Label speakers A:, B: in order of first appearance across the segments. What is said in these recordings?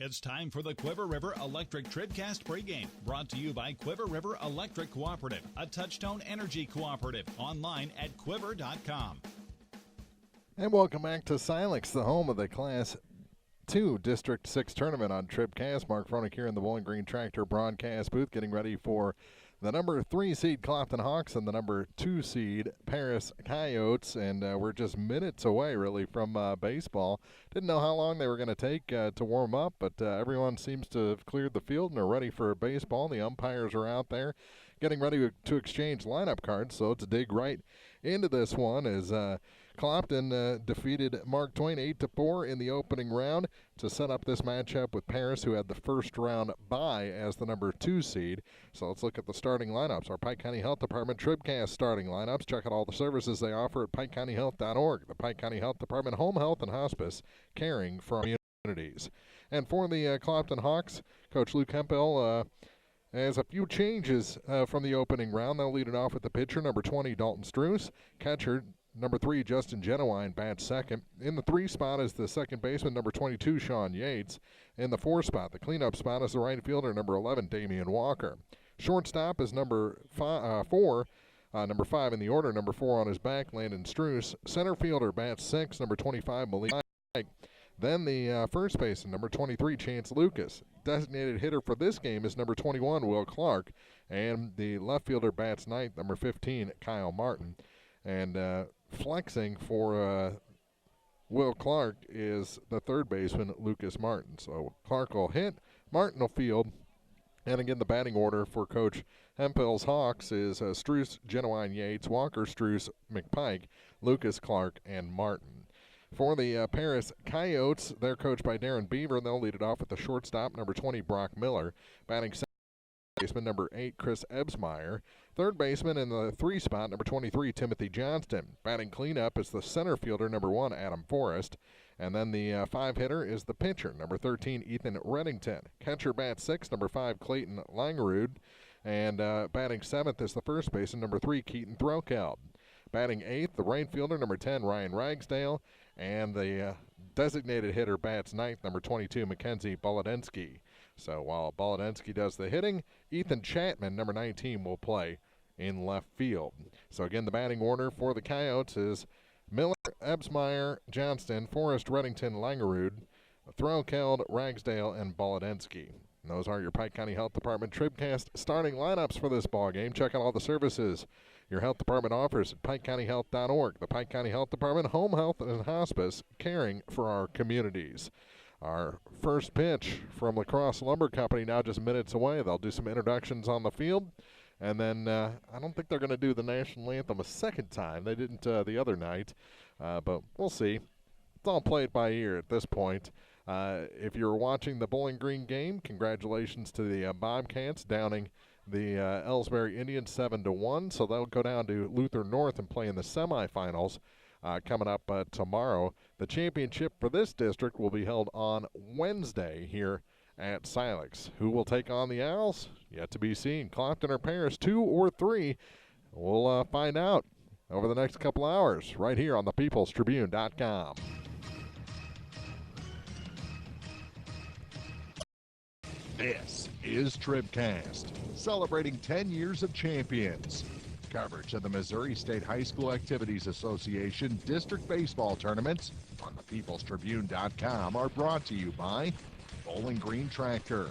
A: It's time for the Quiver River Electric TribCast pregame, brought to you by Quiver River Electric Cooperative, a Touchstone Energy cooperative, online at quiver.com.
B: And welcome back to Silex, the home of the Class 2 District 6 tournament on TribCast. Mark Froelich here in the Bowling Green Tractor broadcast booth, getting ready for the number 3 seed Clopton Hawks and the number 2 seed Paris Coyotes. And we're just minutes away, really, from baseball. Didn't know how long they were going to take to warm up, but everyone seems to have cleared the field and are ready for baseball. The umpires are out there getting ready to exchange lineup cards, so let's dig right into this one as Clopton defeated Mark Twain 8-4 in the opening round to set up this matchup with Paris, who had the first round bye as the number 2 seed. So let's look at the starting lineups. Our Pike County Health Department TribCast starting lineups. Check out all the services they offer at PikeCountyHealth.org. The Pike County Health Department Home Health and Hospice, caring for our communities. And for the Clopton Hawks, Coach Luke Hempel has a few changes from the opening round. They'll lead it off with the pitcher, number 20, Dalton Struess. Catcher, number 3, Justin Genowine, bats second. In the 3 spot is the second baseman, number 22, Sean Yates. In the 4 spot, the cleanup spot, is the right fielder, number 11, Damian Walker. Shortstop is number 4, number 5 in the order, number 4 on his back, Landon Struess. Center fielder, bats 6, number 25, Malik. Then the first baseman, number 23, Chance Lucas. Designated hitter for this game is number 21, Will Clark. And the left fielder bats ninth, number 15, Kyle Martin. And flexing for Will Clark is the third baseman, Lucas Martin. So Clark will hit, Martin will field. And again, the batting order for Coach Hempel's Hawks is Struess, Genowine, Yates, Walker, Struess, McPike, Lucas, Clark, and Martin. For the Paris Coyotes, they're coached by Darren Beaver. They'll lead it off with the shortstop, number 20, Brock Miller. Batting second baseman, number 8, Chris Ebsmeyer. Third baseman in the 3 spot, number 23, Timothy Johnston. Batting cleanup is the center fielder, number 1, Adam Forrest. And then the 5 hitter is the pitcher, number 13, Ethan Reddington. Catcher bats 6, number 5, Clayton Langerud. And batting 7th is the first baseman, number 3, Keaton Throkeld. Batting 8th, the right fielder, number 10, Ryan Ragsdale. And the designated hitter bats 9th, number 22, Mackenzie Bolodensky. So while Bolodensky does the hitting, Ethan Chapman, number 19, will play in left field. So again, the batting order for the Coyotes is Miller, Ebsmeyer, Johnston, Forrest, Reddington, Langerud, Throkeld, Ragsdale, and Bolodensky. And those are your Pike County Health Department TribCast starting lineups for this ball game. Check out all the services your health department offers at PikeCountyHealth.org. The Pike County Health Department, Home Health and Hospice, caring for our communities. Our first pitch from La Crosse Lumber Company now just minutes away. They'll do some introductions on the field. And then I don't think they're going to do the national anthem a second time. They didn't the other night, but we'll see. It's all played by ear at this point. If you're watching the Bowling Green game, congratulations to the Bobcats downing the Ellsbury Indians 7-1. So they'll go down to Luther North and play in the semifinals coming up tomorrow. The championship for this district will be held on Wednesday here at Silex. Who will take on the Owls? Yet to be seen. Clopton or Paris, 2 or 3. We'll find out over the next couple hours right here on thepeoplestribune.com.
C: This is TribCast, celebrating 10 years of champions. Coverage of the Missouri State High School Activities Association District Baseball Tournaments on thepeoplestribune.com are brought to you by Bowling Green Tractor,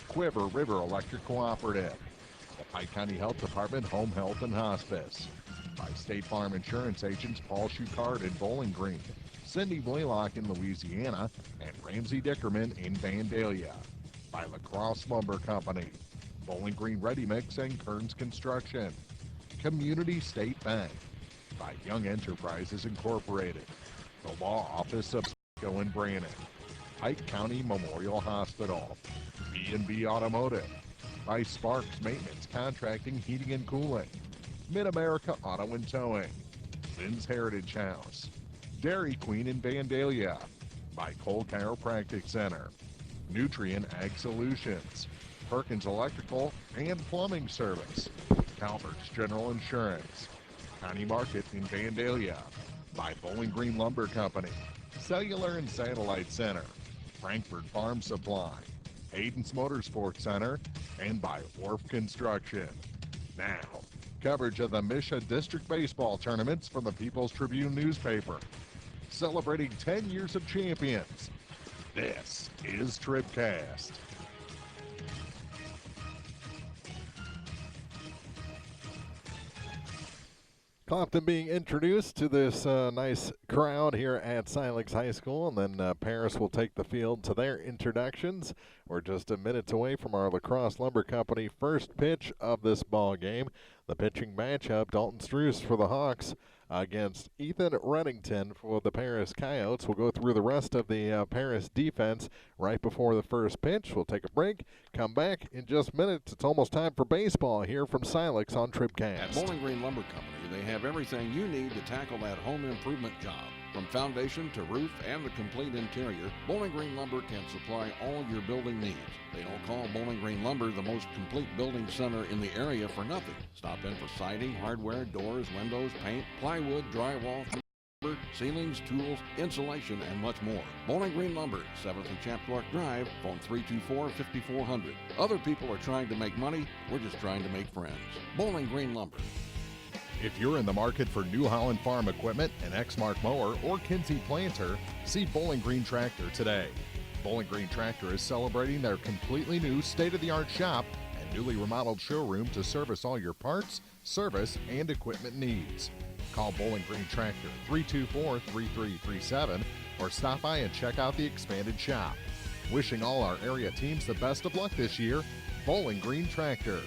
C: Quiver River Electric Cooperative, the Pike County Health Department Home Health and Hospice, by State Farm Insurance agents Paul Schuchard in Bowling Green, Cindy Blaylock in Louisiana, and Ramsey Dickerman in Vandalia, by La Crosse Lumber Company, Bowling Green Ready Mix and Kearns Construction, Community State Bank, by Young Enterprises Incorporated, the Law Office of Go and Brannon, Pike County Memorial Hospital, B&B Automotive, by Sparks Maintenance Contracting, Heating and Cooling, Mid-America Auto and Towing, Lynn's Heritage House, Dairy Queen in Vandalia, by Cole Chiropractic Center, Nutrien Ag Solutions, Perkins Electrical and Plumbing Service, Calvert's General Insurance, County Market in Vandalia, by Bowling Green Lumber Company, Cellular and Satellite Center, Frankfurt Farm Supply, Hayden's Motorsports Center, and by Wharf Construction. Now, coverage of the Misha District Baseball tournaments from the People's Tribune newspaper. Celebrating 10 years of champions. This is TribCast.
B: Clopton being introduced to this nice crowd here at Silex High School, and then Paris will take the field to their introductions. We're just a minute away from our Lacrosse Lumber Company first pitch of this ball game. The pitching matchup, Dalton Struess for the Hawks against Ethan Reddington for the Paris Coyotes. We'll go through the rest of the Paris defense right before the first pitch. We'll take a break, come back in just minutes. It's almost time for baseball here from Silex on TribCast.
D: At Bowling Green Lumber Company, they have everything you need to tackle that home improvement job. From foundation to roof and the complete interior, Bowling Green Lumber can supply all your building needs. They don't call Bowling Green Lumber the most complete building center in the area for nothing. Stop in for siding, hardware, doors, windows, paint, plywood, drywall, ceilings, tools, insulation, and much more. Bowling Green Lumber, 7th and Chapter Drive, phone 324-5400. Other people are trying to make money, we're just trying to make friends. Bowling Green Lumber.
C: If you're in the market for New Holland Farm equipment, an Exmark mower, or Kinsey planter, see Bowling Green Tractor today. Bowling Green Tractor is celebrating their completely new state-of-the-art shop and newly remodeled showroom to service all your parts, service, and equipment needs. Call Bowling Green Tractor 324-3337 or stop by and check out the expanded shop. Wishing all our area teams the best of luck this year, Bowling Green Tractor.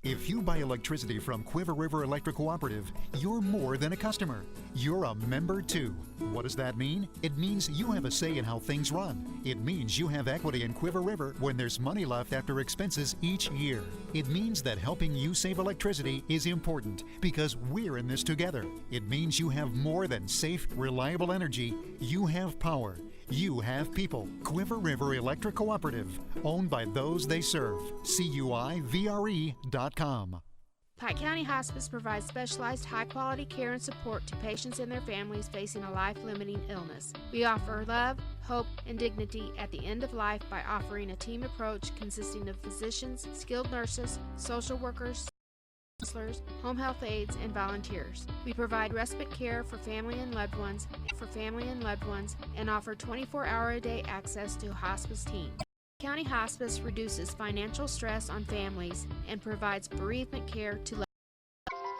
E: If you buy electricity from Quiver River Electric Cooperative, you're more than a customer. You're a member too. What does that mean? It means you have a say in how things run. It means you have equity in Quiver River when there's money left after expenses each year. It means that helping you save electricity is important because we're in this together. It means you have more than safe, reliable energy. You have power. You have people. Quiver River Electric Cooperative, owned by those they serve. CUIVRE.com.
F: Pike County Hospice provides specialized high-quality care and support to patients and their families facing a life-limiting illness. We offer love, hope, and dignity at the end of life by offering a team approach consisting of physicians, skilled nurses, social workers, counselors, home health aides, and volunteers. We provide respite care for family and loved ones, and offer 24-hour-a-day access to a hospice team. County Hospice reduces financial stress on families and provides bereavement care to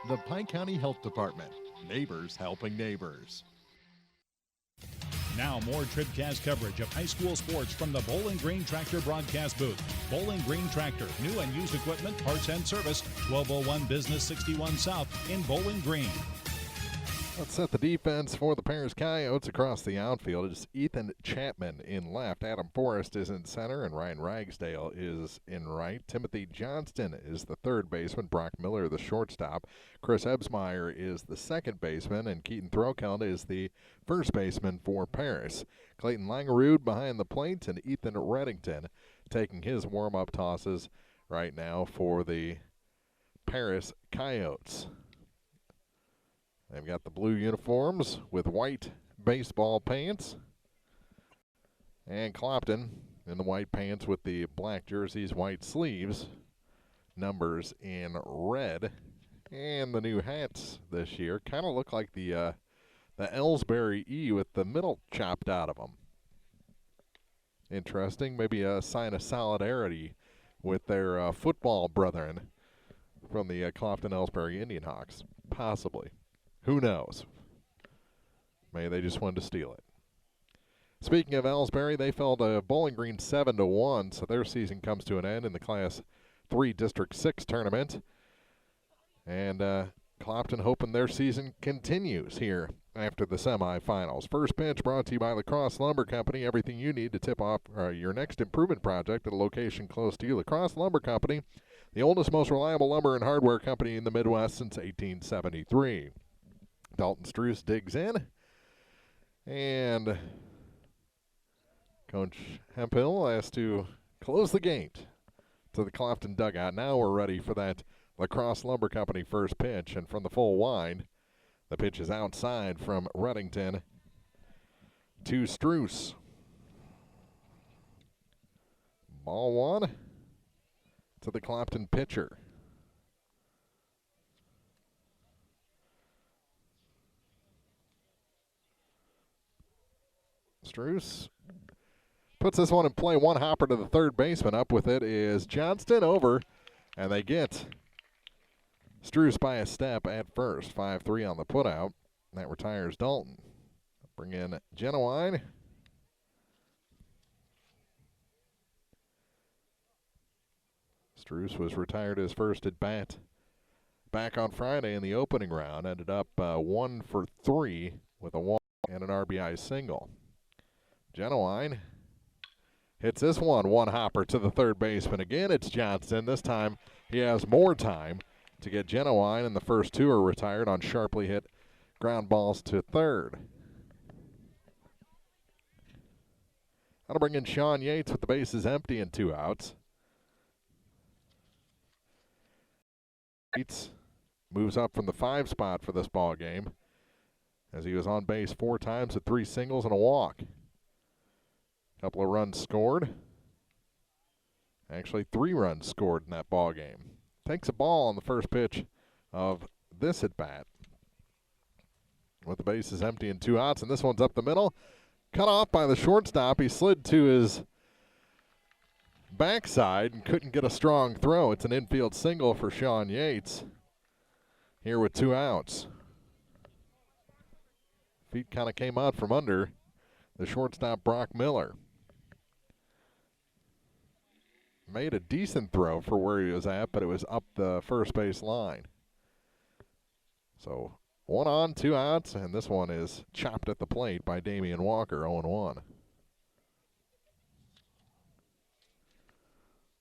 C: The Pike County Health Department. Neighbors helping neighbors.
A: Now more TribCast coverage of high school sports from the Bowling Green Tractor broadcast booth. Bowling Green Tractor, new and used equipment, parts and service, 1201 Business 61 South in Bowling Green.
B: Let's set the defense for the Paris Coyotes across the outfield. It's Ethan Chapman in left. Adam Forrest is in center, and Ryan Ragsdale is in right. Timothy Johnston is the third baseman. Brock Miller, the shortstop. Chris Ebsmeyer is the second baseman, and Keaton Throkeld is the first baseman for Paris. Clayton Langerud behind the plate, and Ethan Reddington taking his warm-up tosses right now for the Paris Coyotes. They've got the blue uniforms with white baseball pants. And Clopton in the white pants with the black jerseys, white sleeves, numbers in red. And the new hats this year kind of look like the Ellsbury E with the middle chopped out of them. Interesting, maybe a sign of solidarity with their football brethren from the Clopton Ellsbury Indian Hawks, possibly. Who knows? Maybe they just wanted to steal it. Speaking of Ellsbury, they fell to Bowling Green 7-1, so their season comes to an end in the Class 3 District 6 tournament. And Clopton hoping their season continues here after the semifinals. First pitch brought to you by Lacrosse Lumber Company. Everything you need to tip off your next improvement project at a location close to you. Lacrosse Lumber Company, the oldest, most reliable lumber and hardware company in the Midwest since 1873. Dalton Struess digs in, and Coach Hemphill has to close the gate to the Clopton dugout. Now we're ready for that Lacrosse Lumber Company first pitch, and from the full wind, the pitch is outside from Reddington to Struce. Ball one to the Clopton pitcher. Struce puts this one in play. One hopper to the third baseman. Up with it is Johnston, over, and they get Struce by a step at first. 5-3 on the putout. That retires Dalton. Bring in Genuine. Struce was retired his first at bat back on Friday in the opening round. Ended up 1 for 3 with a walk and an RBI single. Genuine hits this one hopper to the third baseman. Again, it's Johnston. This time he has more time to get Genuine, and the first two are retired on sharply hit ground balls to third. That'll bring in Sean Yates with the bases empty and 2 outs. Yates moves up from the 5 spot for this ball game, as he was on base 4 times with 3 singles and a walk. Couple of runs scored. Actually, 3 runs scored in that ball game. Takes a ball on the first pitch of this at bat. With the bases empty and 2 outs, and this one's up the middle. Cut off by the shortstop. He slid to his backside and couldn't get a strong throw. It's an infield single for Sean Yates here with 2 outs. Feet kind of came out from under the shortstop, Brock Miller. Made a decent throw for where he was at, but it was up the first base line. So 1 on, 2 outs, and this one is chopped at the plate by Damian Walker, 0-1.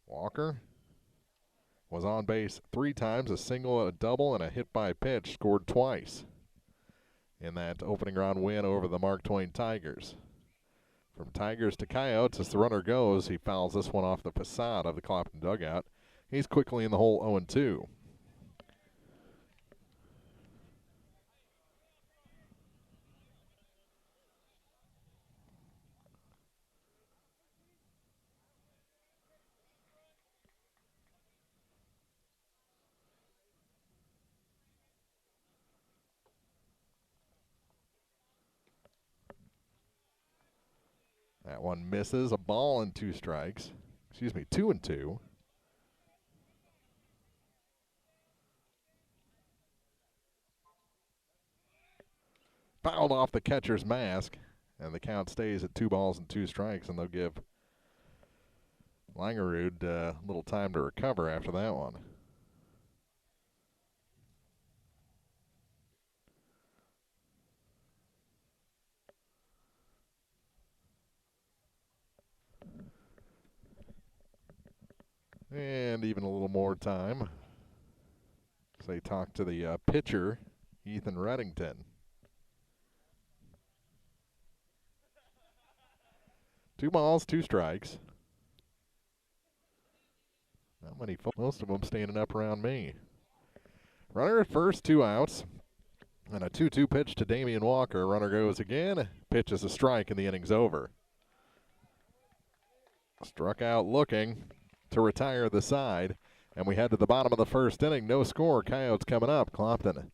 B: Walker was on base 3 times, a single, a double, and a hit by pitch. Scored twice in that opening round win over the Mark Twain Tigers. From Tigers to Coyotes, as the runner goes, he fouls this one off the facade of the Clopton dugout. He's quickly in the hole, 0-2. That one misses. A ball and 2 strikes. Excuse me, 2-2. Fouled off the catcher's mask, and the count stays at 2 balls and 2 strikes, and they'll give Langerud a little time to recover after that one. And even a little more time. So they talk to the pitcher, Ethan Reddington. Two balls, 2 strikes. Not many, most of them standing up around me. Runner at first, 2 outs. And a 2-2 pitch to Damian Walker. Runner goes again. Pitch is a strike, and the inning's over. Struck out looking to retire the side, and we head to the bottom of the first inning. No score. Coyotes coming up. Clopton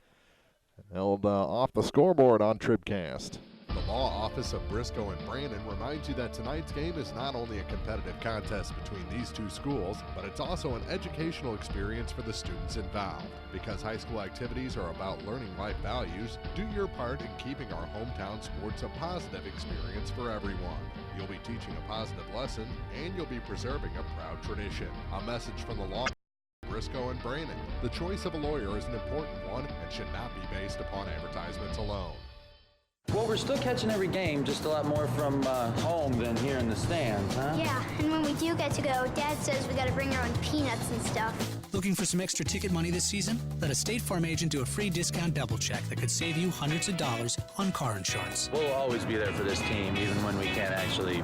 B: held off the scoreboard on TribCast.
C: The law office of Briscoe and Brandon reminds you that tonight's game is not only a competitive contest between these 2 schools, but it's also an educational experience for the students involved. Because high school activities are about learning life values, do your part in keeping our hometown sports a positive experience for everyone. You'll be teaching a positive lesson, and you'll be preserving a proud tradition. A message from the law Briscoe and Brandon. The choice of a lawyer is an important one and should not be based upon advertisements alone.
G: Well, we're still catching every game, just a lot more from home than here in the stands, huh?
H: Yeah, and when we do get to go, Dad says we got to bring our own peanuts and stuff.
I: Looking for some extra ticket money this season? Let a State Farm agent do a free discount double check that could save you hundreds of dollars on car insurance.
G: We'll always be there for this team, even when we can't actually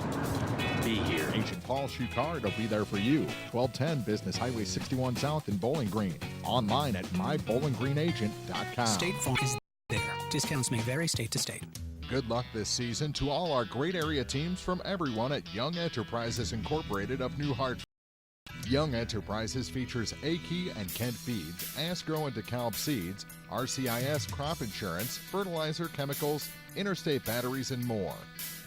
G: be here.
C: Agent Paul Schuchard will be there for you. 1210 Business Highway 61 South in Bowling Green. Online at mybowlinggreenagent.com.
I: State Farm is there. Discounts may vary state to state.
C: Good luck this season to all our great area teams from everyone at Young Enterprises Incorporated of New Hartford. Young Enterprises features A-Key and Kent Feeds, Asgrow and DeKalb Seeds, RCIS Crop Insurance, fertilizer, chemicals, interstate batteries, and more.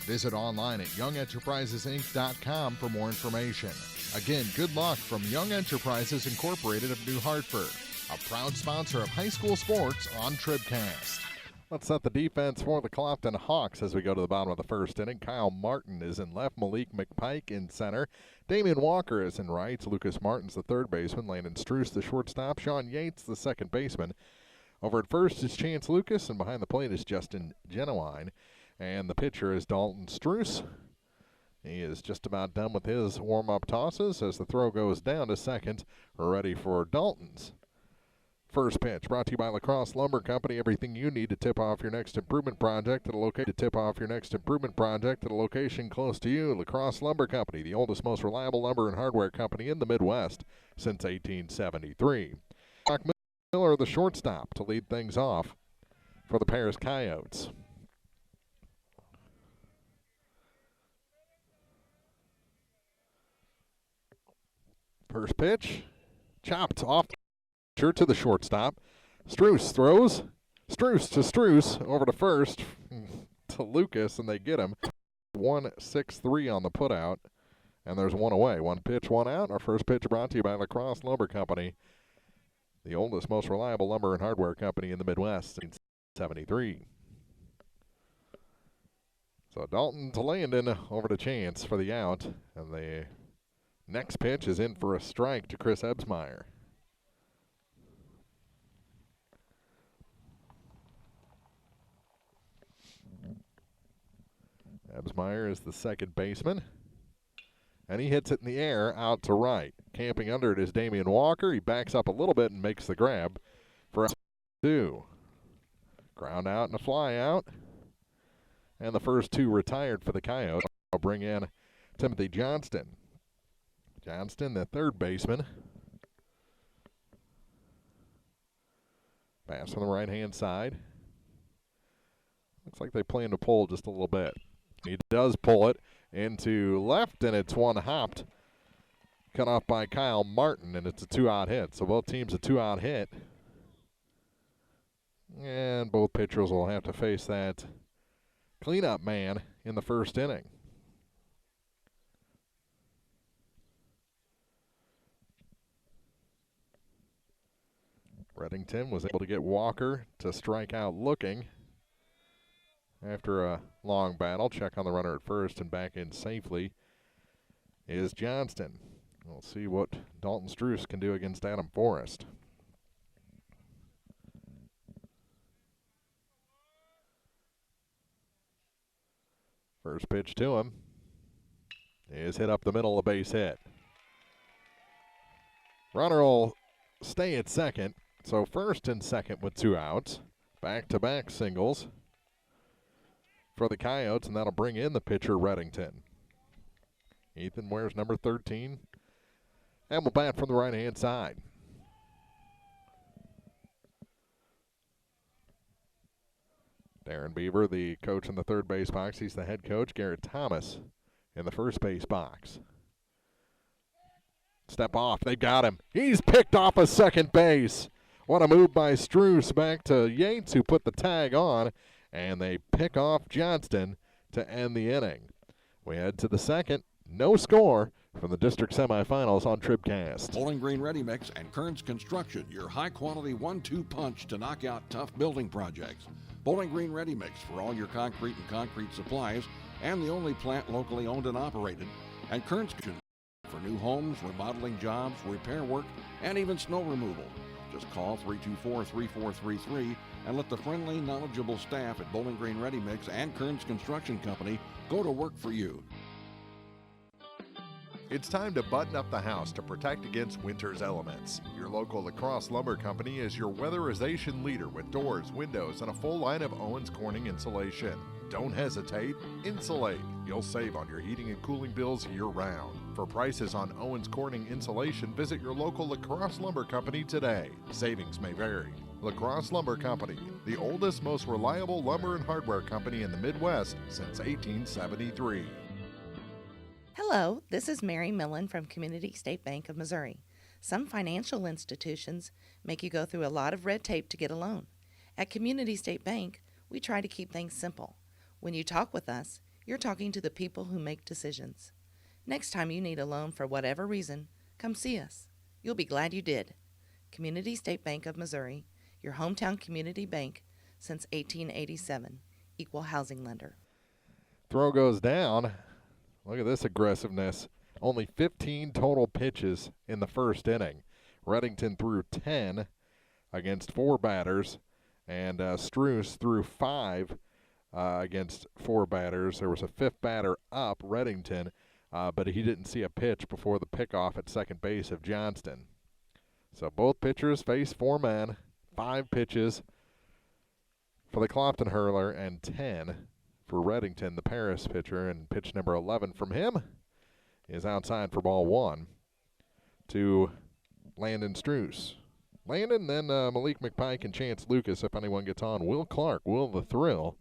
C: Visit online at youngenterprisesinc.com for more information. Again, good luck from Young Enterprises Incorporated of New Hartford, a proud sponsor of high school sports on TribCast.
B: Let's set the defense for the Clopton Hawks as we go to the bottom of the first inning. Kyle Martin is in left, Malik McPike in center. Damian Walker is in right. Lucas Martin's the third baseman. Landon Struess the shortstop. Sean Yates the second baseman. Over at first is Chance Lucas, and behind the plate is Justin Genuine. And the pitcher is Dalton Struess. He is just about done with his warm-up tosses as the throw goes down to second. We're ready for Dalton's first pitch. Brought to you by La Crosse Lumber Company. Everything you need to tip off your next improvement project at a location close to you. La Crosse Lumber Company, the oldest, most reliable lumber and hardware company in the Midwest since 1873. Brock Miller, the shortstop, to lead things off for the Paris Coyotes. First pitch, chopped off to the shortstop. Struess throws. Struess to Struess over to first to Lucas, and they get him. 1-6-3 on the putout, and there's one away. One pitch, one out. Our first pitch brought to you by La Crosse Lumber Company, the oldest, most reliable lumber and hardware company in the Midwest since 1973. So Dalton to Landon, over to Chance for the out, and the next pitch is in for a strike to Chris Ebsmeyer. Ebsmeyer is the second baseman, and he hits it in the air out to right. Camping under it is Damian Walker. He backs up a little bit and makes the grab for a 2. Ground out and a fly out, and the first two retired for the Coyotes. I'll bring in Timothy Johnston. Johnston, the third baseman. Pass on the right-hand side. Looks like they plan to pull just a little bit. He does pull it into left, and it's one hopped. Cut off by Kyle Martin, and it's a 2-out hit. So both teams a 2-out hit. And both pitchers will have to face that cleanup man in the first inning. Reddington was able to get Walker to strike out looking. After a long battle, check on the runner at first, and back in safely is Johnston. We'll see what Dalton Struess can do against Adam Forrest. First pitch to him is hit up the middle, a base hit. Runner will stay at second, so first and second with 2 outs. Back-to-back singles for the Coyotes, and that'll bring in the pitcher, Reddington. Ethan wears number 13 and will bat from the right-hand side. Darren Beaver, the coach in the third base box. He's the head coach. Garrett Thomas in the first base box. Step off. They got him. He's picked off a second base. What a move by Struess back to Yates, who put the tag on. And they pick off Johnston to end the inning. We head to the second. No score from the district semifinals on TribCast.
D: Bowling Green Ready Mix and Kearns Construction, your high-quality 1-2 punch to knock out tough building projects. Bowling Green Ready Mix for all your concrete and concrete supplies, and the only plant locally owned and operated. And Kearns Construction for new homes, remodeling jobs, repair work, and even snow removal. Just call 324-3433 and let the friendly, knowledgeable staff at Bowling Green Ready Mix and Kearns Construction Company go to work for you.
C: It's time to button up the house to protect against winter's elements. Your local La Crosse Lumber Company is your weatherization leader with doors, windows, and a full line of Owens Corning insulation. Don't hesitate, insulate. You'll save on your heating and cooling bills year-round. For prices on Owens Corning insulation, visit your local La Crosse Lumber Company today. Savings may vary. LaCrosse Lumber Company, the oldest, most reliable lumber and hardware company in the Midwest since 1873.
J: Hello, this is Mary Millen from Community State Bank of Missouri. Some financial institutions make you go through a lot of red tape to get a loan. At Community State Bank, we try to keep things simple. When you talk with us, you're talking to the people who make decisions. Next time you need a loan for whatever reason, come see us. You'll be glad you did. Community State Bank of Missouri, your hometown community bank since 1887, equal housing lender.
B: Throw goes down. Look at this aggressiveness. Only 15 total pitches in the first inning. Reddington threw 10 against 4 batters, and Struess threw 5 against 4 batters. There was a 5th batter up, Reddington, but he didn't see a pitch before the pickoff at second base of Johnston. So both pitchers faced 4 men, 5 pitches for the Clopton hurler, and 10 for Reddington, the Paris pitcher, and pitch number 11 from him is outside for ball 1 to Landon Struess. Landon, then Malik McPike and Chance Lucas, if anyone gets on. Will Clark, Will the Thrill,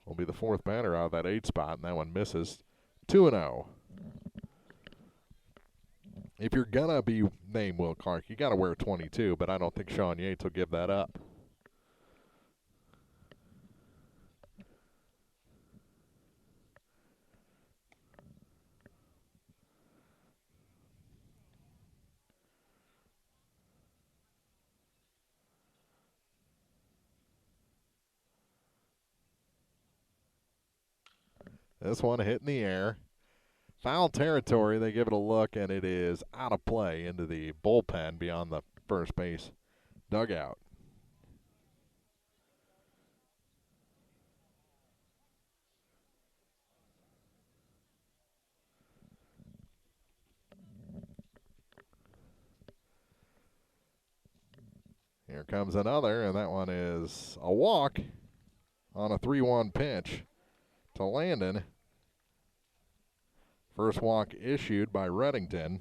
B: will be the 4th batter out of that 8 spot, and that one misses. 2-0. If you're going to be named Will Clark, you got to wear 22, but I don't think Sean Yates will give that up. This one hit in the air. Foul territory, they give it a look, and it is out of play into the bullpen beyond the first base dugout. Here comes another, and that one is a walk on a 3-1 pitch to Landon. First walk issued by Reddington.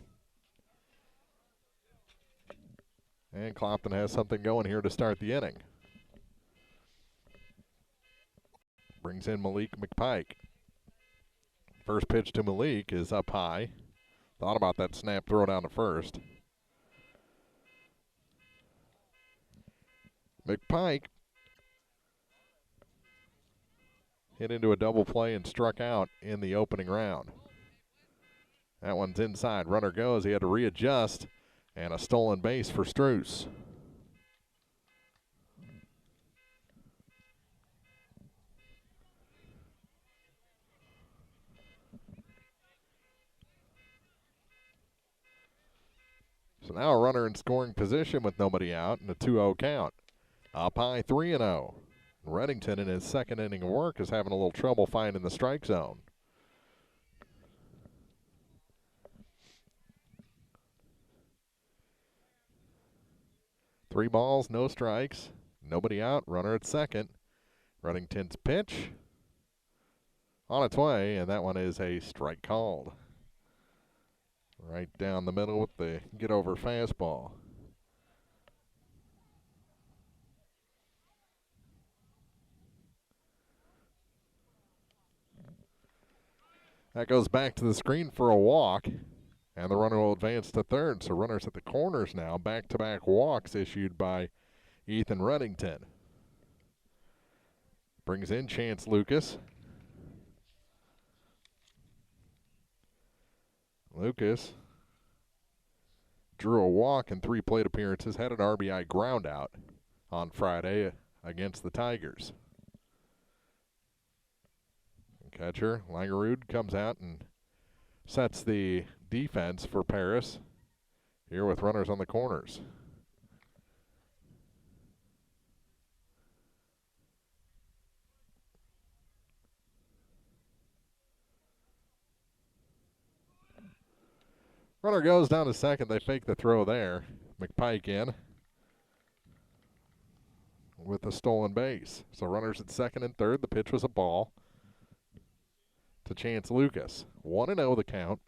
B: And Clopton has something going here to start the inning. Brings in Malik McPike. First pitch to Malik is up high. Thought about that snap throw down to first. McPike hit into a double play and struck out in the opening round. That one's inside. Runner goes. He had to readjust, and a stolen base for Struess. So now a runner in scoring position with nobody out and a 2-0 count. Up high 3-0. Reddington in his second inning of work is having a little trouble finding the strike zone. Three balls, no strikes, nobody out, runner at second. Reddington's pitch on its way, and that one is a strike called. Right down the middle with the get-over fastball. That goes back to the screen for a walk, and the runner will advance to third. So runners at the corners now, back-to-back walks issued by Ethan Reddington. Brings in Chance Lucas. Lucas drew a walk in 3 plate appearances, had an RBI ground out on Friday against the Tigers. Catcher Langerud comes out and sets the defense for Paris here with runners on the corners. Runner goes down to second. They fake the throw there. McPike in with a stolen base. So runners at second and third. The pitch was a ball to Chance Lucas. 1-0 the count.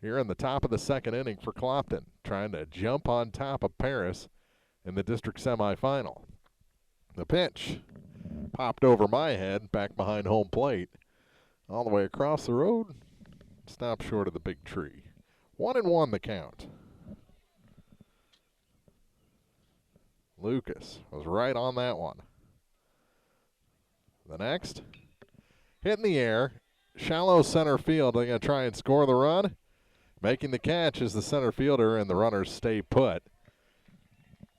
B: Here in the top of the second inning for Clopton. Trying to jump on top of Paris in the district semifinal. The pitch popped over my head, back behind home plate, all the way across the road, stopped short of the big tree. 1-1 the count. Lucas was right on that one. The next, hit in the air, shallow center field. They're going to try and score the run. Making the catch is the center fielder, and the runners stay put,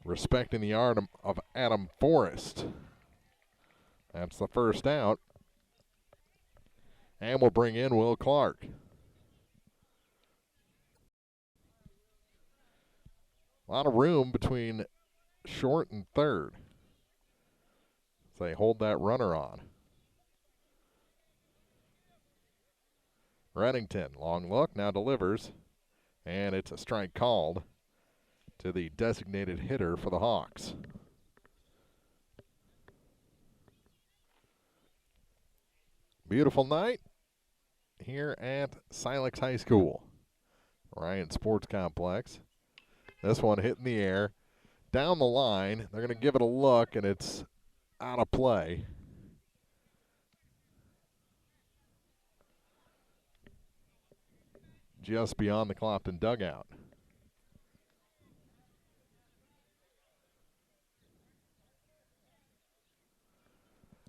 B: respecting the art of Adam Forrest. That's the first out. And we'll bring in Will Clark. A lot of room between short and third. So they hold that runner on. Reddington, long look, now delivers. And it's a strike called to the designated hitter for the Hawks. Beautiful night here at Silex High School, Ryan Sports Complex. This one hit in the air, down the line. They're going to give it a look, and it's out of play. Just beyond the Clopton dugout.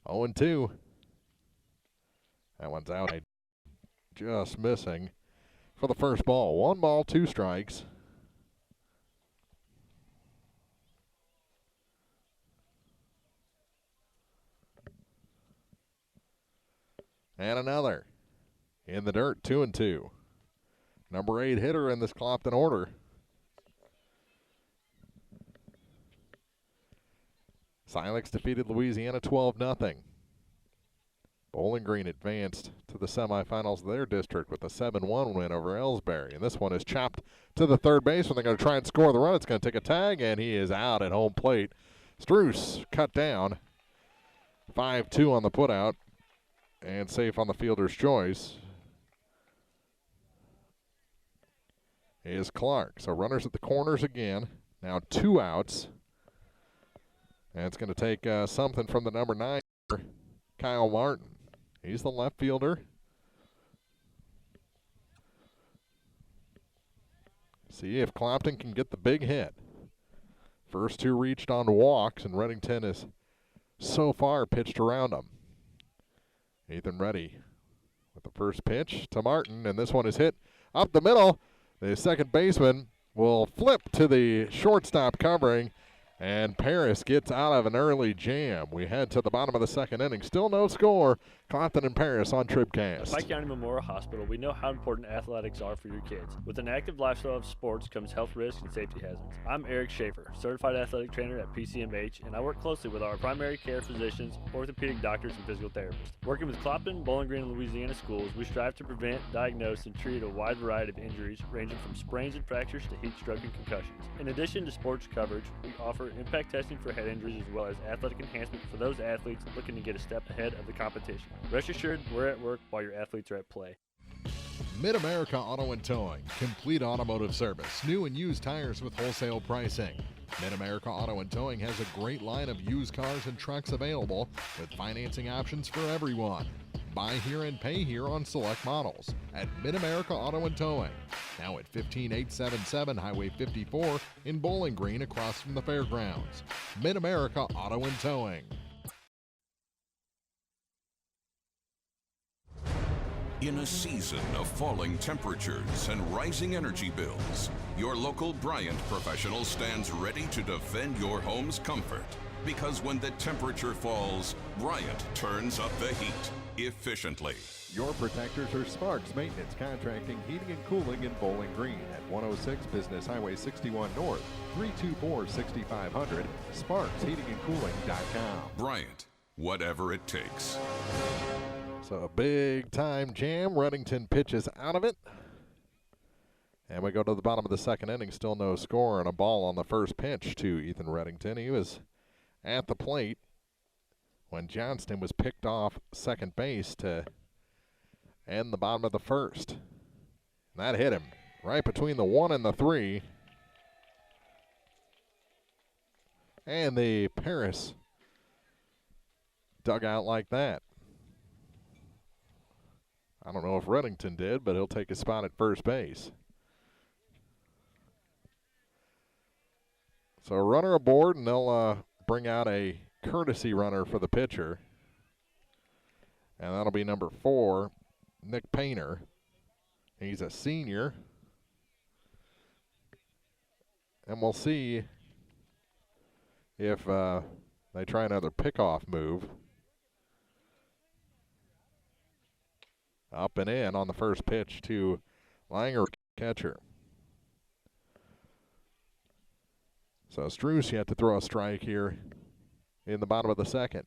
B: Oh, 0-2. That one's out. Just missing for the first ball. 1 ball, 2 strikes. And another in the dirt, 2-2. Number 8 hitter in this Clopton order. Silex defeated Louisiana 12-0. Bowling Green advanced to the semifinals of their district with a 7-1 win over Ellsbury. And this one is chopped to the third base when they're going to try and score the run. It's going to take a tag, and he is out at home plate. Struess cut down. 5-2 on the putout, and safe on the fielder's choice is Clark. So runners at the corners again. Now 2 outs. And it's going to take something from the number 9, Kyle Martin. He's the left fielder. See if Clopton can get the big hit. First 2 reached on walks, and Reddington has so far pitched around them. Ethan Reddy with the first pitch to Martin, and this one is hit up the middle. The second baseman will flip to the shortstop covering, and Paris gets out of an early jam. We head to the bottom of the second inning. Still no score. Clopton and Paris on TribCast.
K: At Pike County Memorial Hospital, we know how important athletics are for your kids. With an active lifestyle of sports comes health risks and safety hazards. I'm Eric Schaefer, certified athletic trainer at PCMH, and I work closely with our primary care physicians, orthopedic doctors, and physical therapists. Working with Clopton, Bowling Green, and Louisiana schools, we strive to prevent, diagnose, and treat a wide variety of injuries, ranging from sprains and fractures to heat stroke and concussions. In addition to sports coverage, we offer impact testing for head injuries as well as athletic enhancement for those athletes looking to get a step ahead of the competition. Rest assured, we're at work while your athletes are at play.
B: Mid-America Auto and Towing. Complete automotive service. New and used tires with wholesale pricing. Mid-America Auto and Towing has a great line of used cars and trucks available with financing options for everyone. Buy here and pay here on select models at Mid-America Auto and Towing. Now at 15877 Highway 54 in Bowling Green across from the fairgrounds. Mid-America Auto and Towing.
L: In a season of falling temperatures and rising energy bills, your local Bryant professional stands ready to defend your home's comfort. Because when the temperature falls, Bryant turns up the heat efficiently.
B: Your protectors are Sparks Maintenance Contracting, Heating and Cooling in Bowling Green at 106 Business Highway 61 North, 324-6500, sparksheatingandcooling.com.
L: Bryant, whatever it takes.
B: So a big time jam. Reddington pitches out of it. And we go to the bottom of the second inning. Still no score and a ball on the first pitch to Ethan Reddington. He was at the plate when Johnston was picked off second base to end the bottom of the first. And that hit him right between the 1 and the 3. And the Paris dug out like that. I don't know if Reddington did, but he'll take a spot at first base. So a runner aboard, and they'll bring out a courtesy runner for the pitcher. And that'll be number 4, Nick Painter. He's a senior. And we'll see if they try another pickoff move. Up and in on the first pitch to Langer, catcher. So Struess yet to throw a strike here in the bottom of the second.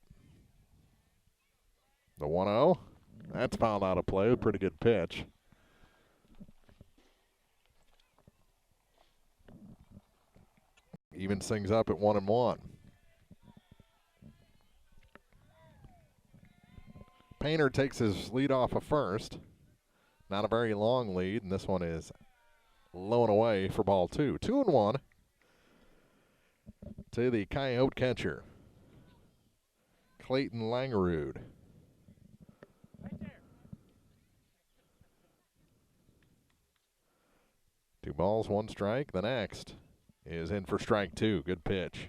B: The 1-0. That's fouled out of play. Pretty good pitch. Evens things up at 1-1. Painter takes his lead off of first. Not a very long lead, and this one is low and away for ball 2. 2-1 to the Coyote catcher, Clayton Langerud. Two balls, one strike. The next is in for strike 2. Good pitch.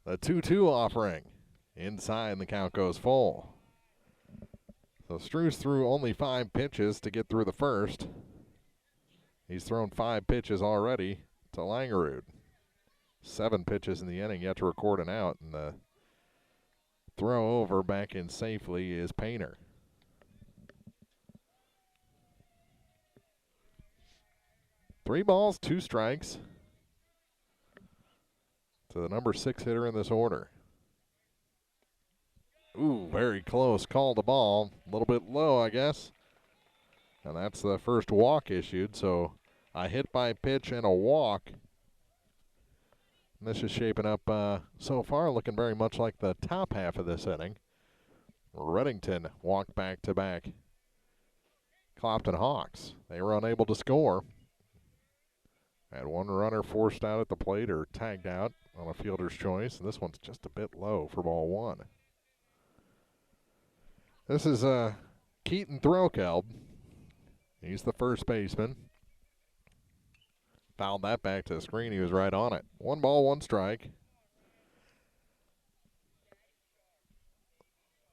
B: The 2-2 offering. Inside, the count goes full. So Struess threw only 5 pitches to get through the first. He's thrown 5 pitches already to Langerud. 7 pitches in the inning, yet to record an out, and the throw over back in safely is Painter. Three balls, 2 strikes to the number 6 hitter in this order. Ooh, very close. Called the ball. A little bit low, I guess. And that's the first walk issued. So a hit by pitch and a walk. And this is shaping up so far, looking very much like the top half of this inning. Reddington walked back-to-back Clopton Hawks. They were unable to score. Had one runner forced out at the plate or tagged out on a fielder's choice. And this one's just a bit low for ball 1. This is Keaton Throkeld. He's the first baseman. Fouled that back to the screen. He was right on it. 1 ball, 1 strike.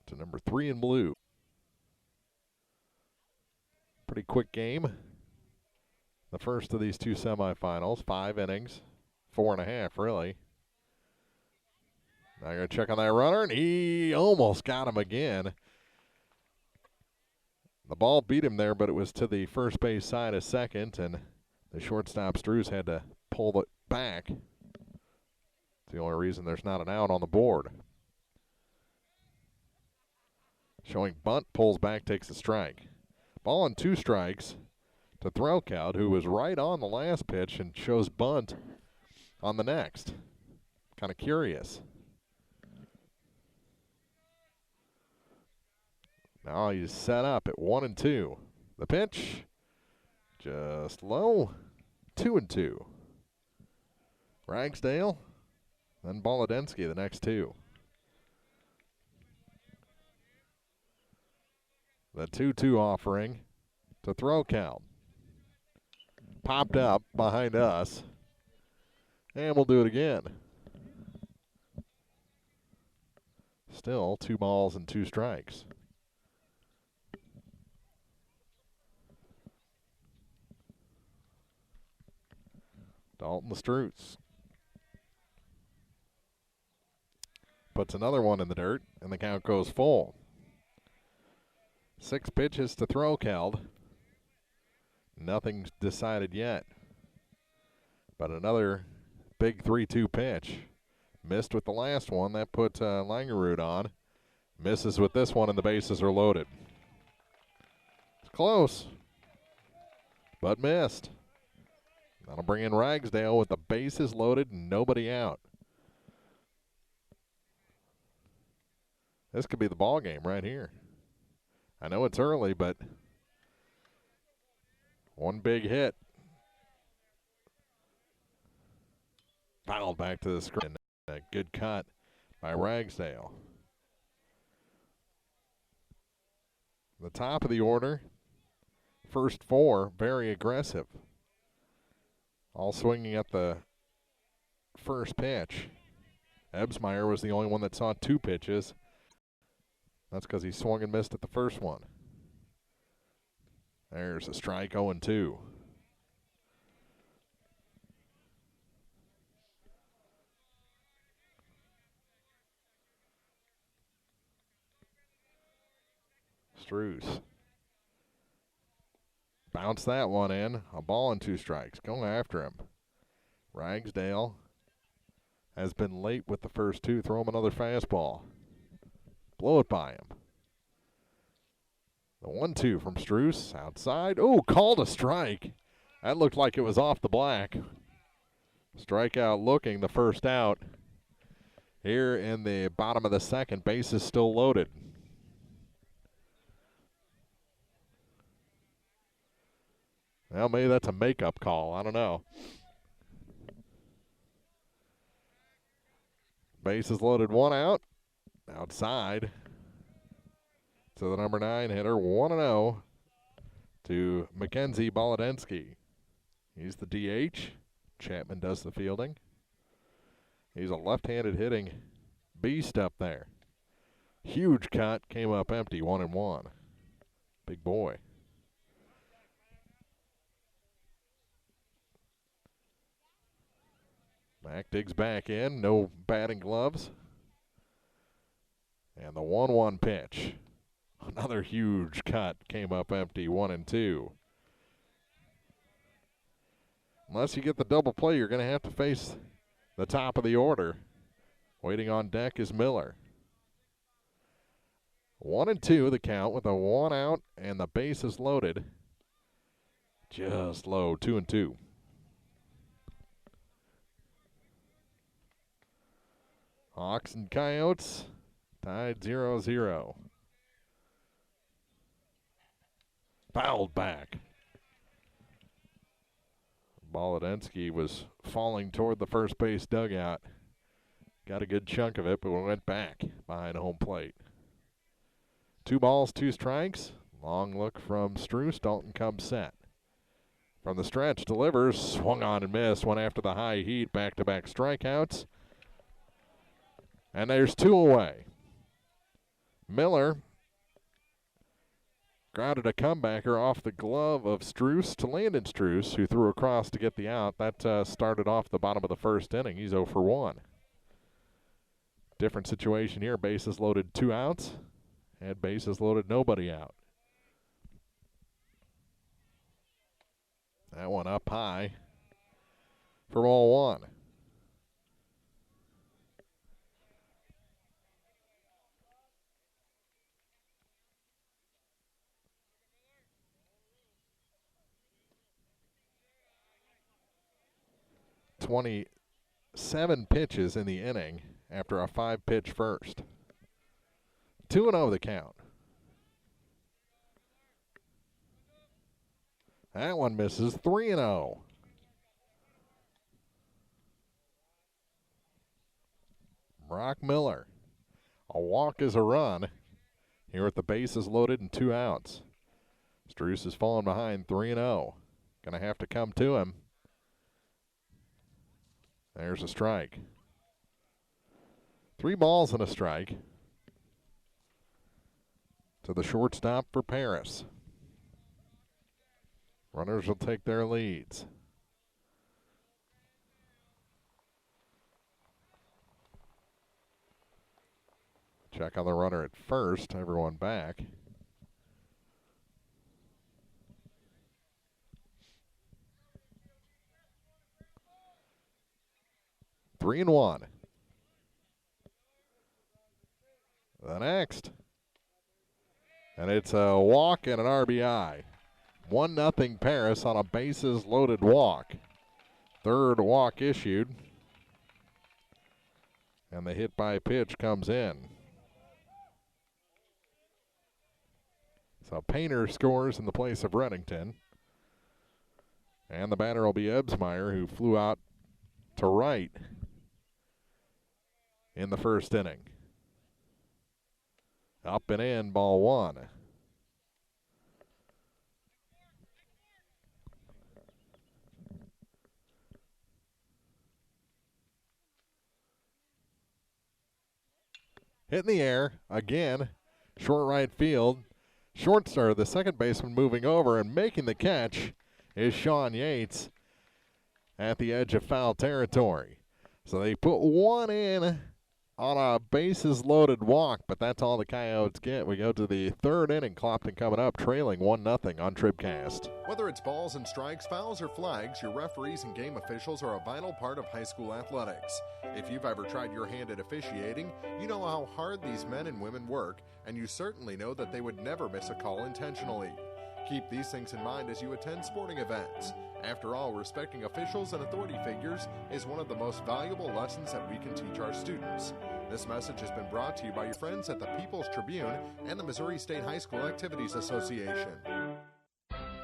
B: To number 3 in blue. Pretty quick game. The first of these 2 semifinals. 5 innings. 4.5, really. Now you're going to check on that runner, and he almost got him again. The ball beat him there, but it was to the first base side of second, and the shortstop Struess had to pull it back. It's the only reason there's not an out on the board. Showing bunt, pulls back, takes a strike. Ball and 2 strikes to Throkeld, who was right on the last pitch and shows bunt on the next. Kind of curious. Now he's set up at 1-2. The pitch, just low, 2-2. Ragsdale, then Bolodensky, the next 2. The 2-2 offering to Throkeld. Popped up behind us, and we'll do it again. Still 2 balls and 2 strikes. Dalton Struess puts another one in the dirt, and the count goes full. 6 pitches to Throkeld. Nothing's decided yet. But another big 3-2 pitch. Missed with the last one. That put Langerud on. Misses with this one, and the bases are loaded. It's close, but missed. That'll bring in Ragsdale with the bases loaded and nobody out. This could be the ball game right here. I know it's early, but one big hit. Fouled back to the screen. A good cut by Ragsdale. The top of the order, first four, very aggressive. All swinging at the first pitch. Ebsmeyer was the only one that saw 2 pitches. That's because he swung and missed at the first one. There's a strike, 0-2. Struess. Bounce that one in. A ball and 2 strikes. Going after him. Ragsdale has been late with the first 2. Throw him another fastball. Blow it by him. The 1-2 from Struess. Outside. Oh, called a strike. That looked like it was off the black. Strikeout looking, the first out. Here in the bottom of the second, base is still loaded. Well, maybe that's a makeup call. I don't know. Base is loaded, 1 out. Outside to the number 9 hitter, 1-0 to Mackenzie Bolodensky. He's the DH. Chapman does the fielding. He's a left-handed hitting beast up there. Huge cut, came up empty, 1-1. Big boy. Mack digs back in, no batting gloves. And the 1-1 pitch. Another huge cut, came up empty, 1-2. Unless you get the double play, you're going to have to face the top of the order. Waiting on deck is Miller. 1-2 the count with a 1 out, and the base is loaded. Just low, 2-2. Hawks and Coyotes tied 0-0. Fouled back. Bolodensky was falling toward the first base dugout. Got a good chunk of it, but went back behind home plate. 2 balls, 2 strikes. Long look from Struess. Dalton comes set. From the stretch, delivers. Swung on and missed. One after the high heat. Back-to-back strikeouts. And there's 2 away. Miller grounded a comebacker off the glove of Struess to Landon Struess, who threw across to get the out. That started off the bottom of the first inning. He's 0 for 1. Different situation here. Bases loaded, 2 outs. And bases loaded, nobody out. That one up high for ball 1. Seven pitches in the inning after a 5-pitch first. 2-0 the count. That one misses, 3-0. Brock Miller. A walk is a run. Here with the bases loaded and 2 outs. Struess is falling behind, 3-0. Gonna have to come to him. There's a strike. 3 balls and a strike to the shortstop for Paris. Runners will take their leads. Check on the runner at first. Everyone back. Three and 1. The next. And it's a walk and an RBI. 1-0 Paris on a bases loaded walk. Third walk issued. And the hit by pitch comes in. So Painter scores in the place of Reddington. And the batter will be Ebsmeyer, who flew out to right in the first inning. Up and in, ball one. Hit in the air again, short right field. The second baseman moving over and making the catch is Sean Yates at the edge of foul territory. So they put one in on a bases loaded walk, but that's all the Coyotes get. We go to the third inning. Clopton coming up, trailing 1-0 on TribCast.
C: Whether it's balls and strikes, fouls, or flags, your referees and game officials are a vital part of high school athletics. If you've ever tried your hand at officiating, you know how hard these men and women work, and you certainly know that they would never miss a call intentionally. Keep these things in mind as you attend sporting events. After all, respecting officials and authority figures is one of the most valuable lessons that we can teach our students. This message has been brought to you by your friends at the People's Tribune and the Missouri State High School Activities Association.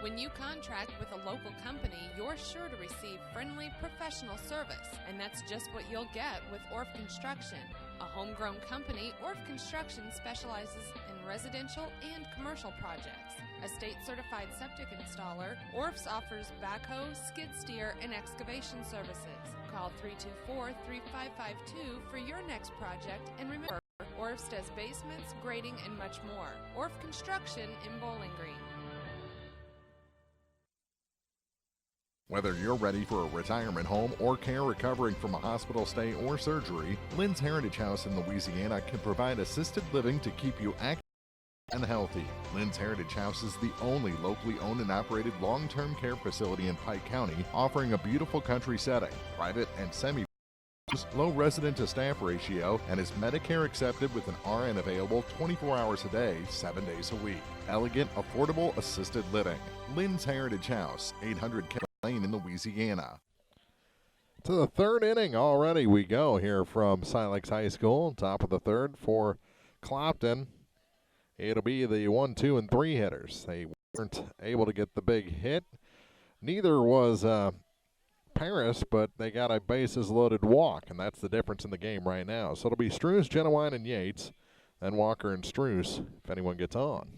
M: When you contract with a local company, you're sure to receive friendly, professional service, and that's just what you'll get with Orff Construction. A homegrown company, Orff Construction specializes in residential and commercial projects. A state-certified septic installer, Orff's offers backhoe, skid steer, and excavation services. Call 324-3552 for your next project, and remember, Orff's does basements, grading, and much more. Orff Construction in Bowling Green.
C: Whether you're ready for a retirement home or care recovering from a hospital stay or surgery, Lynn's Heritage House in Louisiana can provide assisted living to keep you active and healthy. Lynn's Heritage House is the only locally owned and operated long-term care facility in Pike County, offering a beautiful country setting, private and semi low resident to staff ratio, and is Medicare accepted with an RN available 24 hours a day, 7 days a week. Elegant, affordable, assisted living. Lynn's Heritage House, 800 Lane in Louisiana.
B: To the third inning already we go here from Silex High School. Top of the third for Clopton. It'll be the 1, 2, and 3 hitters. They weren't able to get the big hit. Neither was Paris, but they got a bases-loaded walk, and that's the difference in the game right now. So it'll be Struess, Genowine, and Yates, then Walker and Struess if anyone gets on.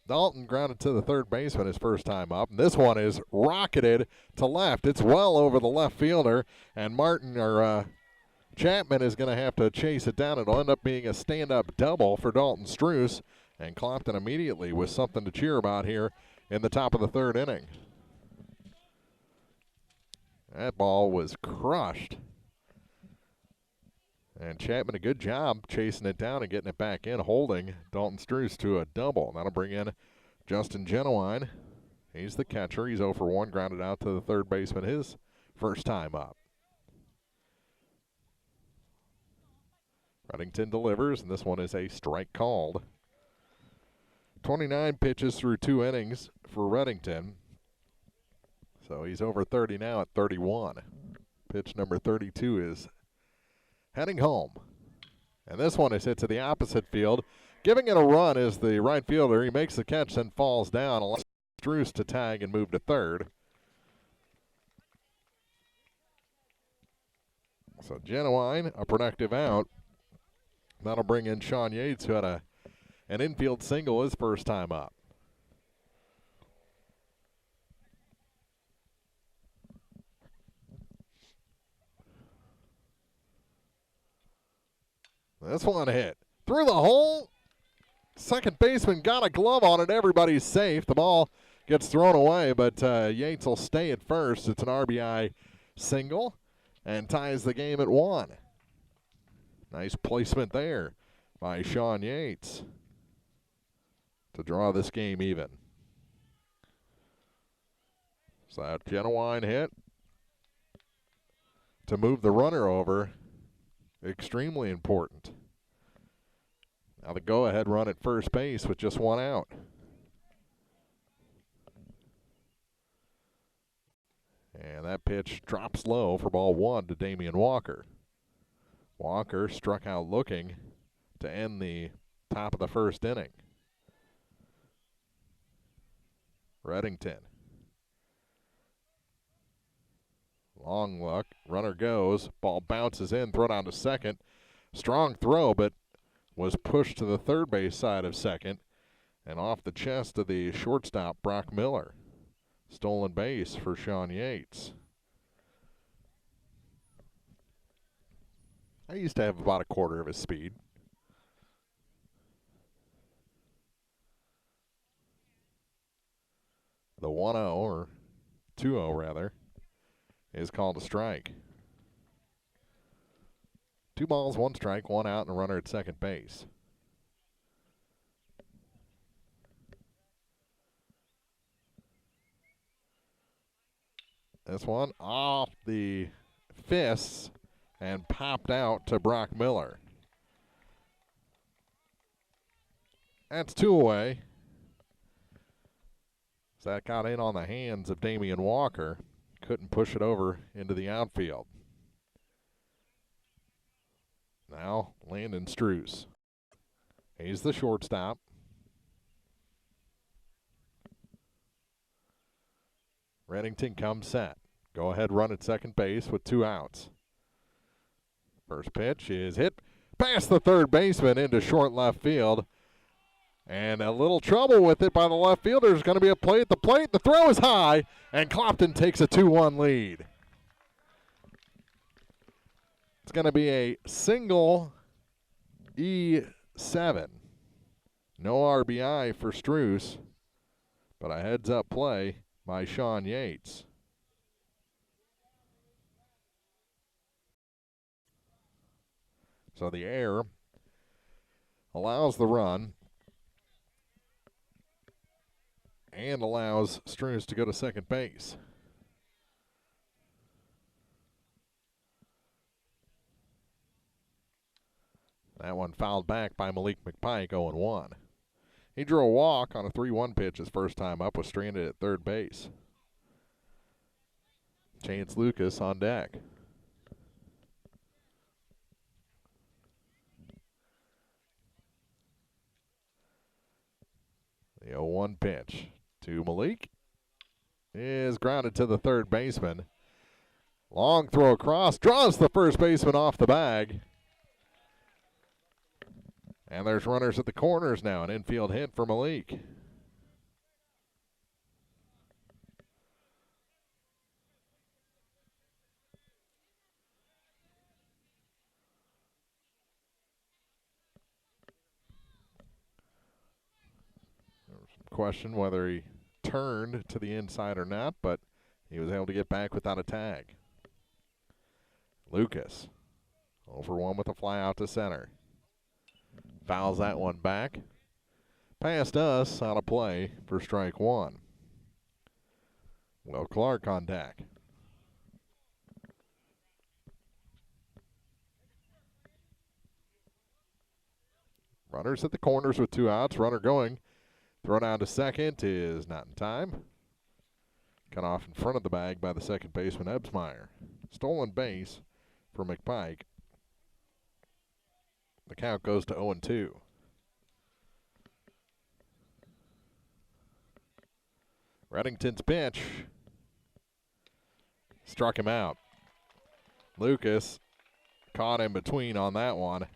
B: Dalton grounded to the third baseman his first time up. And this one is rocketed to left. It's well over the left fielder, and Chapman is going to have to chase it down. It'll end up being a stand-up double for Dalton Struess, and Clopton immediately with something to cheer about here in the top of the third inning. That ball was crushed. And Chapman, a good job chasing it down and getting it back in, holding Dalton Struess to a double. That'll bring in Justin Genowine. He's the catcher. He's 0 for 1, grounded out to the third baseman his first time up. Reddington delivers, and this one is a strike called. 29 pitches through 2 innings for Reddington. So he's over 30 now at 31. Pitch number 32 is heading home. And this one is hit to the opposite field. Giving it a run is the right fielder. He makes the catch, then falls down. Allows Struess to tag and move to third. So Genowine, a productive out. That'll bring in Sean Yates, who had an infield single his first time up. This one hit through the hole. Second baseman got a glove on it. Everybody's safe. The ball gets thrown away, but Yates will stay at first. It's an RBI single and ties the game at 1. Nice placement there by Sean Yates to draw this game even. So that Genowine hit to move the runner over. Extremely important. Now the go-ahead run at first base with just 1 out. And that pitch drops low for ball 1 to Damian Walker. Walker struck out looking to end the top of the first inning. Reddington. Long look. Runner goes. Ball bounces in. Throw down to second. Strong throw, but was pushed to the third base side of second and off the chest of the shortstop, Brock Miller. Stolen base for Sean Yates. I used to have about a quarter of his speed. The 1-0, or 2-0 rather, is called a strike. 2 balls, 1 strike, 1 out, and a runner at second base. This one off the fists and popped out to Brock Miller. That's 2 away. So that got in on the hands of Damian Walker. Couldn't push it over into the outfield. Now Landon Struce. He's the shortstop. Reddington comes set. Go ahead run at second base with 2 outs. First pitch is hit past the third baseman into short left field. And a little trouble with it by the left fielder. There's going to be a play at the plate. The throw is high, and Clopton takes a 2-1 lead. It's going to be a single E7. No RBI for Struce, but a heads-up play by Sean Yates. So the error allows the run and allows Struce to go to second base. That one fouled back by Malik McPike, 0-1. He drew a walk on a 3-1 pitch his first time up, was stranded at third base. Chance Lucas on deck. The 0-1 pitch to Malik is grounded to the third baseman. Long throw across, draws the first baseman off the bag. And there's runners at the corners now, an infield hit for Malik. Question whether he turned to the inside or not, but he was able to get back without a tag. Lucas, 0-for-1 with a fly out to center. Fouls that one back. Past us, out of play for strike 1. Will Clark on deck. Runners at the corners with 2 outs. Runner going. Throw down to second is not in time. Cut off in front of the bag by the second baseman, Ebsmeyer. Stolen base for McPike. The count goes to 0-2. Reddington's pitch struck him out. Lucas caught in between on that one.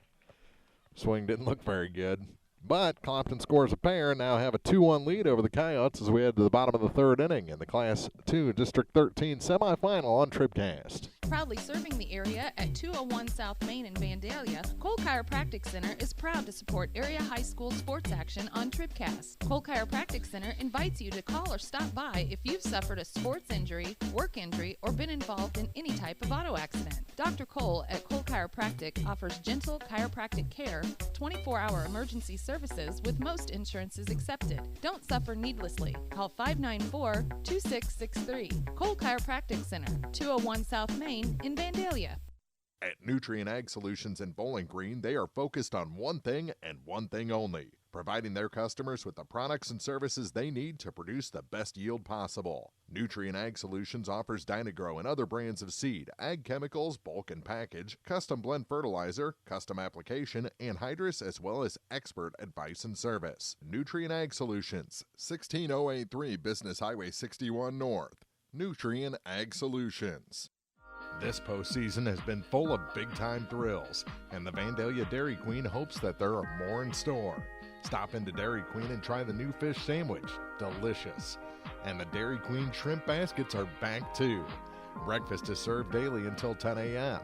B: Swing didn't look very good. But Clopton scores a pair and now have a 2-1 lead over the Coyotes as we head to the bottom of the third inning in the Class 2 District 13 semifinal on TribCast.
N: Proudly serving the area at 201 South Main in Vandalia, Cole Chiropractic Center is proud to support area high school sports action on TribCast. Cole Chiropractic Center invites you to call or stop by if you've suffered a sports injury, work injury, or been involved in any type of auto accident. Dr. Cole at Cole Chiropractic offers gentle chiropractic care, 24-hour emergency services with most insurances accepted. Don't suffer needlessly. Call 594-2663. Cole Chiropractic Center, 201 South Main in Vandalia.
C: At Nutrient Ag Solutions in Bowling Green, they are focused on one thing and one thing only: providing their customers with the products and services they need to produce the best yield possible. Nutrient Ag Solutions offers Dynagrow and other brands of seed, ag chemicals, bulk and package, custom blend fertilizer, custom application, anhydrous, as well as expert advice and service. Nutrient Ag Solutions, 16083 Business Highway 61 North. Nutrient Ag Solutions. This postseason has been full of big-time thrills, and the Vandalia Dairy Queen hopes that there are more in store. Stop into Dairy Queen and try the new fish sandwich. Delicious. And the Dairy Queen shrimp baskets are back too. Breakfast is served daily until 10 a.m.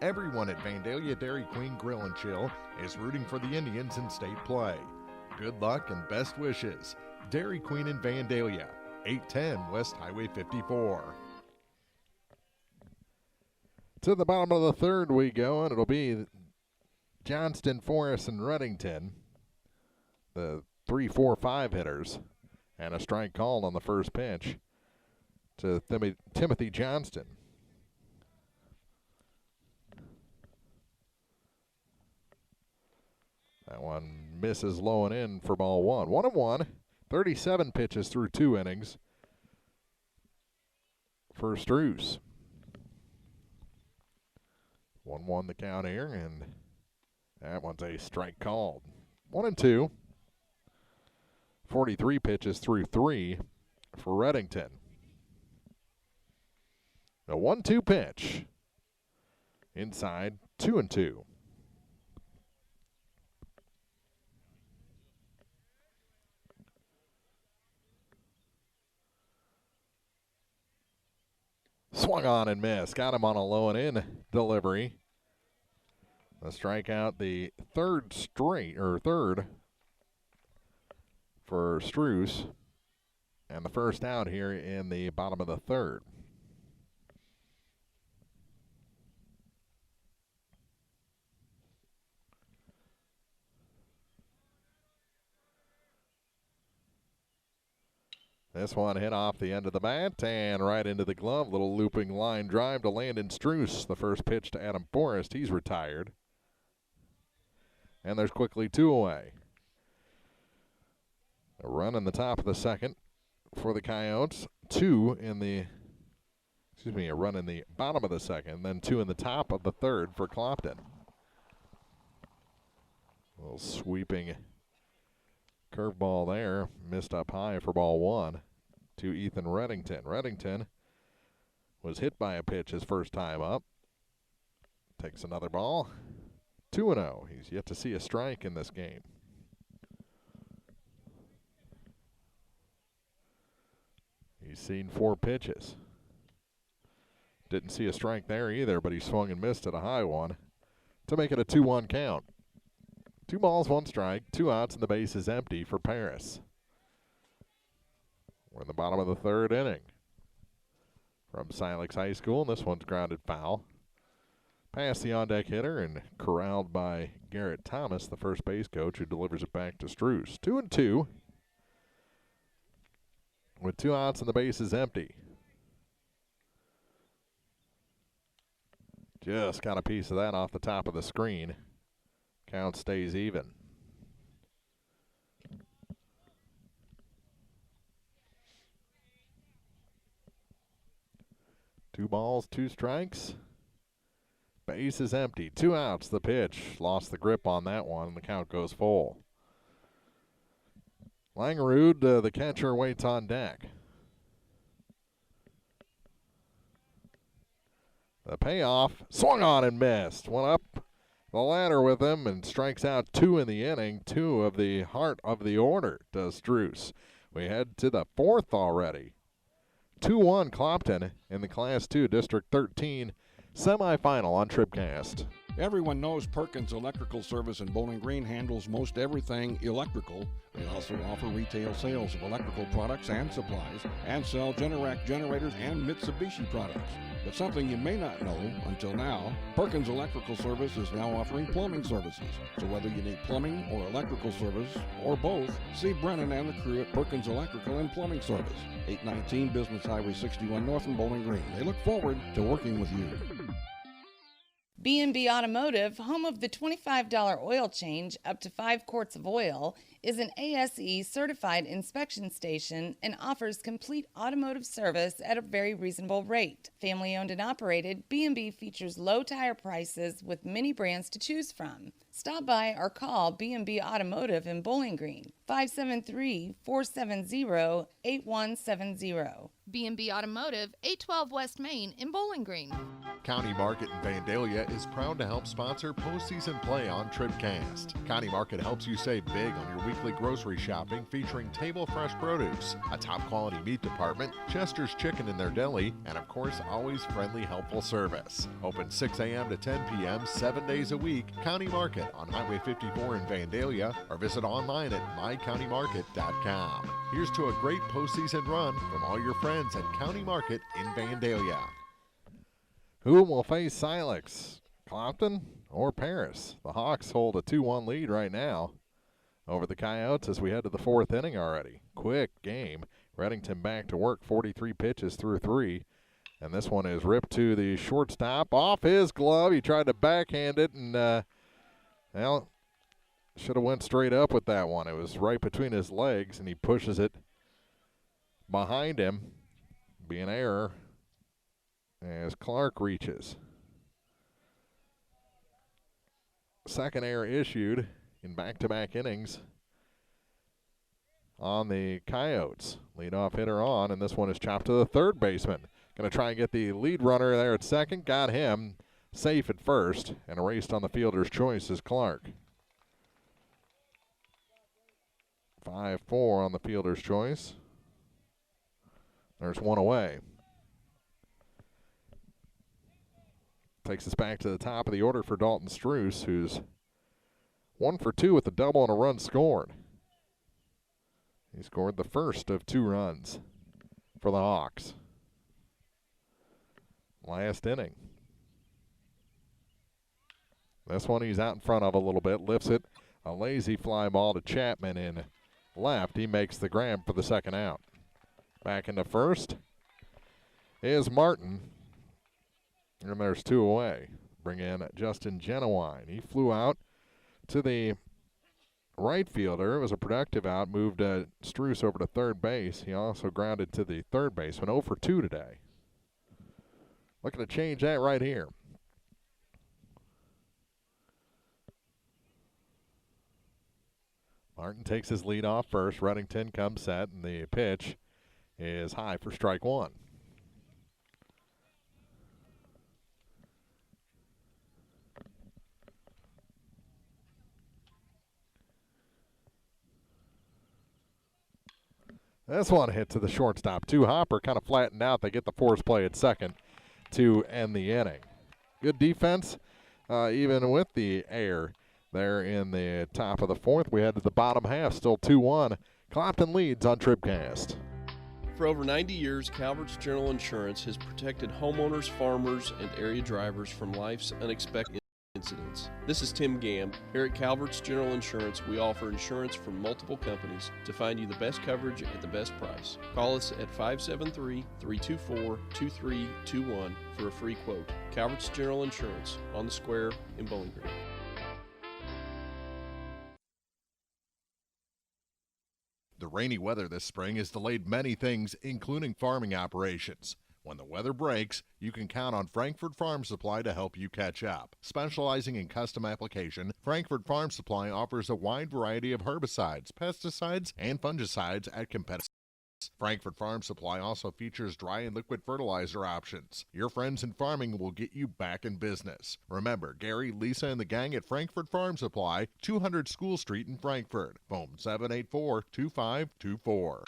C: Everyone at Vandalia Dairy Queen Grill and Chill is rooting for the Indians in state play. Good luck and best wishes. Dairy Queen in Vandalia, 810 West Highway 54.
B: To the bottom of the third we go, and it'll be Johnston, Forest, and Reddington, the 3-4-5 hitters, and a strike called on the first pitch to Timothy Johnston. That one misses low and in for ball one. 1-1, 37 pitches through 2 innings for Struce. 1-1 the count here, and that one's a strike called. 1-2. 43 pitches through 3 for Reddington. A 1-2 pitch. Inside, 2-2. Swung on and missed. Got him on a low and in delivery. The strikeout, the third for Struce, and the first out here in the bottom of the third. This one hit off the end of the bat and right into the glove. Little looping line drive to Landon Struce. The first pitch to Adam Forrest. He's retired. And there's quickly 2 away. A run in the top of the second for the Coyotes. A run in the bottom of the second, then 2 in the top of the third for Clopton. A little sweeping curveball there, missed up high for ball 1 to Ethan Reddington. Reddington was hit by a pitch his first time up. Takes another ball. 2-0. He's yet to see a strike in this game. He's seen 4 pitches. Didn't see a strike there either, but he swung and missed at a high one to make it a 2-1 count. 2 balls, 1 strike, 2 outs, and the base is empty for Paris. We're in the bottom of the third inning. From Silex High School, and this one's grounded foul. Past the on-deck hitter and corralled by Garrett Thomas, the first base coach, who delivers it back to Struce. 2-2 with 2 outs and the base is empty. Just got a piece of that off the top of the screen. Count stays even. Two balls, 2 strikes. Base is empty. 2 outs. The pitch. Lost the grip on that one, and the count goes full. Langerud, the catcher, waits on deck. The payoff. Swung on and missed. Went up the ladder with him and strikes out 2 in the inning. 2 of the heart of the order does Struce. We head to the 4th already. 2-1 Clopton in the Class 2 District 13 semifinal on TribCast.
D: Everyone knows Perkins Electrical Service in Bowling Green handles most everything electrical. They also offer retail sales of electrical products and supplies and sell Generac generators and Mitsubishi products. But something you may not know until now, Perkins Electrical Service is now offering plumbing services. So whether you need plumbing or electrical service or both, see Brennan and the crew at Perkins Electrical and Plumbing Service, 819 Business Highway 61 North in Bowling Green. They look forward to working with you.
O: B&B Automotive, home of the $25 oil change up to 5 quarts of oil, is an ASE certified inspection station and offers complete automotive service at a very reasonable rate. Family owned and operated, B&B features low tire prices with many brands to choose from. Stop by or call B&B Automotive in Bowling Green, 573-470-8170.
N: B&B Automotive, 812 West Main in Bowling Green.
C: County Market in Vandalia is proud to help sponsor postseason play on TribCast. County Market helps you save big on your weekly grocery shopping, featuring table fresh produce, a top quality meat department, Chester's Chicken in their deli, and of course always friendly, helpful service. Open 6 a.m. to 10 p.m. 7 days a week. County Market on Highway 54 in Vandalia, or visit online at mycountymarket.com. Here's to a great postseason run from all your friends at County Market in Vandalia.
B: Who will face Silex, Clopton or Paris? The Hawks hold a 2-1 lead right now over the Coyotes as we head to the fourth inning already. Quick game. Reddington back to work, 43 pitches through 3. And this one is ripped to the shortstop. Off his glove. He tried to backhand it and, well, should have went straight up with that one. It was right between his legs, and he pushes it behind him. Be an error as Clark reaches. Second error issued in back-to-back innings on the Coyotes. Leadoff hitter on, and this one is chopped to the third baseman. Going to try and get the lead runner there at second. Got him safe at first, and erased on the fielder's choice is Clark. 5-4 on the fielder's choice. There's one away. Takes us back to the top of the order for Dalton Struce, who's 1 for 2 with a double and a run scored. He scored the first of 2 runs for the Hawks last inning. This one he's out in front of a little bit, lifts it, a lazy fly ball to Chapman in left. He makes the grab for the second out. Back into first is Martin. And there's 2 away. Bring in Justin Genowine. He flew out to the right fielder. It was a productive out. Moved Struce over to third base. He also grounded to the third baseman. 0 for 2 today. Looking to change that right here. Martin takes his lead off first. Reddington comes set, and the pitch is high for strike 1. This one hit to the shortstop. 2 hopper, kind of flattened out. They get the force play at second to end the inning. Good defense, even with the error there in the top of the fourth. We head to the bottom half, still 2-1. Clopton leads on TribCast.
P: For over 90 years, Calvert's General Insurance has protected homeowners, farmers, and area drivers from life's unexpected incidents. This is Tim Gamb. Here at Calvert's General Insurance, we offer insurance from multiple companies to find you the best coverage at the best price. Call us at 573-324-2321 for a free quote. Calvert's General Insurance, on the square in Bowling Green.
C: The rainy weather this spring has delayed many things, including farming operations. When the weather breaks, you can count on Frankfurt Farm Supply to help you catch up. Specializing in custom application, Frankfurt Farm Supply offers a wide variety of herbicides, pesticides, and fungicides at competitive prices. Frankfurt Farm Supply also features dry and liquid fertilizer options. Your friends in farming will get you back in business. Remember, Gary, Lisa, and the gang at Frankfurt Farm Supply, 200 School Street in Frankfurt. Phone 784-2524.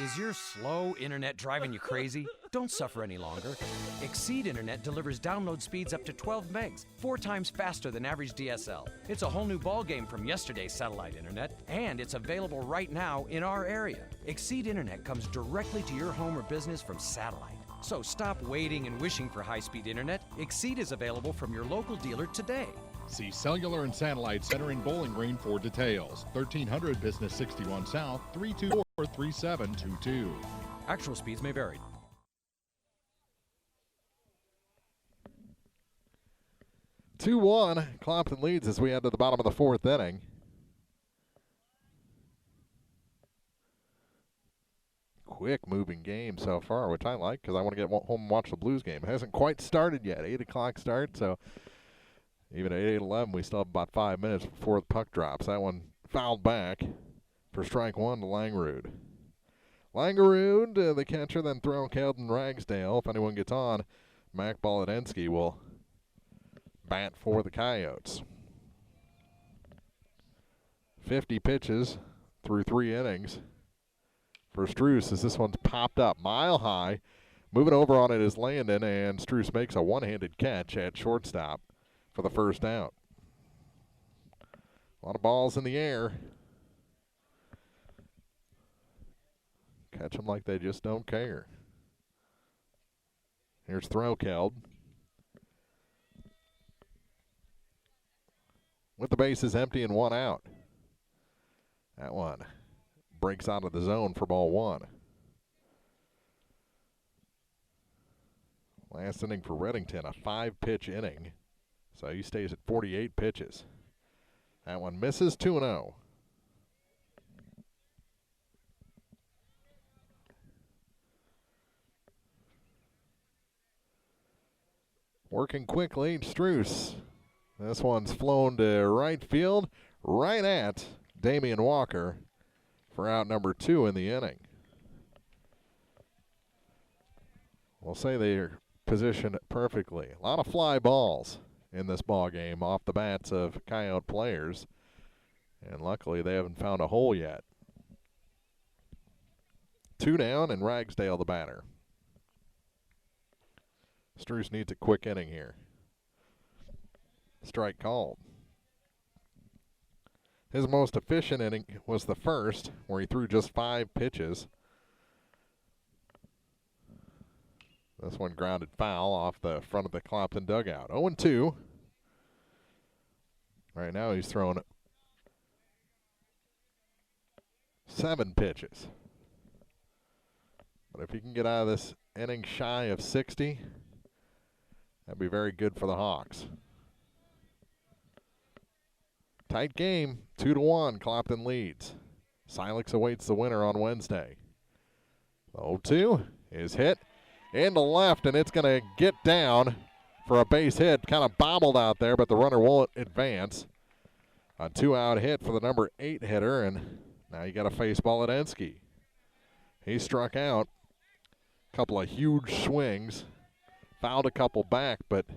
Q: Is your slow internet driving you crazy? Don't suffer any longer. Exceed Internet delivers download speeds up to 12 megs, 4 times faster than average DSL. It's a whole new ballgame from yesterday's satellite internet, and it's available right now in our area. Exceed Internet comes directly to your home or business from satellite. So stop waiting and wishing for high-speed internet. Exceed is available from your local dealer today.
C: See Cellular and Satellite Center in Bowling Green for details. 1300 Business 61 South, 324-3722.
Q: Actual speeds may vary.
B: Two-1, Clopton leads as we head to the bottom of the fourth inning. quick moving game so far, which I like because I want to get home and watch the Blues game. It hasn't quite started yet. 8 o'clock start, so even at 8:11, we still have about 5 minutes before the puck drops. That one fouled back for strike one to Langerud. Langerud, the catcher, then throw Keldon Ragsdale. If anyone gets on, Mac Bolodensky will bat for the Coyotes. 50 pitches through 3 innings for Struess as this one's popped up mile high. Moving over on it is Landon, and Struess makes a one-handed catch at shortstop for the first out. A lot of balls in the air. Catch them like they just don't care. Here's Throkeld. With the bases empty and 1 out. That one breaks out of the zone for ball 1. Last inning for Reddington, a 5-pitch inning. So he stays at 48 pitches. That one misses, 2-0. Working quickly, Struess. This one's flown to right field, right at Damian Walker for out number 2 in the inning. We'll say they're positioned perfectly. A lot of fly balls in this ball game off the bats of Coyote players, and luckily they haven't found a hole yet. 2 down, and Ragsdale the batter. Struess needs a quick inning here. Strike called. His most efficient inning was the first, where he threw just 5 pitches. This one grounded foul off the front of the Clopton dugout. 0-2. Right now he's thrown 7 pitches. But if he can get out of this inning shy of 60, that'd be very good for the Hawks. Tight game, 2-1, Clopton leads. Silex awaits the winner on Wednesday. 0-2 is hit into left, and it's going to get down for a base hit. Kind of bobbled out there, but the runner won't advance. A 2-out hit for the number 8 hitter, and now you got to face Bolodensky. He struck out. A couple of huge swings. Fouled a couple back, but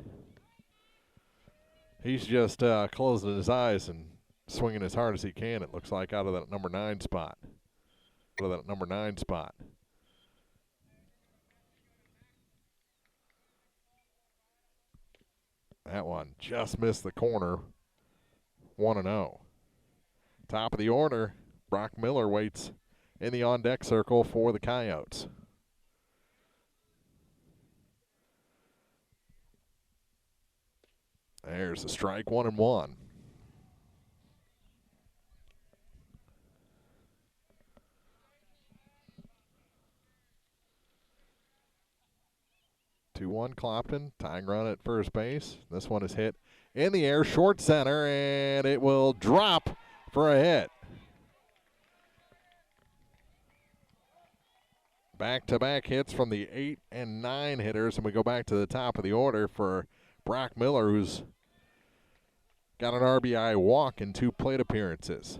B: he's just closing his eyes and swinging as hard as he can, it looks like, out of that number 9 spot. That one just missed the corner. 1-0. Top of the order, Brock Miller waits in the on-deck circle for the Coyotes. There's a strike, 1-1. Two-1 Clopton, tying run at first base. This one is hit in the air, short center, and it will drop for a hit. Back-to-back hits from the 8 and 9 hitters, and we go back to the top of the order for Brock Miller, who's got an RBI walk in 2 plate appearances.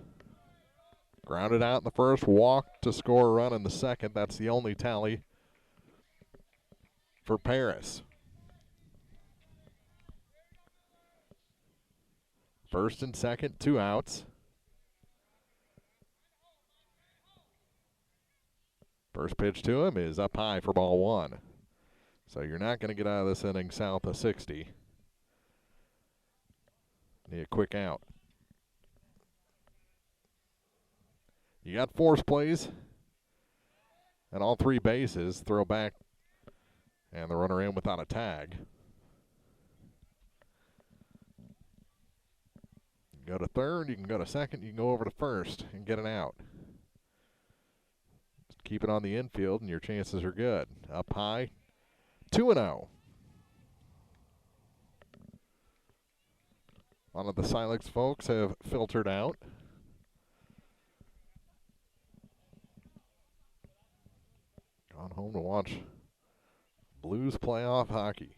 B: Grounded out in the first, walked to score a run in the second. That's the only tally for Paris. First and second, 2 outs. First pitch to him is up high for ball 1. So you're not going to get out of this inning south of 60. Need a quick out. You got force plays and all 3 bases. Throw back and the runner in without a tag. You can go to third, you can go to second, you can go over to first and get an out. Just keep it on the infield and your chances are good. Up high, 2-0. A lot of the Silex folks have filtered out. Gone home to watch Blues playoff hockey.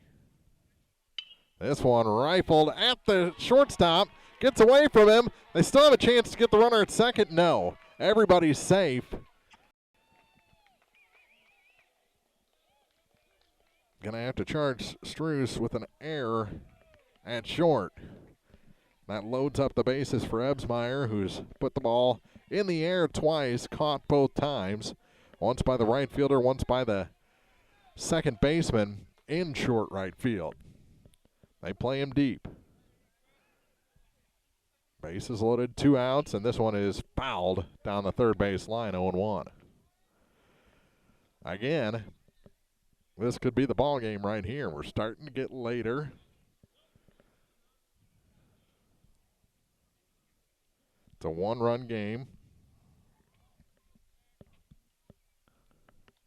B: This one rifled at the shortstop. Gets away from him. They still have a chance to get the runner at second. No. Everybody's safe. Gonna have to charge Struess with an error at short. That loads up the bases for Ebsmeyer, who's put the ball in the air twice, caught both times. Once by the right fielder, once by the second baseman in short right field. They play him deep. Bases loaded, 2 outs, and this one is fouled down the third base line, 0-1. Again, this could be the ball game right here. We're starting to get later. It's a 1-run game.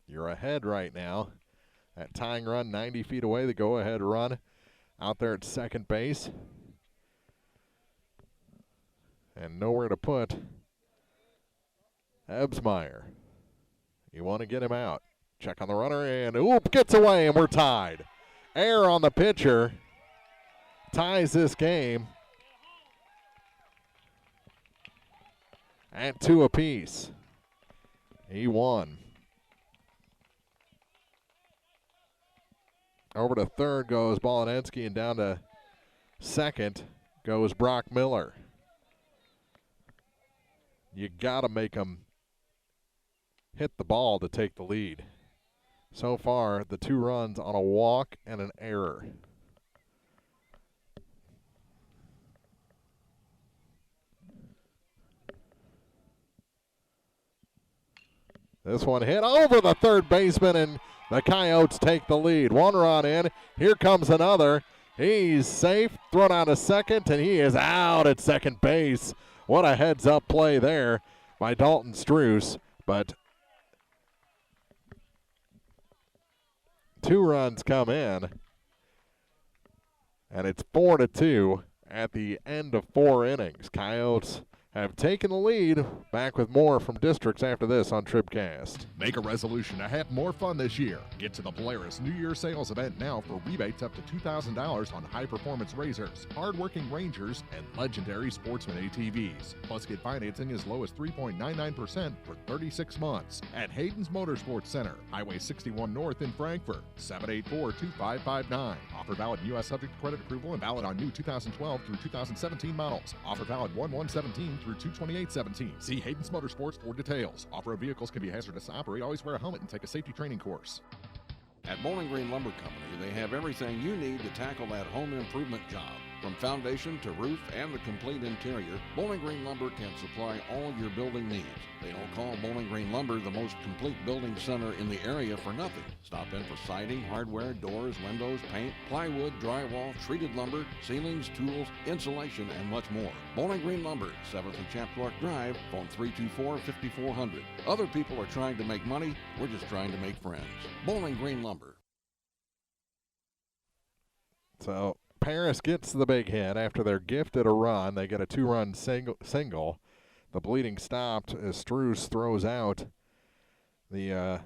B: You're ahead right now. That tying run 90 feet away, the go-ahead run out there at second base. And nowhere to put Ebsmeyer. You want to get him out. Check on the runner, and oop, gets away, and we're tied. Error on the pitcher ties this game at 2 apiece. He won. Over to third goes Bolanetsky, and down to second goes Brock Miller. You got to make them hit the ball to take the lead. So far, the 2 runs on a walk and an error. This one hit over the third baseman, and the Coyotes take the lead. 1 run in. Here comes another. He's safe, thrown out to second, and he is out at second base. What a heads-up play there by Dalton Struess. But 2 runs come in, and it's 4-2 at the end of 4 innings. Coyotes have taken the lead. Back with more from districts after this on TribCast.
C: Make a resolution to have more fun this year. Get to the Polaris New Year sales event now for rebates up to $2,000 on high-performance razors, hard-working Rangers, and legendary Sportsman ATVs. Plus, get financing as low as 3.99% for 36 months at Hayden's Motorsports Center, Highway 61 North in Frankfort, 784-2559. Offer valid in U.S. subject to credit approval and valid on new 2012 through 2017 models. Offer valid 1/1/17 through 2/28/17. See Hayden's Motorsports for details. Off-road vehicles can be hazardous to operate. Always wear a helmet and take a safety training course.
D: At Bowling Green Lumber Company, they have everything you need to tackle that home improvement job. From foundation to roof and the complete interior, Bowling Green Lumber can supply all your building needs. They don't call Bowling Green Lumber the most complete building center in the area for nothing. Stop in for siding, hardware, doors, windows, paint, plywood, drywall, treated lumber, ceilings, tools, insulation, and much more. Bowling Green Lumber, 7th and Chapter Drive, phone 324-5400. Other people are trying to make money. We're just trying to make friends. Bowling Green Lumber.
B: So Paris gets the big hit after they're gifted a run. They get a 2-run single. The bleeding stopped as Struess throws out the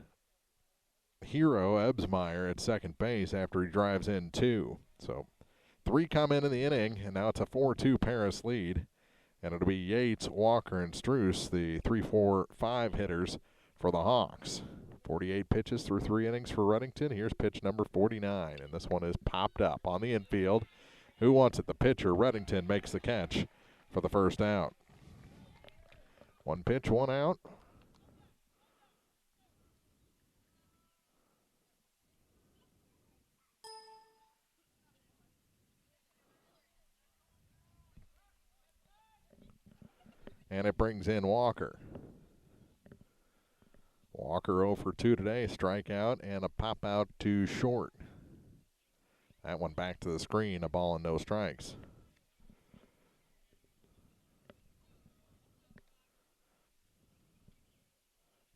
B: hero Ebsmeyer at second base after he drives in 2. So 3 come in the inning, and now it's a 4-2 Paris lead. And it'll be Yates, Walker, and Struess, the 3, 4, 5 hitters for the Hawks. 48 pitches through 3 innings for Reddington. Here's pitch number 49, and this one is popped up on the infield. Who wants it? The pitcher. Reddington makes the catch for the first out. 1 pitch, 1 out. And it brings in Walker. Walker 0 for 2 today, strikeout and a pop out to short. That one back to the screen, a ball and no strikes.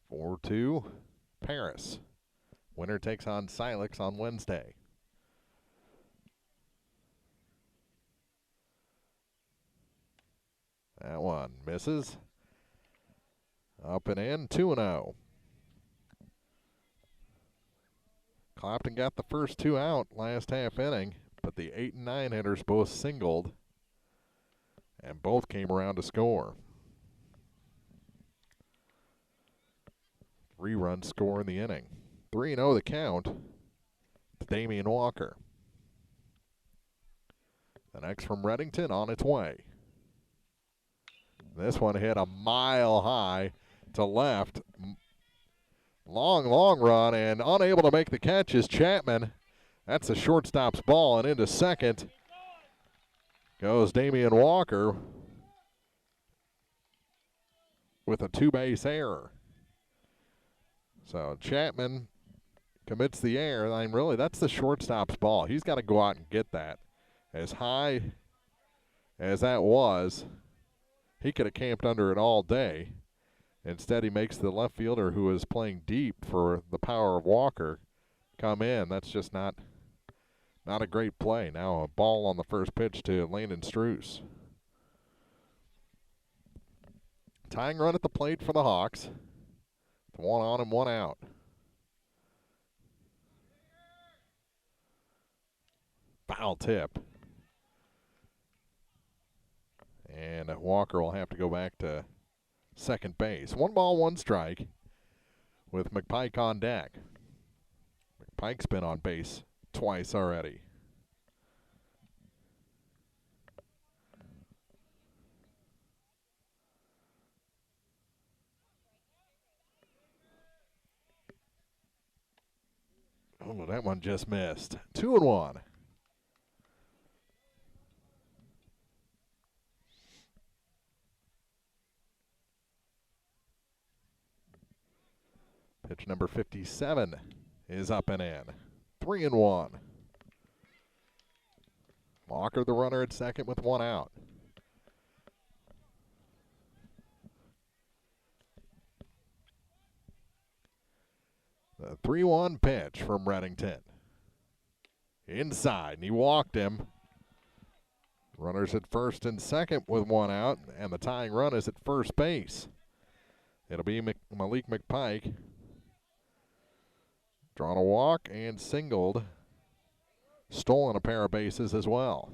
B: Four 2 Paris. Winner takes on Silex on Wednesday. That one misses. Up and in, 2-0. Clopton got the first 2 out last half inning, but the 8 and 9 hitters both singled, and both came around to score. 3-run score in the inning. 3-0 the count to Damian Walker. The next from Reddington on its way. This one hit a mile high to left. Long run, and unable to make the catch is Chapman. That's the shortstop's ball, and into second goes Damian Walker with a 2-base error. So Chapman commits the error. I mean, really, that's the shortstop's ball. He's got to go out and get that. As high as that was, he could have camped under it all day. Instead, he makes the left fielder, who is playing deep for the power of Walker, come in. That's just not a great play. Now a ball on the first pitch to Landon Struess. Tying run at the plate for the Hawks. 1 on and 1 out. Foul tip. And Walker will have to go back to second base. 1 ball, 1 strike with McPike on deck. McPike's been on base twice already. Oh, that one just missed. 2-1. Pitch number 57 is up and in. 3-1. Walker, the runner at second with 1 out. The 3-1 pitch from Reddington. Inside, and he walked him. Runners at first and second with 1 out, and the tying run is at first base. It'll be Malik McPike. Drawn a walk and singled. Stolen a pair of bases as well.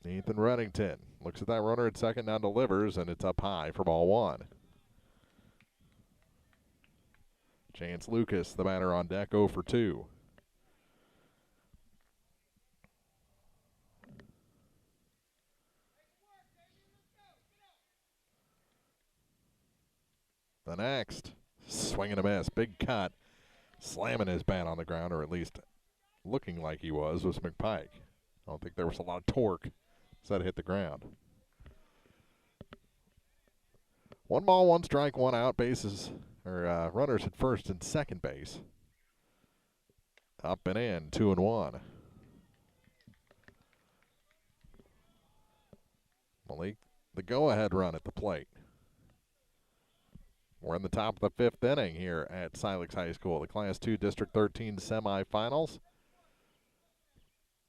B: Ethan Reddington looks at that runner at second, now delivers, and it's up high for ball 1. Chance Lucas, the batter on deck, 0 for 2. The next, swing and a miss, big cut, slamming his bat on the ground, or at least looking like he was McPike. I don't think there was a lot of torque as that hit the ground. 1 ball, 1 strike, 1 out, bases, or runners at first and second base. Up and in, 2-1. Malik, the go-ahead run at the plate. We're in the top of the 5th inning here at Silex High School, the Class 2 District 13 semifinals.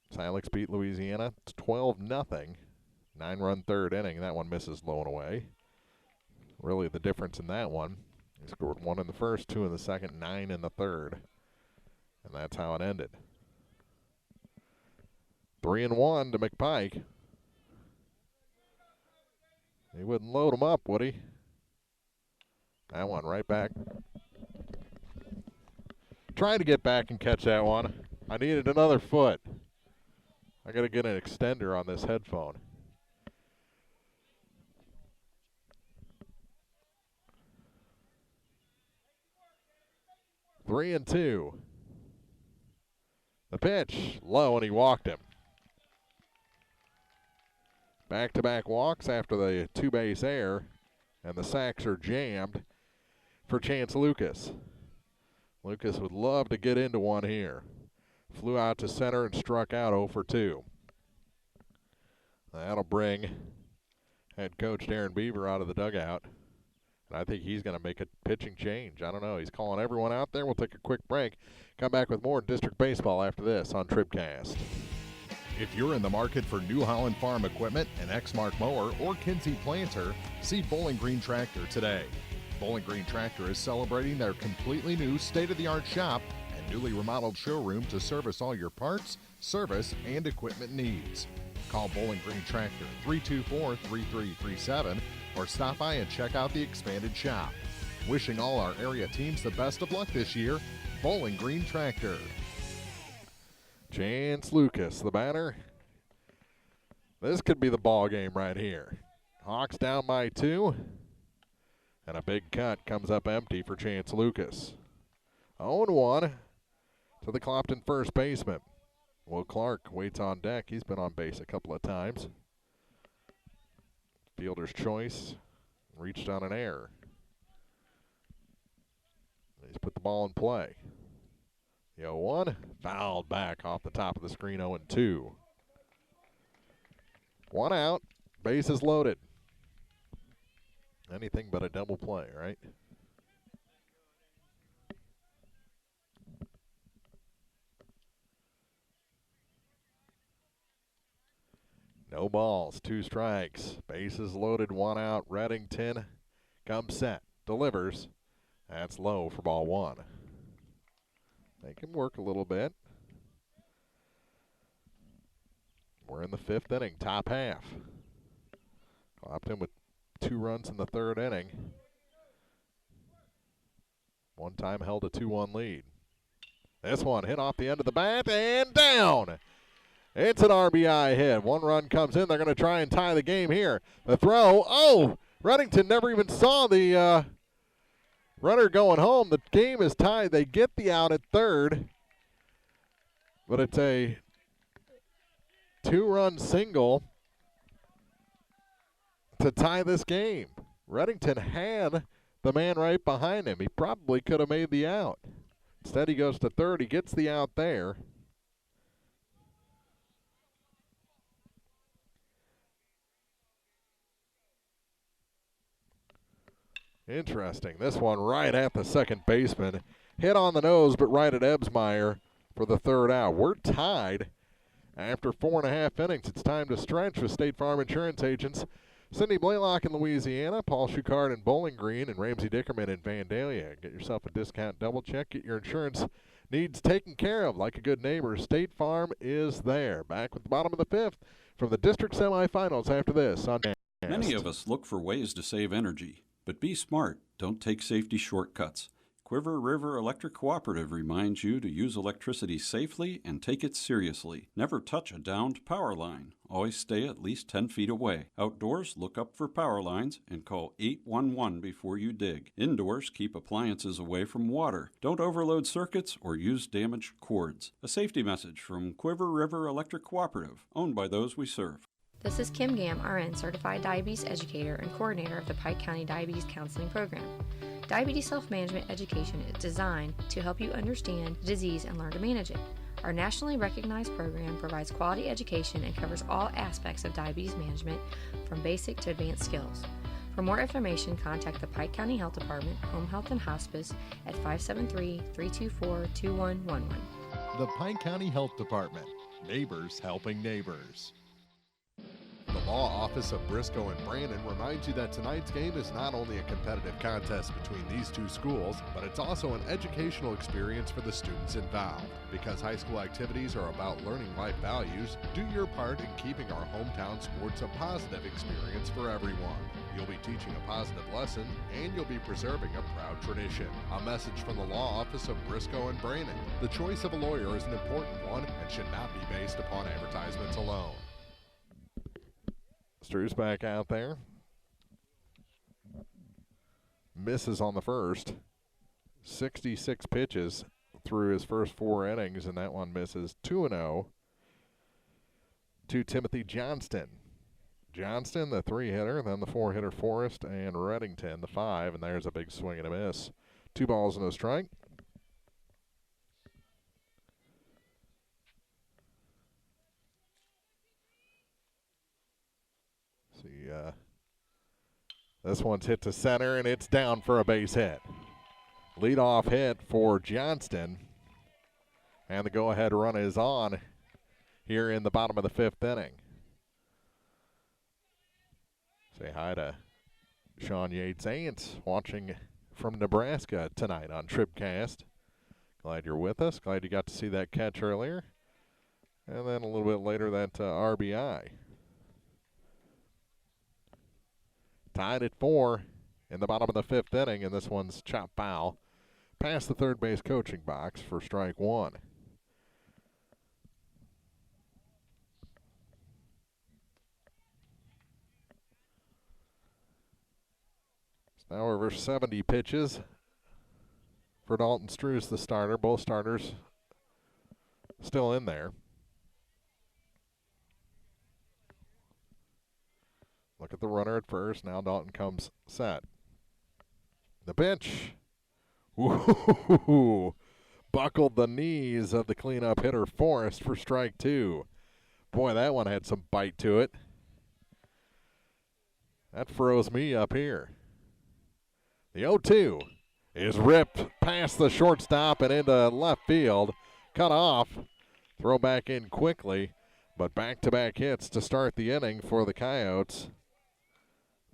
B: Silex beat Louisiana 12-0. 9-run 3rd inning. That one misses low and away. Really the difference in that one. They scored 1 in the first, 2 in the second, 9 in the third. And that's how it ended. 3-1 to McPike. He wouldn't load him up, would he? That one right back. Trying to get back and catch that one. I needed another foot. I got to get an extender on this headphone. Three and 2. The pitch low, and he walked him. Back-to-back walks after the 2-base error, and the sacks are jammed for Chance Lucas. Lucas would love to get into one here. Flew out to center and struck out 0 for 2. That'll bring head coach Darren Beaver out of the dugout. And I think he's going to make a pitching change. I don't know. He's calling everyone out there. We'll take a quick break. Come back with more district baseball after this on TribCast.
C: If you're in the market for New Holland Farm equipment, an Exmark mower, or Kinsey planter, see Bowling Green Tractor today. Bowling Green Tractor is celebrating their completely new state-of-the-art shop and newly remodeled showroom to service all your parts, service, and equipment needs. Call Bowling Green Tractor 324-3337 or stop by and check out the expanded shop. Wishing all our area teams the best of luck this year, Bowling Green Tractor.
B: Chance Lucas, the batter. This could be the ball game right here. Hawks down by 2. And a big cut comes up empty for Chance Lucas. 0-1 to the Clopton first baseman. Will Clark waits on deck. He's been on base a couple of times. Fielder's choice. Reached on an error. He's put the ball in play. The 0-1 fouled back off the top of the screen. 0-2. 1 out. Bases loaded. Anything but a double play, right? No balls, 2 strikes. Bases loaded, 1 out. Reddington comes set, delivers. That's low for ball 1. Make him work a little bit. We're in the 5th inning, top half. Clopton with 2 runs in the 3rd inning. One time held a 2-1 lead. This one hit off the end of the bat and down. It's an RBI hit. 1 run comes in. They're going to try and tie the game here. The throw. Oh, Reddington never even saw the runner going home. The game is tied. They get the out at 3rd. But it's a 2-run single to tie this game. Reddington had the man right behind him. He probably could have made the out. Instead, he goes to 3rd. He gets the out there. Interesting. This one right at the second baseman. Hit on the nose, but right at Ebsmeyer for the 3rd out. We're tied after 4.5 innings. It's time to stretch with State Farm Insurance agents Cindy Blaylock in Louisiana, Paul Schuchard in Bowling Green, and Ramsey Dickerman in Vandalia. Get yourself a discount double check. Get your insurance needs taken care of like a good neighbor. State Farm is there. Back with the bottom of the 5th from the district semifinals after this on
R: Many of us look for ways to save energy. But be smart. Don't take safety shortcuts. Quiver River Electric Cooperative reminds you to use electricity safely and take it seriously. Never touch a downed power line. Always stay at least 10 feet away. Outdoors, look up for power lines and call 811 before you dig. Indoors, keep appliances away from water. Don't overload circuits or use damaged cords. A safety message from Quiver River Electric Cooperative, owned by those we serve.
S: This is Kim Gam, RN, Certified Diabetes Educator and Coordinator of the Pike County Diabetes Counseling Program. Diabetes self-management education is designed to help you understand the disease and learn to manage it. Our nationally recognized program provides quality education and covers all aspects of diabetes management, from basic to advanced skills. For more information, contact the Pike County Health Department, Home Health and Hospice at 573-324-2111.
C: The Pike County Health Department. Neighbors helping neighbors. The Law Office of Briscoe and Brandon reminds you that tonight's game is not only a competitive contest between these 2 schools, but it's also an educational experience for the students involved. Because high school activities are about learning life values, do your part in keeping our hometown sports a positive experience for everyone. You'll be teaching a positive lesson, and you'll be preserving a proud tradition. A message from the Law Office of Briscoe and Brandon. The choice of a lawyer is an important one and should not be based upon advertisements alone.
B: Struce back out there. Misses on the first. 66 pitches through his first 4 innings, and that one misses. 2-0 to Timothy Johnston. Johnston, the 3-hitter, then the 4-hitter Forrest, and Reddington, the 5, and there's a big swing and a miss. 2 balls and a strike. See, this one's hit to center, and it's down for a base hit. Leadoff hit for Johnston, and the go-ahead run is on here in the bottom of the 5th inning. Say hi to Sean Yates Aunts watching from Nebraska tonight on TribCast. Glad you're with us. Glad you got to see that catch earlier. And then a little bit later, that RBI. Tied at 4 in the bottom of the 5th inning, and this one's chopped foul past the third base coaching box for strike 1. Now over 70 pitches for Dalton Struess, the starter. Both starters still in there. Look at the runner at first. Now Dalton comes set. The pitch. Ooh, buckled the knees of the cleanup hitter Forrest for strike 2. Boy, that one had some bite to it. That froze me up here. The 0-2 is ripped past the shortstop and into left field. Cut off. Throw back in quickly, but back-to-back hits to start the inning for the Coyotes.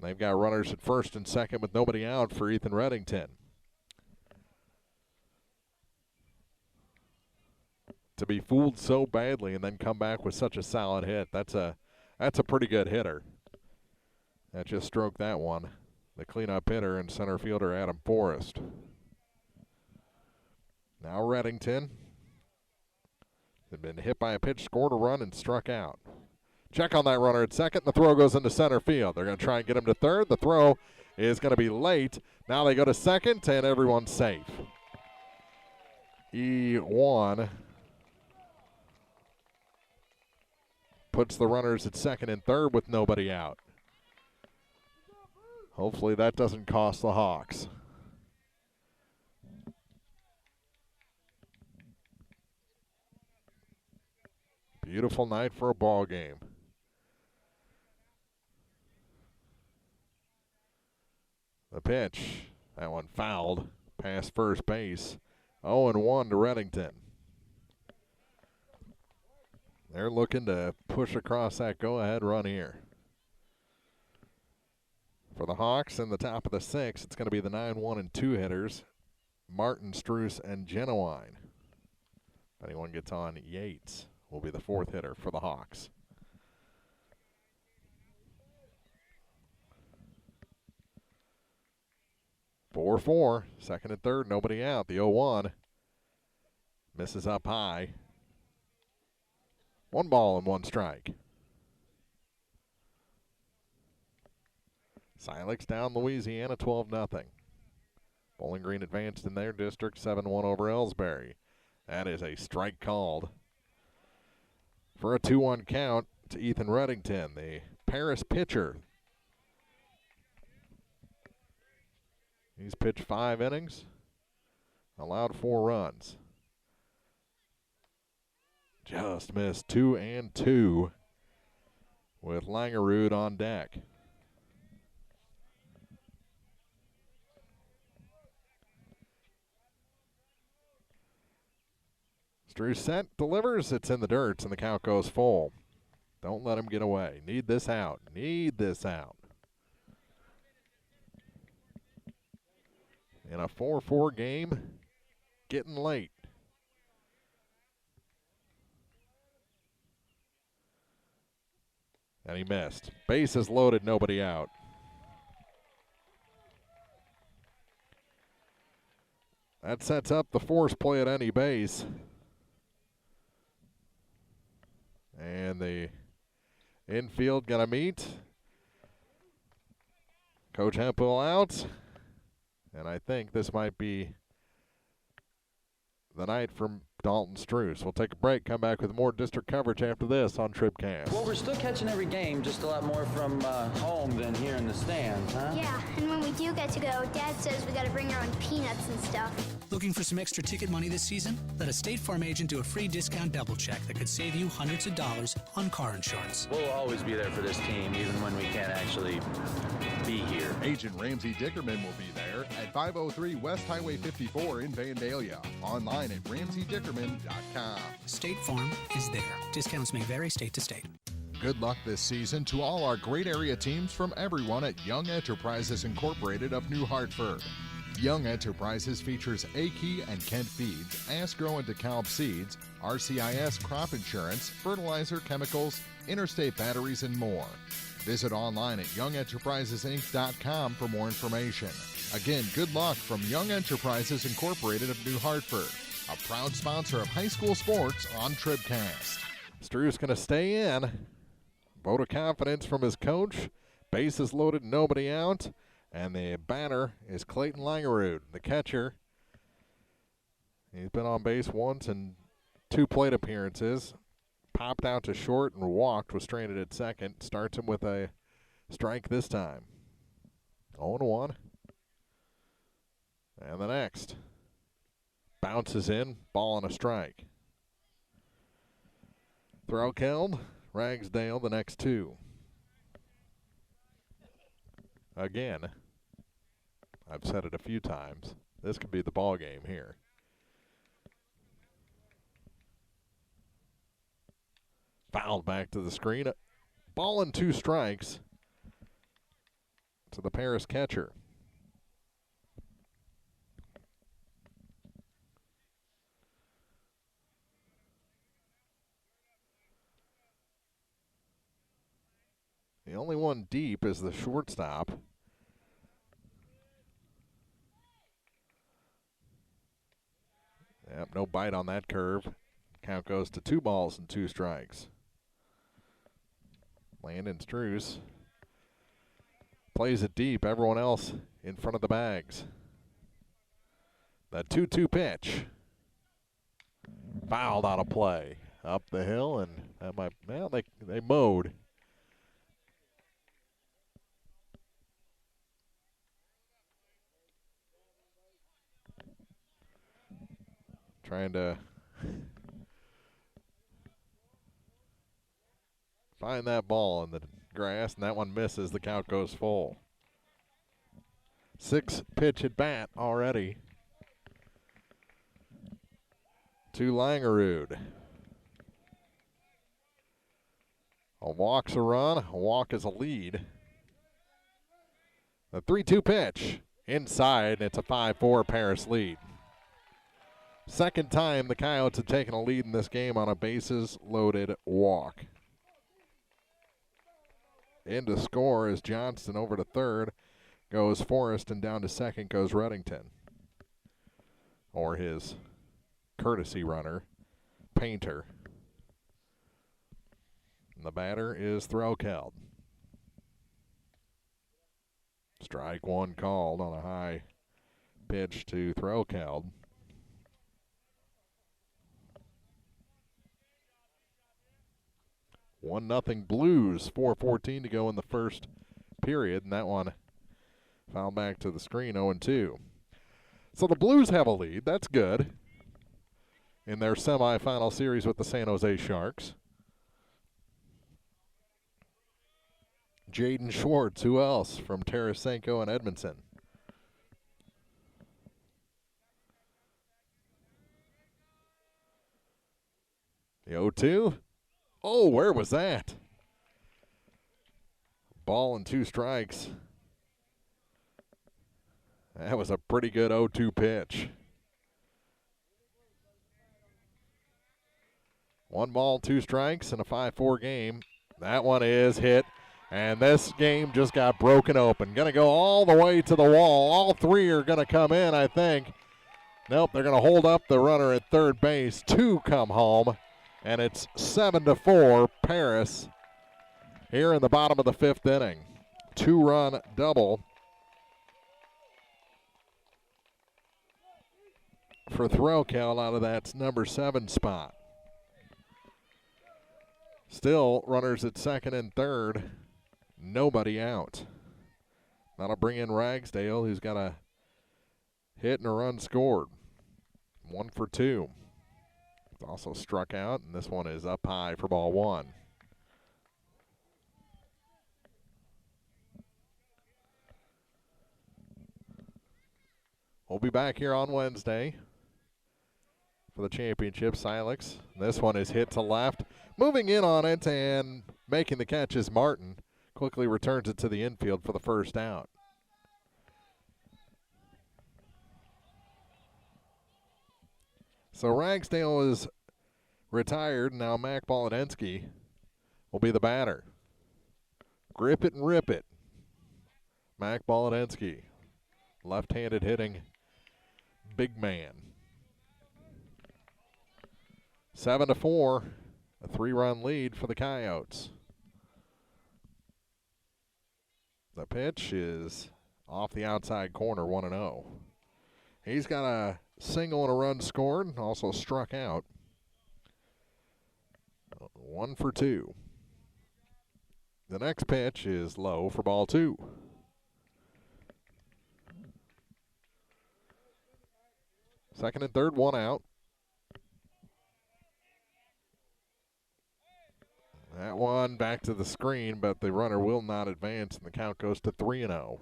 B: They've got runners at first and second with nobody out for Ethan Reddington. To be fooled so badly and then come back with such a solid hit, that's a pretty good hitter. That just stroked that one. The cleanup hitter and center fielder Adam Forrest. Now Reddington had been hit by a pitch, scored a run, and struck out. Check on that runner at second. The throw goes into center field. They're going to try and get him to third. The throw is going to be late. Now they go to second, and everyone's safe. E1 puts the runners at second and third with nobody out. Hopefully that doesn't cost the Hawks. Beautiful night for a ball game. The pitch, that one fouled past first base. 0-1 to Reddington. They're looking to push across that go-ahead run here. For the Hawks in the top of the 6th, it's going to be the 9-1 and 2 hitters, Martin, Struess, and Genuine. If anyone gets on, Yates will be the 4th hitter for the Hawks. Four, second and third, nobody out. The 0-1 misses up high. 1 ball and 1 strike. Silex down Louisiana 12-0. Bowling Green advanced in their district 7-1 over Ellsbury. That is a strike called for a 2-1 count to Ethan Reddington, the Paris pitcher. He's pitched 5 innings, allowed 4 runs. Just missed 2 and 2 with Langerud on deck. Struess set, delivers, it's in the dirt, and the count goes full. Don't let him get away. Need this out. Need this out. In a 4-4 game, getting late. And he missed. Bases loaded, nobody out. That sets up the force play at any base. And the infield gonna meet. Coach Hempel out. And I think this might be the night from Dalton Struess. We'll take a break, come back with more district coverage after this on TribCast.
G: Well, we're still catching every game, just a lot more from home than here in the stands, huh?
H: Yeah, and when we do get to go, Dad says we got to bring our own peanuts and stuff.
I: Looking for some extra ticket money this season? Let a State Farm agent do a free discount double check that could save you hundreds of dollars on car insurance.
G: We'll always be there for this team, even when we can't actually be here.
C: Agent Ramsey Dickerman will be there at 503 West Highway 54 in Vandalia. Online at RamseyDickerman.com.
I: State Farm is there. Discounts may vary state to state.
C: Good luck this season to all our great area teams from everyone at Young Enterprises Incorporated of New Hartford. Young Enterprises features A-Key and Kent Feeds, Asgrow and DeKalb Seeds, RCIS Crop Insurance, fertilizer, chemicals, interstate batteries, and more. Visit online at youngenterprisesinc.com for more information. Again, good luck from Young Enterprises Incorporated of New Hartford, a proud sponsor of high school sports on TribCast.
B: Stru's going to stay in. Vote of confidence from his coach. Bases loaded, nobody out. And the batter is Clayton Langerud, the catcher. He's been on base once in 2 plate appearances. Popped out to short and walked, was stranded at second. Starts him with a strike this time. 0-1. And the next. Bounces in, ball and a strike. Threlkeld, Ragsdale, the next 2. Again, I've said it a few times, this could be the ball game here. Fouled back to the screen. Ball and 2 strikes to the Paris catcher. The only one deep is the shortstop. Yep, no bite on that curve. Count goes to 2 balls and 2 strikes. Landon Struce plays it deep. Everyone else in front of the bags. The 2-2 pitch. Fouled out of play. Up the hill, and that might, well, they mowed. Trying to find that ball in the grass, and that one misses. The count goes full. 6 pitch at bat already to Langerud. A walk's a run, a walk is a lead. The 3-2 pitch inside, and it's a 5-4 Paris lead. Second time the Coyotes have taken a lead in this game on a bases-loaded walk. In to score is Johnston. Over to third goes Forrest, and down to second goes Reddington. Or his courtesy runner, Painter. And the batter is Threlkeld. Strike 1 called on a high pitch to Threlkeld. 1-0 Blues, 4:14 to go in the first period, and that one fouled back to the screen, 0-2. So the Blues have a lead. That's good in their semifinal series with the San Jose Sharks. Jaden Schwartz, who else from Tarasenko and Edmondson? The 0-2. Oh, where was that? Ball and 2 strikes. That was a pretty good 0-2 pitch. 1 ball, 2 strikes, and a 5-4 game. That one is hit, and this game just got broken open. Going to go all the way to the wall. All 3 are going to come in, I think. Nope, they're going to hold up the runner at third base. 2 come home. And it's 7-4 Paris here in the bottom of the 5th inning. 2-run double for Threlkeld out of that number 7 spot. Still runners at second and third. Nobody out. That'll bring in Ragsdale, who's got a hit and a run scored. 1 for 2. Also struck out, and this one is up high for ball 1. We'll be back here on Wednesday for the championship, Silex. This one is hit to left. Moving in on it and making the catch is Martin. Quickly returns it to the infield for the first out. So Ragsdale is retired. Now Mac Bolodensky will be the batter. Grip it and rip it. Mac Bolodensky, left-handed hitting big man. 7-4, a 3-run lead for the Coyotes. The pitch is off the outside corner, 1-0. He's got a single and a run scored, and also struck out. 1 for 2. The next pitch is low for ball 2. Second and third, 1 out. That one back to the screen, but the runner will not advance, and the count goes to 3-0.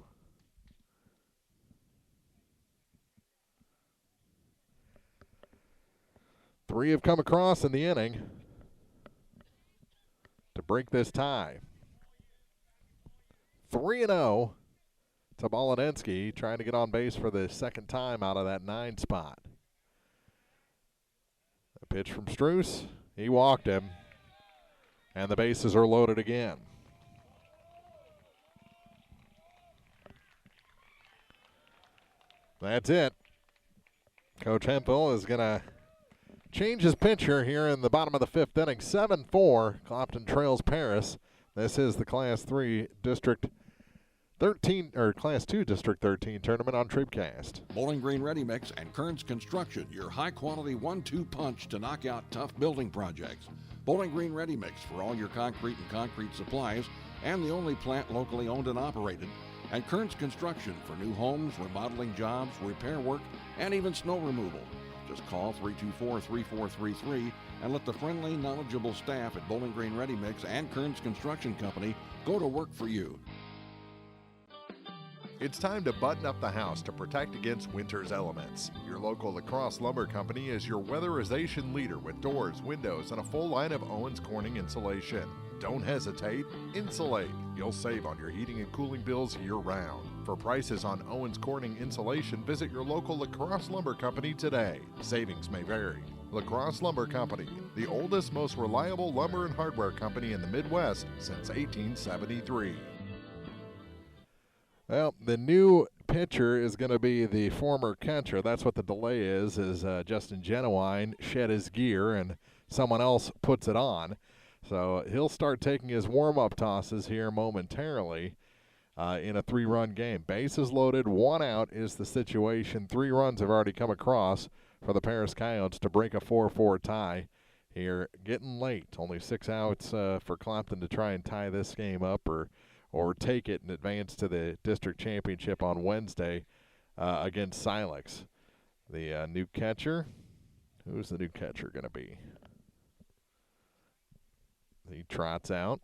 B: Three have come across in the inning to break this tie. 3-0 to Bolodensky, trying to get on base for the second time out of that 9 spot. A pitch from Struess. He walked him, and the bases are loaded again. That's it. Coach Hempel is going to change his pitcher here in the bottom of the 5th inning. 7-4, Clopton trails Paris. This is the Class 3 District 13, or Class 2 District 13 tournament on TribCast.
D: Bowling Green Ready Mix and Kearns Construction, your high-quality 1-2 punch to knock out tough building projects. Bowling Green Ready Mix for all your concrete and concrete supplies, and the only plant locally owned and operated. And Kearns Construction for new homes, remodeling jobs, repair work, and even snow removal. Just call 324-3433 and let the friendly, knowledgeable staff at Bowling Green Ready Mix and Kearns Construction Company go to work for you.
C: It's time to button up the house to protect against winter's elements. Your local La Crosse Lumber Company is your weatherization leader with doors, windows, and a full line of Owens Corning insulation. Don't hesitate, insulate. You'll save on your heating and cooling bills year-round. For prices on Owens Corning insulation, visit your local La Crosse Lumber Company today. Savings may vary. La Crosse Lumber Company, the oldest, most reliable lumber and hardware company in the Midwest since 1873.
B: Well, the new pitcher is going to be the former catcher. That's what the delay is Justin Genuine shed his gear and someone else puts it on. So he'll start taking his warm-up tosses here momentarily in a 3-run game. Bases loaded, 1 out is the situation. 3 runs have already come across for the Paris Coyotes to break a 4-4 tie here. Getting late, only 6 outs for Clopton to try and tie this game up or take it and advance to the district championship on Wednesday against Silex. The new catcher, who's the new catcher going to be? He trots out,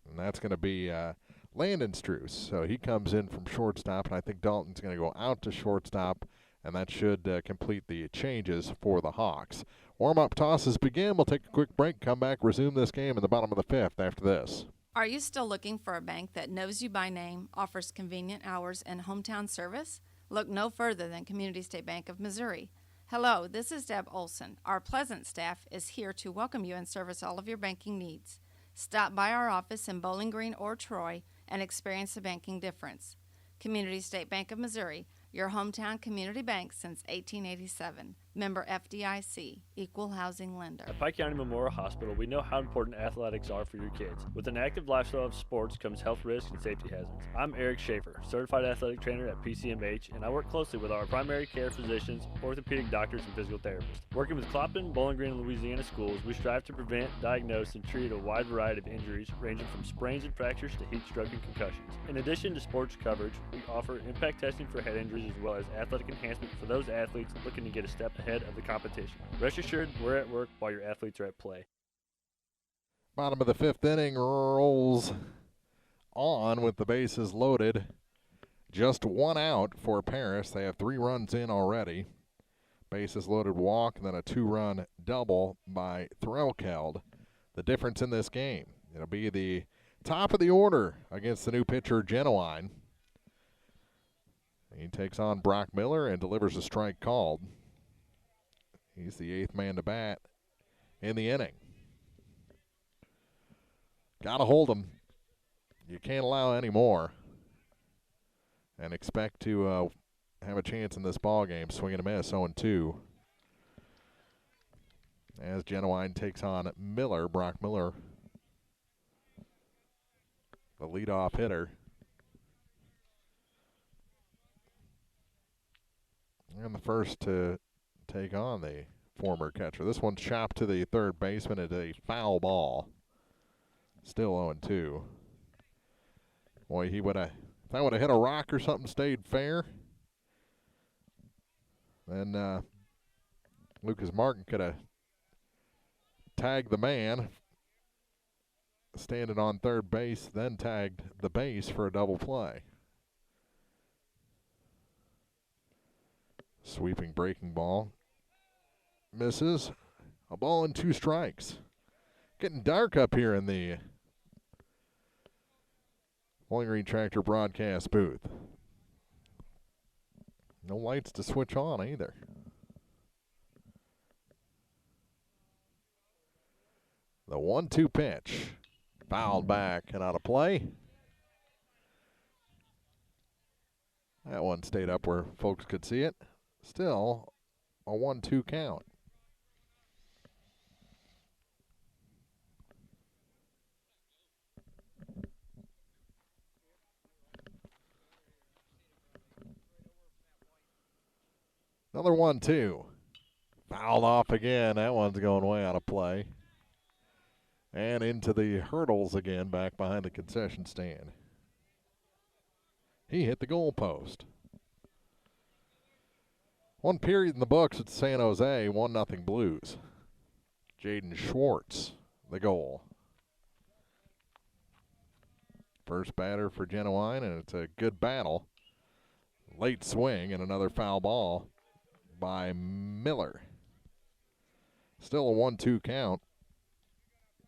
B: and that's going to be Landon Struess. So he comes in from shortstop, and I think Dalton's going to go out to shortstop, and that should complete the changes for the Hawks. Warm-up tosses begin. We'll take a quick break, come back, resume this game in the bottom of the 5th after this.
T: Are you still looking for a bank that knows you by name, offers convenient hours, and hometown service? Look no further than Community State Bank of Missouri. Hello, this is Deb Olson. Our pleasant staff is here to welcome you and service all of your banking needs. Stop by our office in Bowling Green or Troy and experience the banking difference. Community State Bank of Missouri, your hometown community bank since 1887. Member FDIC, Equal Housing Lender.
K: At Pike County Memorial Hospital, we know how important athletics are for your kids. With an active lifestyle of sports comes health risks and safety hazards. I'm Eric Schaefer, certified athletic trainer at PCMH, and I work closely with our primary care physicians, orthopedic doctors, and physical therapists. Working with Clopton, Bowling Green, and Louisiana schools, we strive to prevent, diagnose, and treat a wide variety of injuries ranging from sprains and fractures to heat stroke and concussions. In addition to sports coverage, we offer impact testing for head injuries as well as athletic enhancement for those athletes looking to get a step ahead of the competition. Rest assured, we're at work while your athletes are at play.
B: Bottom of the 5th inning rolls on with the bases loaded. Just 1 out for Paris. They have 3 runs in already. Bases loaded walk, and then a 2-run double by Threlkeld. The difference in this game. It'll be the top of the order against the new pitcher, Genuine. He takes on Brock Miller and delivers a strike called. He's the 8th man to bat in the inning. Got to hold him. You can't allow any more. And expect to have a chance in this ball game. Swing and a miss, 0-2. As Genuine takes on Miller, Brock Miller, the leadoff hitter. And the first to take on the former catcher. This one's chopped to the third baseman at a foul ball. Still 0-2. Boy, if that would have hit a rock or something, stayed fair, then Lucas Martin could have tagged the man standing on third base, then tagged the base for a double play. Sweeping breaking ball. Misses. A ball and 2 strikes. Getting dark up here in the Bowling Green Tractor broadcast booth. No lights to switch on either. The 1-2 pitch. Fouled back and out of play. That one stayed up where folks could see it. Still a 1-2 count. Another 1-2. Fouled off again. That one's going way out of play. And into the hurdles again, back behind the concession stand. He hit the goal post. One period in the books at San Jose, 1-0 Blues. Jaden Schwartz, the goal. First batter for Genuine, and it's a good battle. Late swing and another foul ball by Miller. Still a 1-2 count.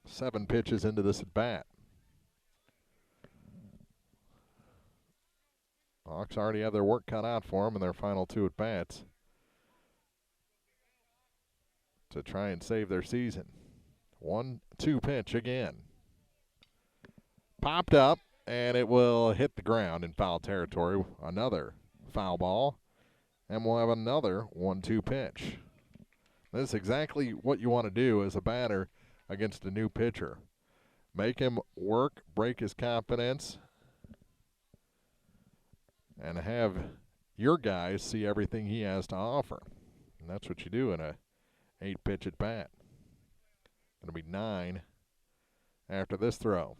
B: 7 pitches into this at bat. Hawks already have their work cut out for them in their final 2 at bats to try and save their season. 1-2 pitch again. Popped up, and it will hit the ground in foul territory. Another foul ball, and we'll have another 1-2 pitch. This is exactly what you want to do as a batter against a new pitcher. Make him work, break his confidence, and have your guys see everything he has to offer. And that's what you do in a 8-pitch at bat. Going to be 9 after this throw.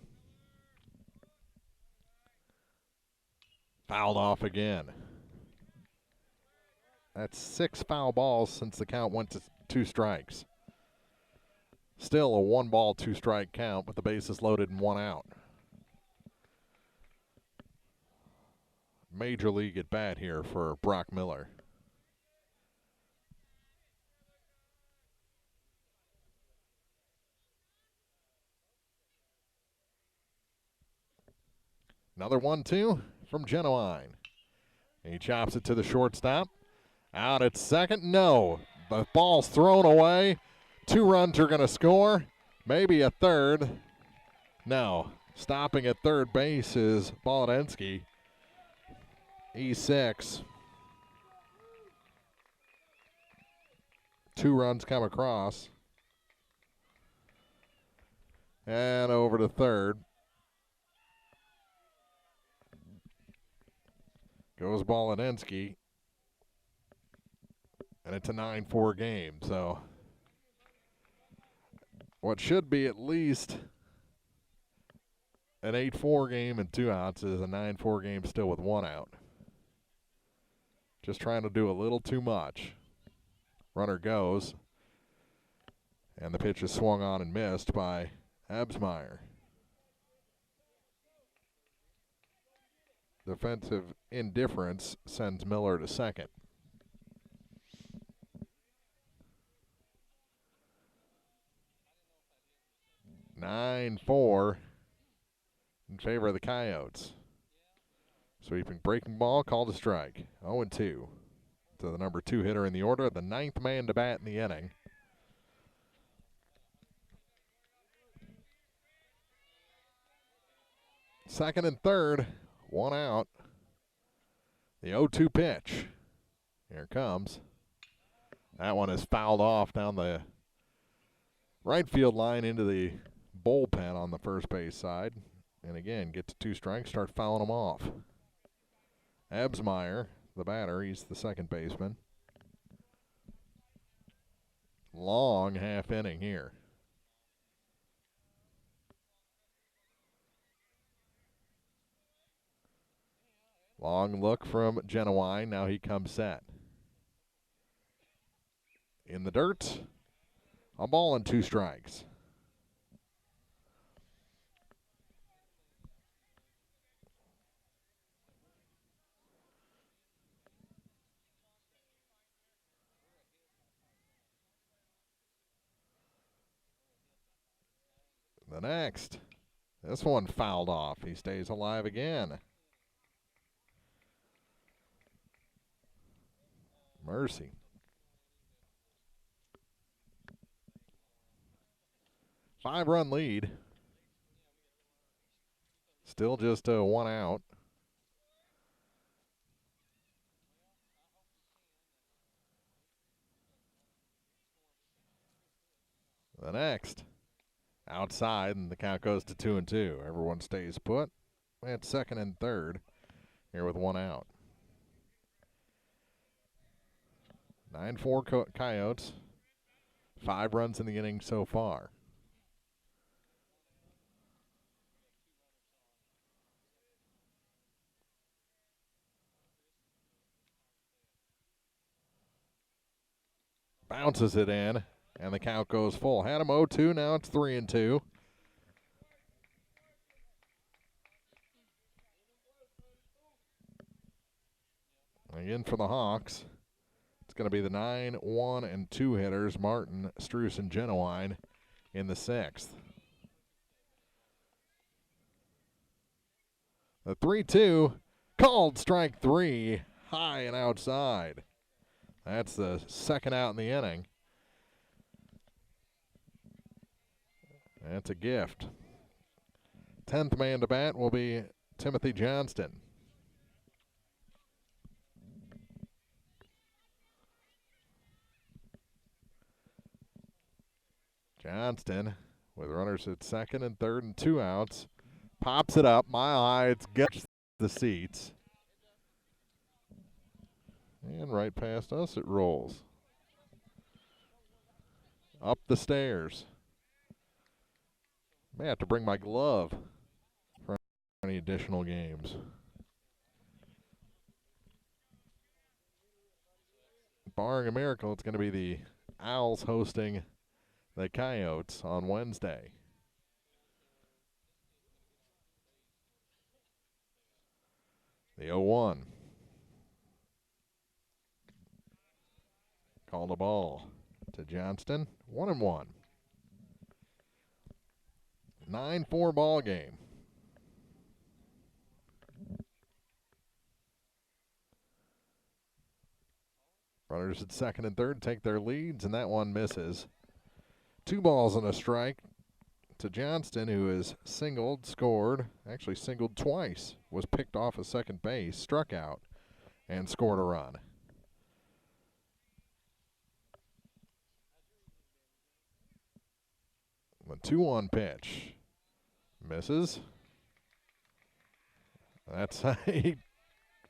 B: Fouled off again. That's 6 foul balls since the count went to 2 strikes. Still a 1-ball, 2-strike count, with the bases loaded and 1 out. Major league at bat here for Brock Miller. Another 1-2 from Genuine. He chops it to the shortstop. Out at second. No. The ball's thrown away. 2 runs are going to score. Maybe a third. No. Stopping at third base is Bolodensky. E6. 2 runs come across. And over to third. Goes Bolodensky. And it's a 9-4 game, so what should be at least an 8-4 game and 2 outs is a 9-4 game still with 1 out. Just trying to do a little too much. Runner goes, and the pitch is swung on and missed by Absmeyer. Defensive indifference sends Miller to second. 9-4 in favor of the Coyotes. Sweeping breaking ball, called a strike. 0-2 to the number 2 hitter in the order, the 9th man to bat in the inning. Second and third, 1 out. The 0-2 pitch. Here it comes. That one is fouled off down the right field line into the bullpen on the first base side. And again, get to 2 strikes, start fouling them off. Ebsmeyer, the batter, he's the second baseman. Long half inning here. Long look from Genowine. Now he comes set. In the dirt, a ball and 2 strikes. The next. This one fouled off. He stays alive again. Mercy. Five-run lead. Still just 1 out. The next. Outside, and the count goes to 2-2. Everyone stays put. At second and third here with 1 out. 9-4 Coyotes. 5 runs in the inning so far. Bounces it in, and the count goes full. Had him 0-2, now it's 3-2. Again for the Hawks. It's going to be the 9, 1, and 2 hitters, Martin, Struess, and Genowine in the 6th. The 3-2, called strike 3, high and outside. That's the second out in the inning. That's a gift. 10th man to bat will be Timothy Johnston. Johnston, with runners at second and third and 2 outs, pops it up. Mile high, it's gets the seats. And right past us it rolls. Up the stairs. May have to bring my glove for any additional games. Barring a miracle, it's going to be the Owls hosting the Coyotes on Wednesday. The 0-1. Called a ball to Johnston. 1-1. 9-4 ball game. Runners at second and third take their leads, and that one misses. 2 balls and a strike to Johnston, who is singled, scored, actually singled twice, was picked off at second base, struck out, and scored a run. The 2-1 pitch. Misses. That's he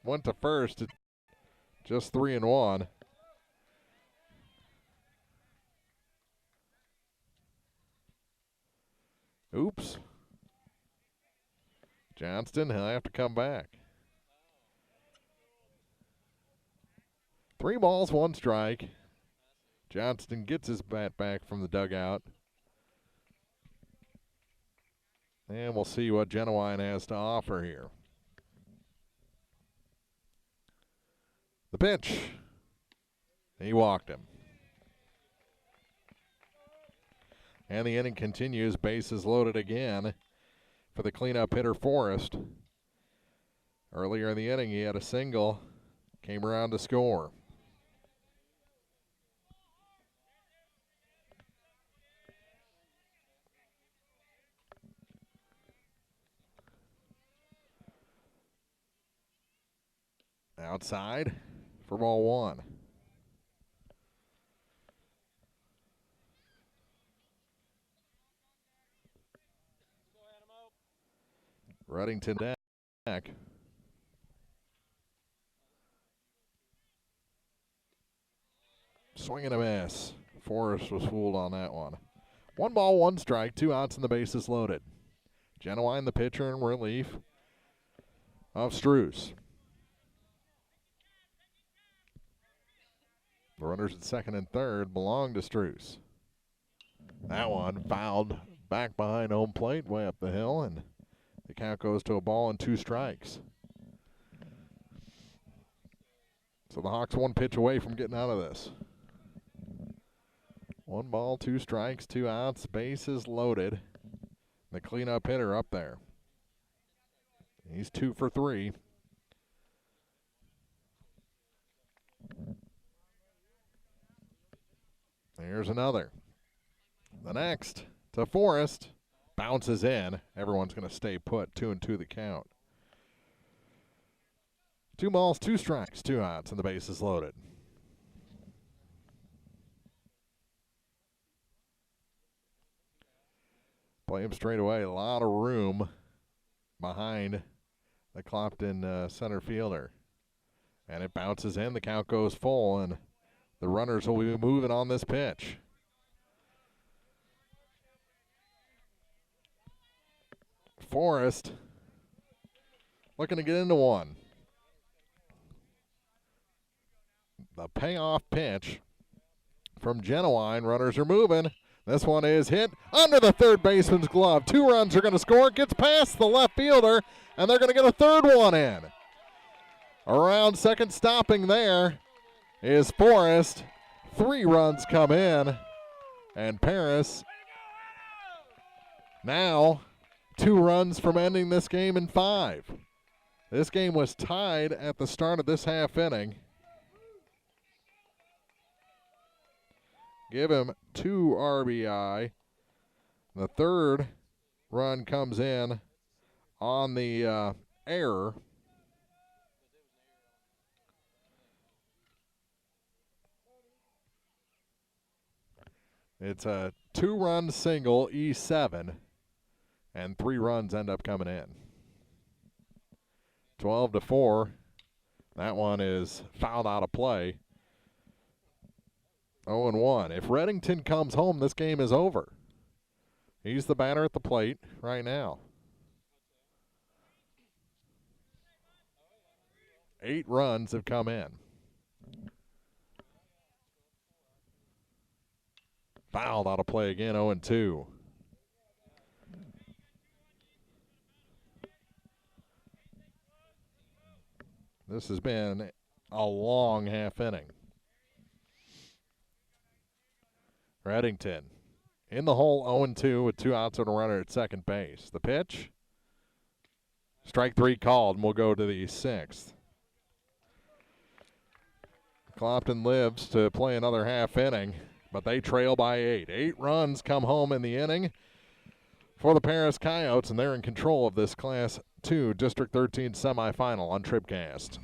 B: went to first. Just 3-1. Oops. Johnston, he'll have to come back. 3 balls, 1 strike. Johnston gets his bat back from the dugout. And we'll see what Genowine has to offer here. The pitch. He walked him. And the inning continues. Bases loaded again for the cleanup hitter, Forrest. Earlier in the inning, he had a single. Came around to score. Outside for ball one. Reddington back. Swing and a miss. Forrest was fooled on that one. 1 ball, 1 strike, 2 outs, and the bases loaded. Genuine, the pitcher, in relief of Struce. The runners at second and third belong to Struce. That one fouled back behind home plate, way up the hill, and the count goes to a ball and 2 strikes. So the Hawks 1 pitch away from getting out of this. 1 ball, 2 strikes, 2 outs, bases loaded. The cleanup hitter up there. He's 2 for 3. There's another. The next to Forrest. Bounces in. Everyone's going to stay put. 2-2 the count. 2 balls, 2 strikes, 2 outs, and the bases loaded. Play him straight away. A lot of room behind the Clopton center fielder. And it bounces in. The count goes full, and the runners will be moving on this pitch. Forrest looking to get into one. The payoff pitch from Genuine. Runners are moving. This one is hit under the third baseman's glove. 2 runs are going to score. Gets past the left fielder, and they're going to get a third one in. Around second stopping there is Forrest. 3 runs come in, and Paris now 2 runs from ending this game in 5. This game was tied at the start of this half inning. Give him 2 RBI. The third run comes in on the error. It's a 2-run single, E7, and 3 runs end up coming in. 12-4. That one is fouled out of play. 0-1. If Reddington comes home, this game is over. He's the batter at the plate right now. 8 runs have come in. Fouled out of play again, 0-2. This has been a long half inning. Reddington in the hole, 0-2 with 2 outs and a runner at second base. The pitch, strike 3 called, and we'll go to the 6th. Clopton lives to play another half inning, but they trail by 8. 8 runs come home in the inning for the Paris Coyotes, and they're in control of this Class 2 District 13 semifinal on TribCast.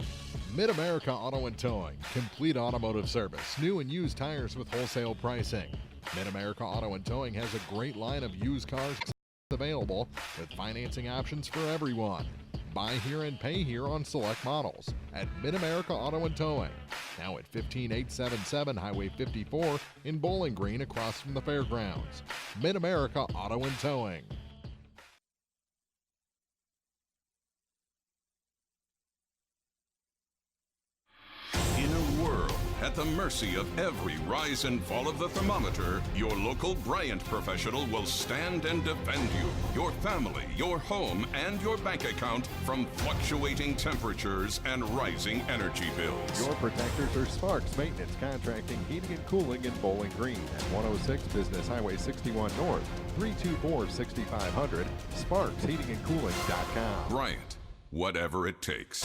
C: Mid-America Auto and Towing. Complete automotive service. New and used tires with wholesale pricing. Mid-America Auto and Towing has a great line of used cars available with financing options for everyone. Buy here and pay here on select models at Mid-America Auto and Towing. Now at 15877 Highway 54 in Bowling Green across from the fairgrounds. Mid-America Auto and Towing.
L: In a world At the mercy of every rise and fall of the thermometer, your local Bryant professional will stand and defend you, your family, your home, and your bank account from fluctuating temperatures and rising energy bills.
B: Your protectors are Sparks Maintenance Contracting, Heating and Cooling in Bowling Green at 106 Business Highway 61 North, 324-6500, sparksheatingandcooling.com.
L: Bryant, whatever it takes.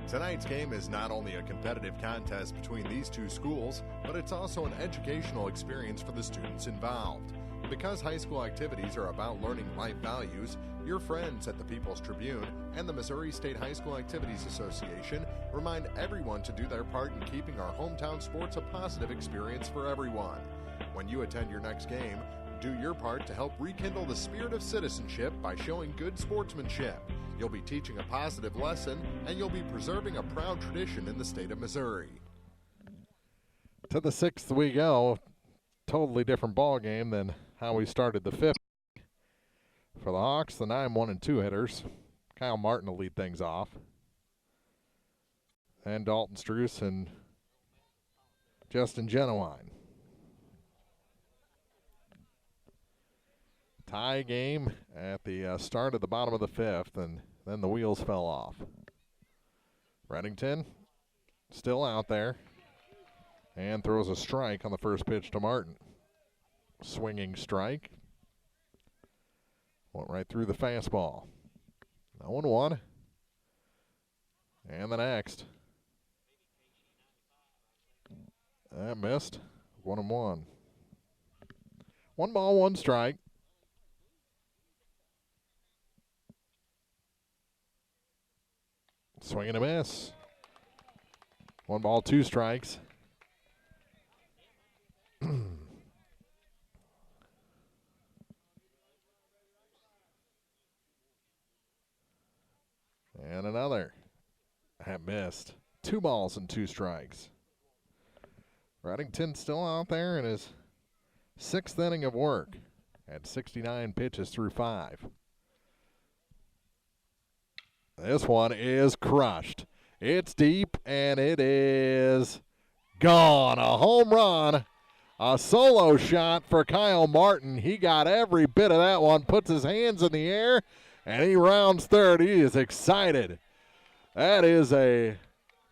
B: Tonight's game is not only a competitive contest between these two schools, but it's also an educational experience for the students involved. Because high school activities are about learning life values, your friends at the People's Tribune and the Missouri State High School Activities Association remind everyone to do their part in keeping our hometown sports a positive experience for everyone. When you attend your next game, do your part to help rekindle the spirit of citizenship by showing good sportsmanship. You'll be teaching a positive lesson, and you'll be preserving a proud tradition in the state of Missouri. To the sixth we go. Totally different ball game than how we started the fifth. For the Hawks, the 9-1-2 hitters. Kyle Martin will lead things off. And Dalton Struess and Justin Genowine. Tie game at the start of the bottom of the fifth, and then the wheels fell off. Reddington still out there and throws a strike on the first pitch to Martin. Swinging strike. Went right through the fastball. 0-1. And the next. That missed. 1-1. 1 ball, 1 strike. Swing and a miss. 1 ball, 2 strikes. And another. That missed. 2 balls and 2 strikes. Reddington still out there in his 6th inning of work at 69 pitches through 5. This one is crushed. It's deep, and it is gone. A home run. A solo shot for Kyle Martin. He got every bit of that one, puts his hands in the air, and he rounds third. He is excited. That is a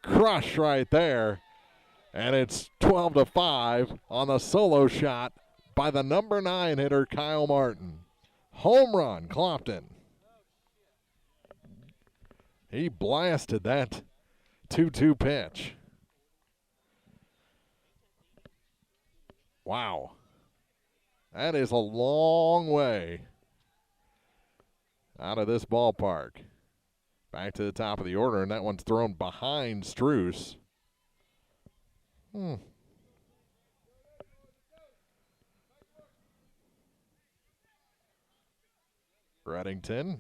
B: crush right there. And it's 12-5 on the solo shot by the number 9 hitter, Kyle Martin. Home run, Clopton. He blasted that 2-2 pitch. Wow. That is a long way out of this ballpark. Back to the top of the order, and that one's thrown behind Struess. Reddington.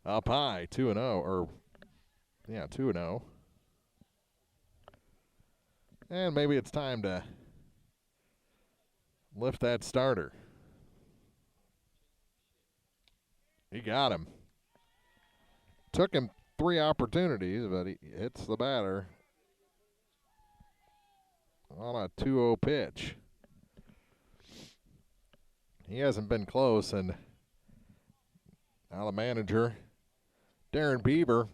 B: Up high, 2-0, 2-0. And maybe it's time to lift that starter. He got him. Took him 3 opportunities, but he hits the batter on a 2-0 pitch. He hasn't been close, and now the manager, Darren Beaver,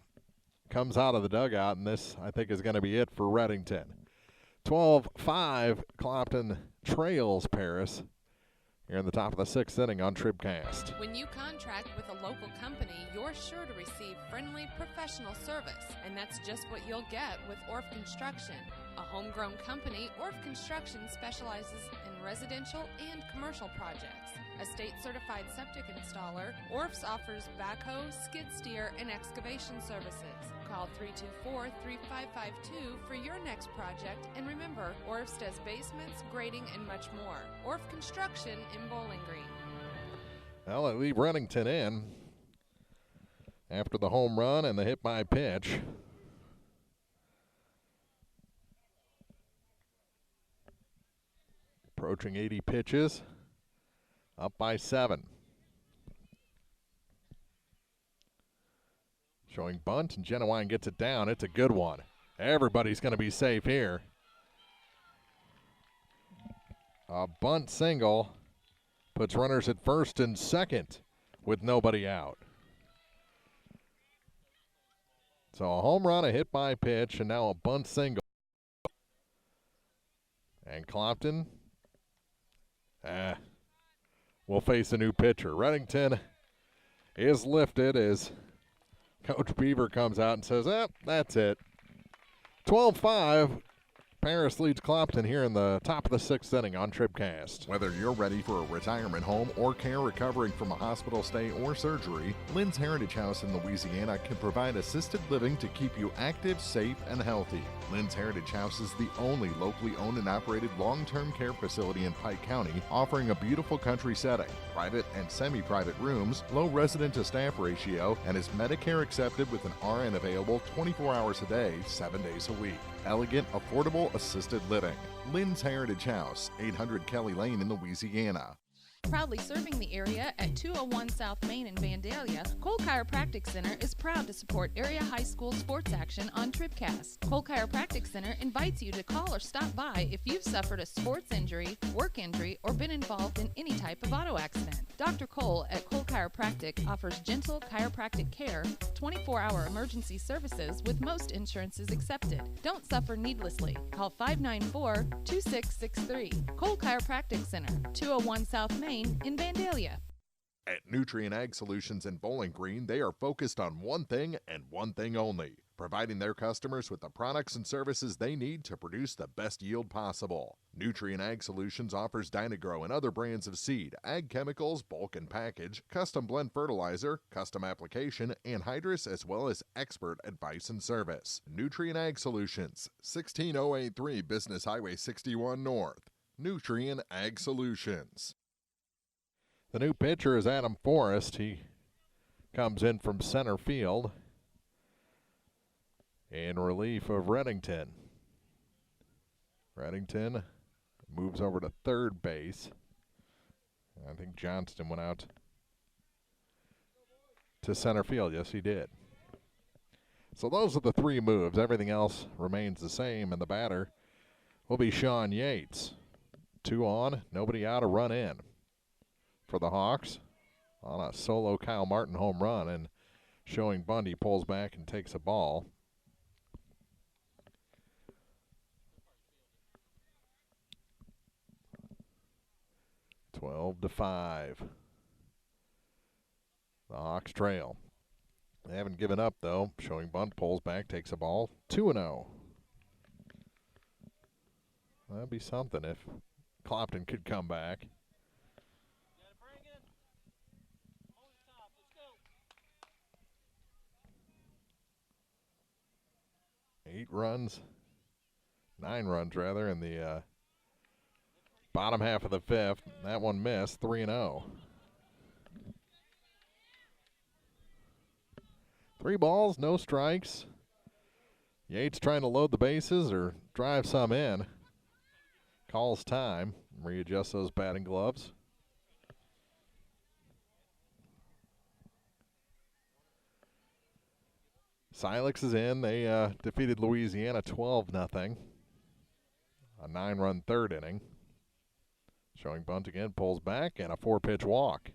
B: comes out of the dugout, and this, I think, is going to be it for Reddington. 12-5, Clopton trails Paris here in the top of the 6th inning on TribCast.
M: When you contract with a local company, you're sure to receive friendly, professional service, and that's just what you'll get with Orff Construction. A homegrown company, Orff Construction specializes in residential and commercial projects. A state-certified septic installer, Orff's offers backhoe, skid steer, and excavation services. Call 324-3552 for your next project, and remember, Orff's does basements, grading, and much more. Orff Construction in Bowling Green.
B: Well, they leave Reddington in after the home run and the hit by pitch. Approaching 80 pitches, up by 7. Showing bunt, and Genuine gets it down. It's a good one. Everybody's going to be safe here. A bunt single puts runners at first and second with nobody out. So a home run, a hit by pitch, and now a bunt single. And Clopton will face a new pitcher. Reddington is lifted as Coach Beaver comes out and says, that's it. 12-5. Paris leads Clopton here in the top of the sixth inning on TribCast.
C: Whether you're ready for a retirement home or care recovering from a hospital stay or surgery, Lynn's Heritage House in Louisiana can provide assisted living to keep you active, safe, and healthy. Lynn's Heritage House is the only locally owned and operated long-term care facility in Pike County, offering a beautiful country setting, private and semi-private rooms, low resident-to-staff ratio, and is Medicare accepted with an RN available 24 hours a day, 7 days a week. Elegant, affordable, assisted living. Lynn's Heritage House, 800 Kelly Lane in Louisiana.
N: Proudly serving the area at 201 South Main in Vandalia, Cole Chiropractic Center is proud to support area high school sports action on TribCast. Cole Chiropractic Center invites you to call or stop by if you've suffered a sports injury, work injury, or been involved in any type of auto accident. Dr. Cole at Cole Chiropractic offers gentle chiropractic care, 24-hour emergency services with most insurances accepted. Don't suffer needlessly. Call 594-2663. Cole Chiropractic Center, 201 South Main in Vandalia.
C: At Nutrient Ag Solutions in Bowling Green, they are focused on one thing and one thing only, providing their customers with the products and services they need to produce the best yield possible. Nutrient Ag Solutions offers Dynagrow and other brands of seed, ag chemicals, bulk and package, custom blend fertilizer, custom application, anhydrous, as well as expert advice and service. Nutrient Ag Solutions, 16083 Business Highway 61 North. Nutrient Ag Solutions.
B: The new pitcher is Adam Forrest. He comes in from center field in relief of Reddington. Reddington moves over to third base. I think Johnston went out to center field. Yes, he did. So those are the three moves. Everything else remains the same, and the batter will be Sean Yates. 2 on, nobody out, a run in for the Hawks on a solo Kyle Martin home run, and showing Bundy pulls back and takes a ball. $12-5. The Hawks trail. They haven't given up though. Showing bunt, pulls back, takes a ball. 2-0. That'd be something if Clopton could come back. 9 runs rather, in the bottom half of the fifth. That one missed, 3-0. 3 balls, no strikes. Yates trying to load the bases or drive some in. Calls time, readjusts those batting gloves. Silex is in. They defeated Louisiana 12-0. A 9-run third inning. Showing bunt again, pulls back, and a 4-pitch walk.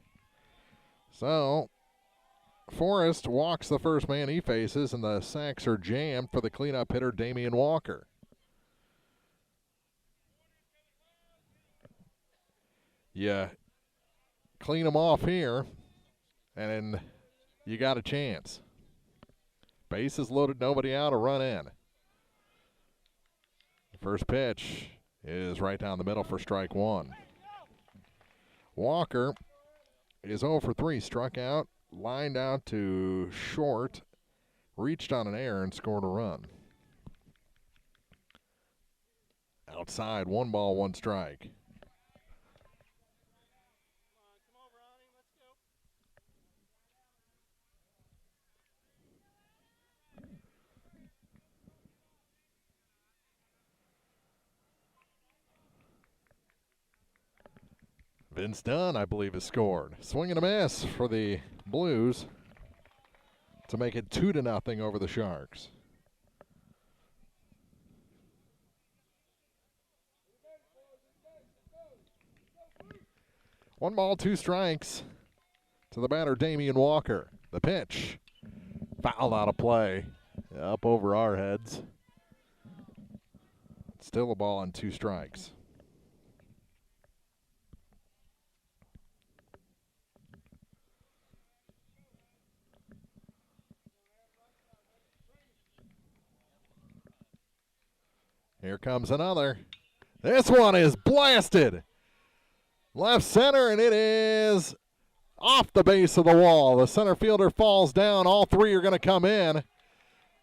B: So Forrest walks the first man he faces, and the sacks are jammed for the cleanup hitter, Damian Walker. Yeah, clean them off here, and you got a chance. Bases loaded, nobody out, a run in. The first pitch is right down the middle for strike one. Walker is 0 for 3, struck out, lined out to short, reached on an error and scored a run. Outside, 1 ball, 1 strike. Vince Dunn, I believe, has scored. Swing and a miss for the Blues. to make it 2-0 over the Sharks. One ball, 2 strikes to the batter, Damian Walker. The pitch, fouled out of play, up over our heads. Still a ball and 2 strikes. Here comes another. This one is blasted. Left center, and it is off the base of the wall. The center fielder falls down. All 3 are going to come in.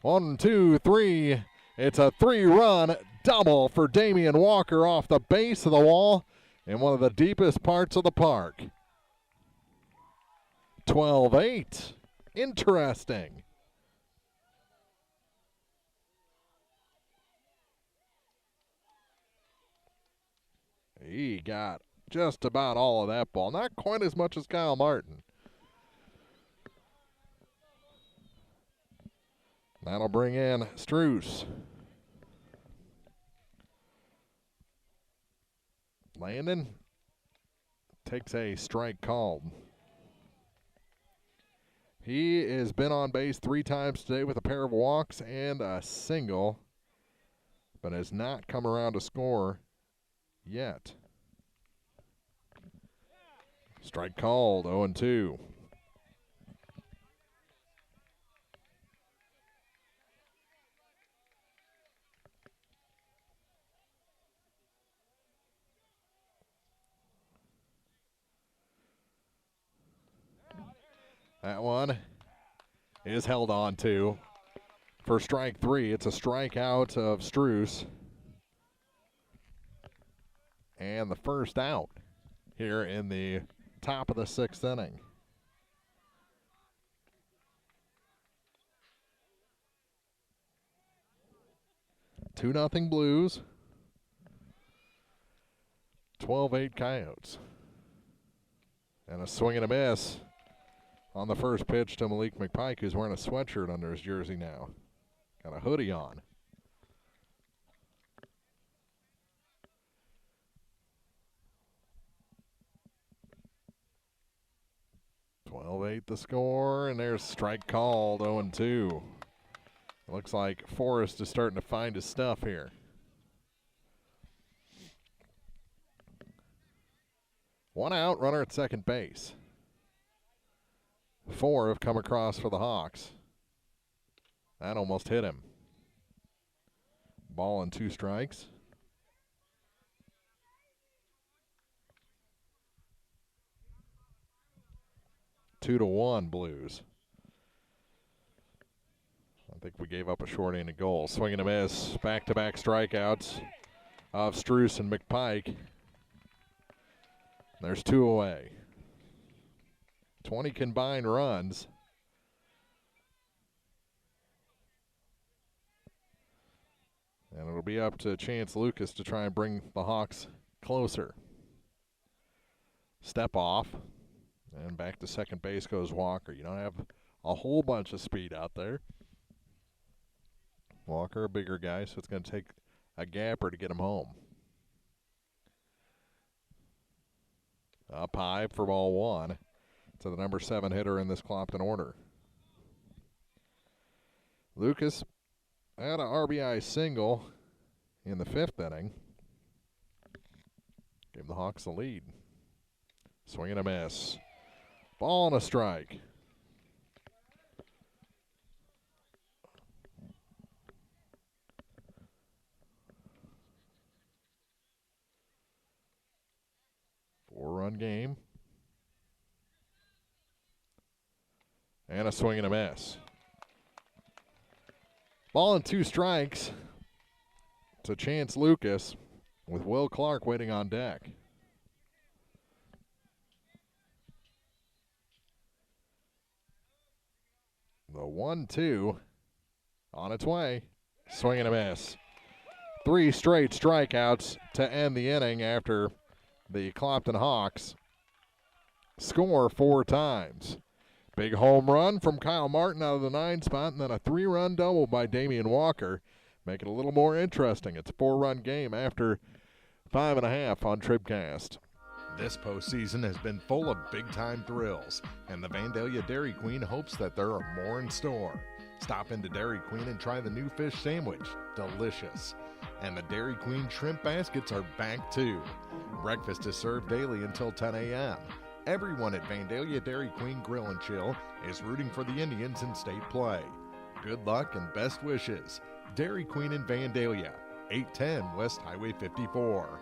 B: 1, 2, 3. It's a 3-run double for Damian Walker off the base of the wall in one of the deepest parts of the park. 12-8. Interesting. He got just about all of that ball. Not quite as much as Kyle Martin. That'll bring in Struess. Landon takes a strike called. He has been on base 3 times today with a pair of walks and a single, but has not come around to score yet. Strike called, 0-2. That one is held on to for strike 3. It's a strikeout of Struess. And the first out here in the top of the 6th inning. Two nothing Blues. 12-8 Coyotes. And a swing and a miss on the first pitch to Malik McPike, who's wearing a sweatshirt under his jersey now. Got a hoodie on. .12-8 the score, and there's strike called, 0-2. Looks like Forrest is starting to find his stuff here. One out, runner at second base. 4 have come across for the Hawks. That almost hit him. Ball and 2 strikes. Two to 1 Blues. I think we gave up a short inning goal. Swing and a miss. Back-to-back strikeouts of Struess and McPike. There's 2 away. 20 combined runs. And it'll be up to Chance Lucas to try and bring the Hawks closer. Step off. And back to second base goes Walker. You don't have a whole bunch of speed out there. Walker, a bigger guy, so it's going to take a gapper to get him home. Up high for ball 1 to the number 7 hitter in this Clopton order. Lucas had an RBI single in the 5th inning. Gave the Hawks the lead. Swing and a miss. Ball and a strike. Four-run game. And a swing and a miss. Ball and 2 strikes to Chance Lucas with Will Clark waiting on deck. The 1-2 on its way. Swing and a miss. 3 straight strikeouts to end the inning after the Clopton Hawks score 4 times. Big home run from Kyle Martin out of the 9 spot, and then a 3-run double by Damian Walker. Make it a little more interesting. It's a 4-run game after 5.5 on TribCast.
C: This postseason has been full of big-time thrills, and the Vandalia Dairy Queen hopes that there are more in store. Stop into Dairy Queen and try the new fish sandwich. Delicious. And the Dairy Queen shrimp baskets are back too. Breakfast is served daily until 10 a.m. Everyone at Vandalia Dairy Queen Grill and Chill is rooting for the Indians in state play. Good luck and best wishes. Dairy Queen in Vandalia, 810 West Highway 54.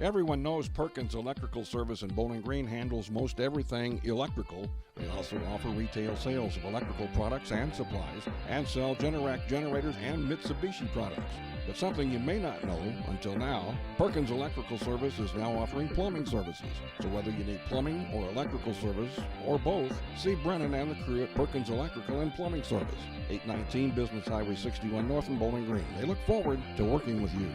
D: Everyone knows Perkins Electrical Service in Bowling Green handles most everything electrical. They also offer retail sales of electrical products and supplies and sell Generac generators and Mitsubishi products. But something you may not know until now, Perkins Electrical Service is now offering plumbing services. So whether you need plumbing or electrical service or both, see Brennan and the crew at Perkins Electrical and Plumbing Service, 819 Business Highway 61 North in Bowling Green. They look forward to working with you.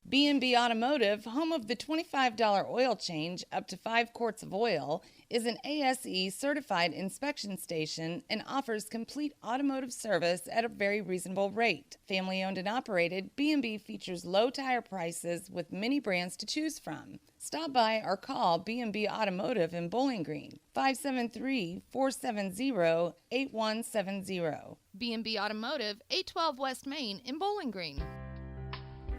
O: B&B Automotive, home of the $25 oil change up to 5 quarts of oil, is an ASE certified inspection station and offers complete automotive service at a very reasonable rate. Family owned and operated, B&B features low tire prices with many brands to choose from. Stop by or call B&B Automotive in Bowling Green, 573-470-8170.
N: B&B Automotive, 812 West Main in Bowling Green.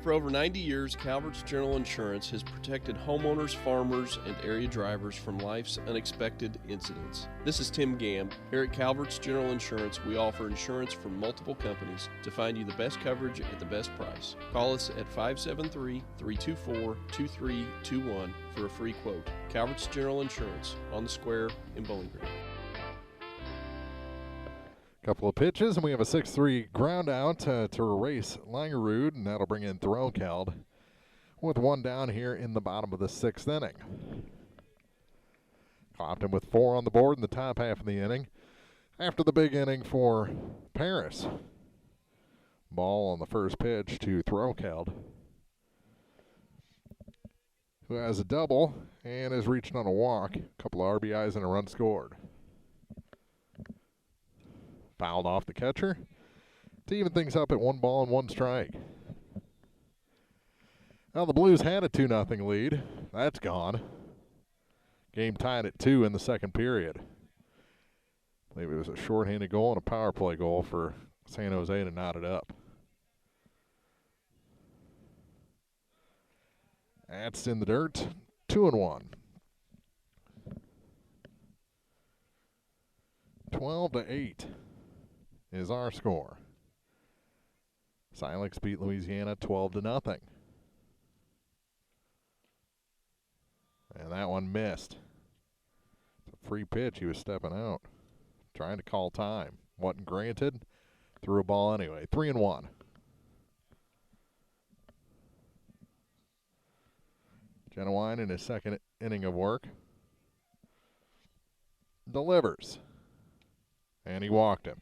P: For over 90 years, Calvert's General Insurance has protected homeowners, farmers, and area drivers from life's unexpected incidents. This is Tim Gamb. Here at Calvert's General Insurance, we offer insurance from multiple companies to find you the best coverage at the best price. Call us at 573-324-2321 for a free quote. Calvert's General Insurance on the Square in Bowling Green.
B: Couple of pitches, and we have a 6-3 ground out to erase Langerud, and that'll bring in Threlkeld with one down here in the bottom of the 6th inning. Clopton with 4 on the board in the top half of the inning. After the big inning for Paris. Ball on the first pitch to Threlkeld, who has a double and is reaching on a walk. A couple of RBIs and a run scored. Fouled off the catcher to even things up at 1 ball and 1 strike. Now the Blues had a 2-0 lead. That's gone. Game tied at 2 in the second period. I believe it was a shorthanded goal and a power play goal for San Jose to knot it up. That's in the dirt. 2-1. 12-8. Is our score. Silex beat Louisiana 12-0. And that one missed. It's a free pitch. He was stepping out, trying to call time. Wasn't granted. Threw a ball anyway. 3-1. Genowine in his second inning of work delivers. And he walked him.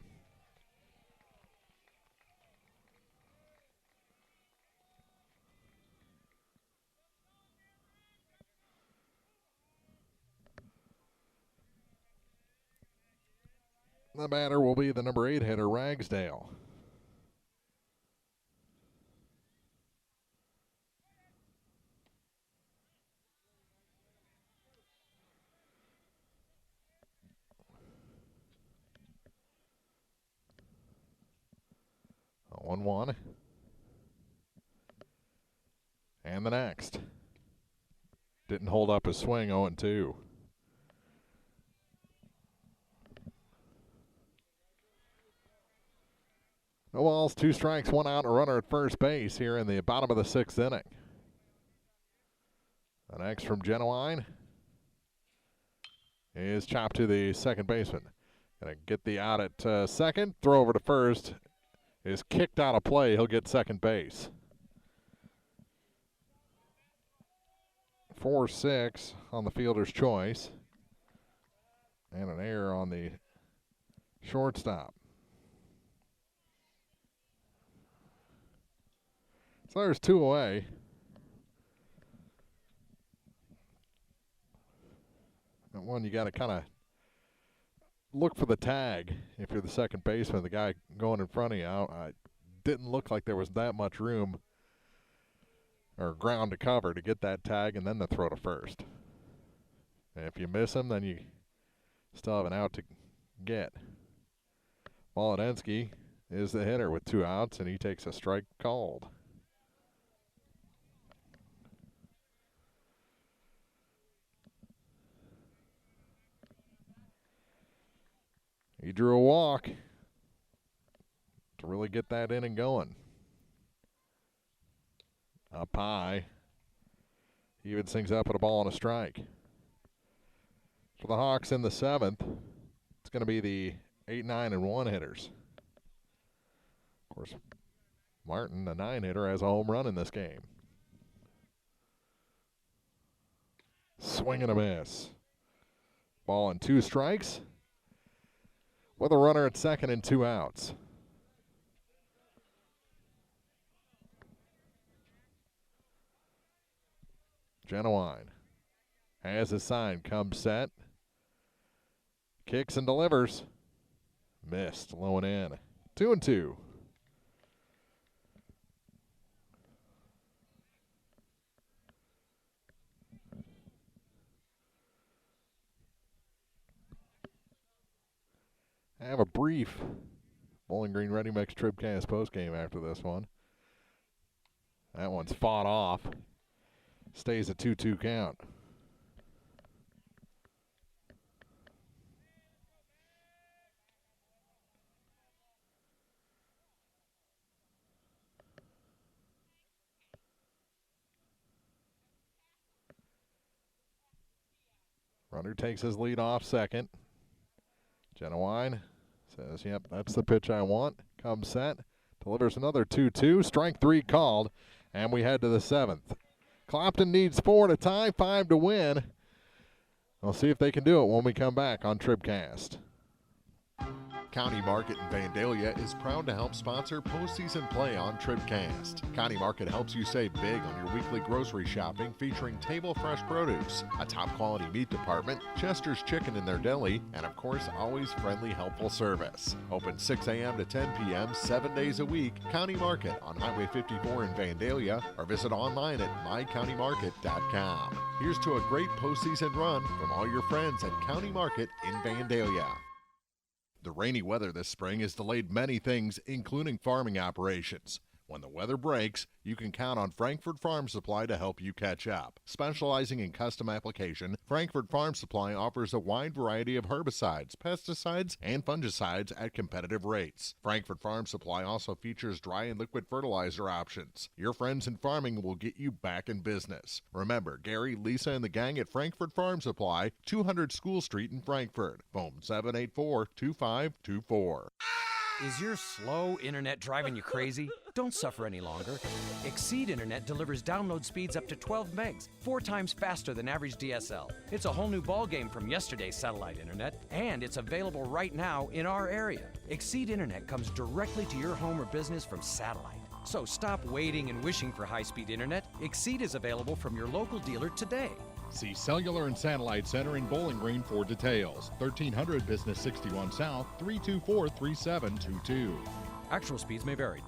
B: The batter will be the number 8 hitter, Ragsdale. A 1-1. And the next. Didn't hold up his swing, 0-2. No balls, 2 strikes, 1 out, and a runner at first base here in the bottom of the 6th inning. The next from Genowine is chopped to the second baseman. Gonna get the out at second, throw over to first, is kicked out of play. He'll get second base. 4-6 on the fielder's choice. And an error on the shortstop. So there's 2 away. That one you got to kind of look for the tag if you're the second baseman, the guy going in front of you. I didn't look like there was that much room or ground to cover to get that tag and then the throw to first. And if you miss him, then you still have an out to get. Molodensky is the hitter with 2 outs, and he takes a strike called. He drew a walk to really get that inning going. Up high. He even sings up at a ball and a strike. For the Hawks in the 7th, it's going to be the 8, 9, and 1 hitters. Of course, Martin, the 9 hitter, has a home run in this game. Swing and a miss. Ball and 2 strikes with a runner at second and 2 outs. Genowine has his sign, comes set, kicks and delivers. Missed, low and in. 2-2. I have a brief Bowling Green Ready Mix TribCast postgame after this one. That one's fought off. Stays a 2-2 count. Runner takes his lead off second. Genowine says, yep, that's the pitch I want. Comes set. Delivers another 2-2. Strike 3 called. And we head to the 7th. Clopton needs 4 to tie, 5 to win. We'll see if they can do it when we come back on TribCast.
C: County Market in Vandalia is proud to help sponsor postseason play on TribCast. County Market helps you save big on your weekly grocery shopping, featuring table fresh produce, a top quality meat department, Chester's Chicken in their deli, and of course always friendly, helpful service. Open 6 a.m. to 10 p.m. 7 days a week. County Market on Highway 54 in Vandalia, or visit online at mycountymarket.com. Here's to a great postseason run from all your friends at County Market in Vandalia. The rainy weather this spring has delayed many things, including farming operations. When the weather breaks, you can count on Frankfurt Farm Supply to help you catch up. Specializing in custom application, Frankfurt Farm Supply offers a wide variety of herbicides, pesticides, and fungicides at competitive rates. Frankfurt Farm Supply also features dry and liquid fertilizer options. Your friends in farming will get you back in business. Remember, Gary, Lisa, and the gang at Frankfurt Farm Supply, 200 School Street in Frankfurt. Phone 784-2524.
Q: Is your slow internet driving you crazy? Don't suffer any longer. Exceed Internet delivers download speeds up to 12 megs, 4 times faster than average DSL. It's a whole new ballgame from yesterday's satellite internet, and it's available right now in our area. Exceed Internet comes directly to your home or business from satellite. So stop waiting and wishing for high-speed internet. Exceed is available from your local dealer today.
C: See Cellular and Satellite Center in Bowling Green for details. 1300 Business 61 South, 324-3722.
Q: Actual speeds may vary.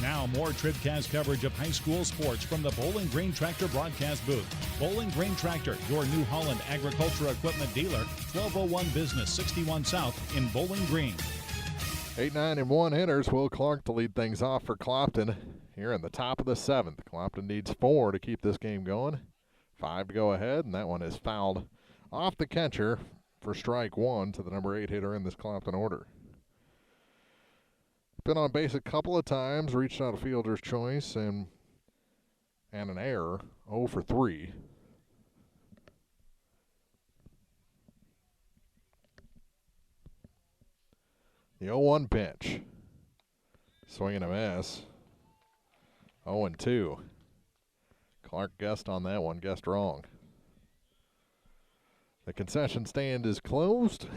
A: Now more TribCast coverage of high school sports from the Bowling Green Tractor broadcast booth. Bowling Green Tractor, your New Holland agriculture equipment dealer, 1201 Business 61 South in Bowling Green.
B: 8, 9, and 1 hitters. Will Clark to lead things off for Clopton here in the top of the 7th. Clopton needs 4 to keep this game going. 5 to go ahead, and that one is fouled off the catcher for strike 1 to the number 8 hitter in this Clopton order. Been on base a couple of times, reached out a fielder's choice and an error, 0 for 3. The 0-1 pitch. Swing and a miss. 0-2. Clark guessed on that one, guessed wrong. The concession stand is closed.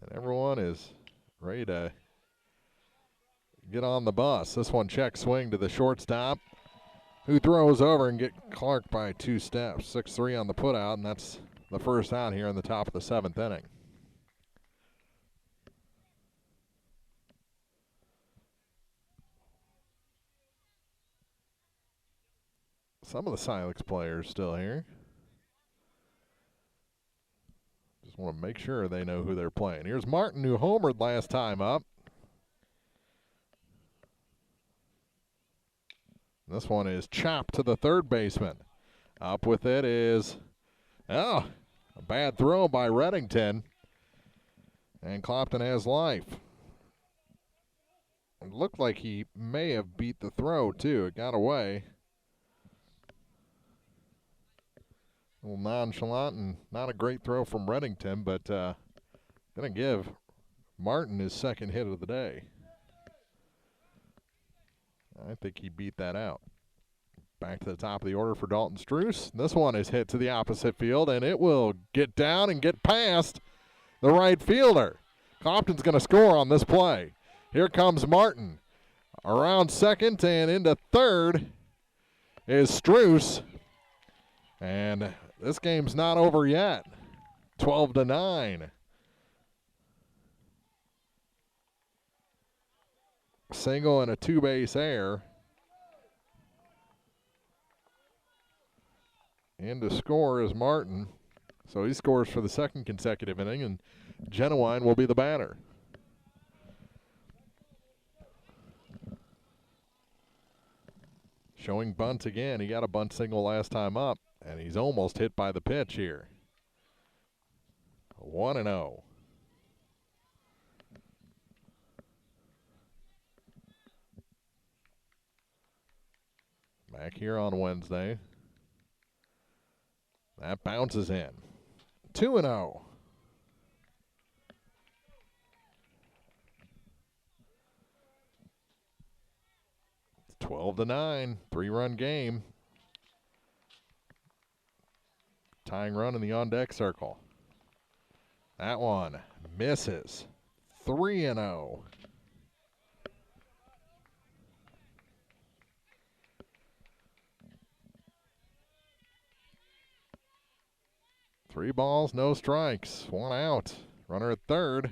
B: And everyone is ready to get on the bus. This one check swing to the shortstop. who throws over and get Clark by 2 steps. 6-3 on the putout, and that's the first out here in the top of the 7th inning. Some of the Silex players still here. Just want to make sure they know who they're playing. Here's Martin, who homered last time up. This one is chopped to the third baseman. Up with it is, a bad throw by Reddington. And Clopton has life. It looked like he may have beat the throw, too. It got away. A little nonchalant and not a great throw from Reddington, but going to give Martin his second hit of the day. I think he beat that out. Back to the top of the order for Dalton Struce. This one is hit to the opposite field, and it will get down and get past the right fielder. Clopton's going to score on this play. Here comes Martin. Around second and into third is Struce. And this game's not over yet. 12-9. Single and a 2-base error. And to score is Martin. So he scores for the second consecutive inning, and Genuine will be the batter. Showing bunt again. He got a bunt single last time up, and he's almost hit by the pitch here. 1-0. Back here on Wednesday. That bounces in. 2-0. It's 12-9. 3-run game. Tying run in the on-deck circle. That one misses. 3-0. Three balls, no strikes. 1 out. Runner at third.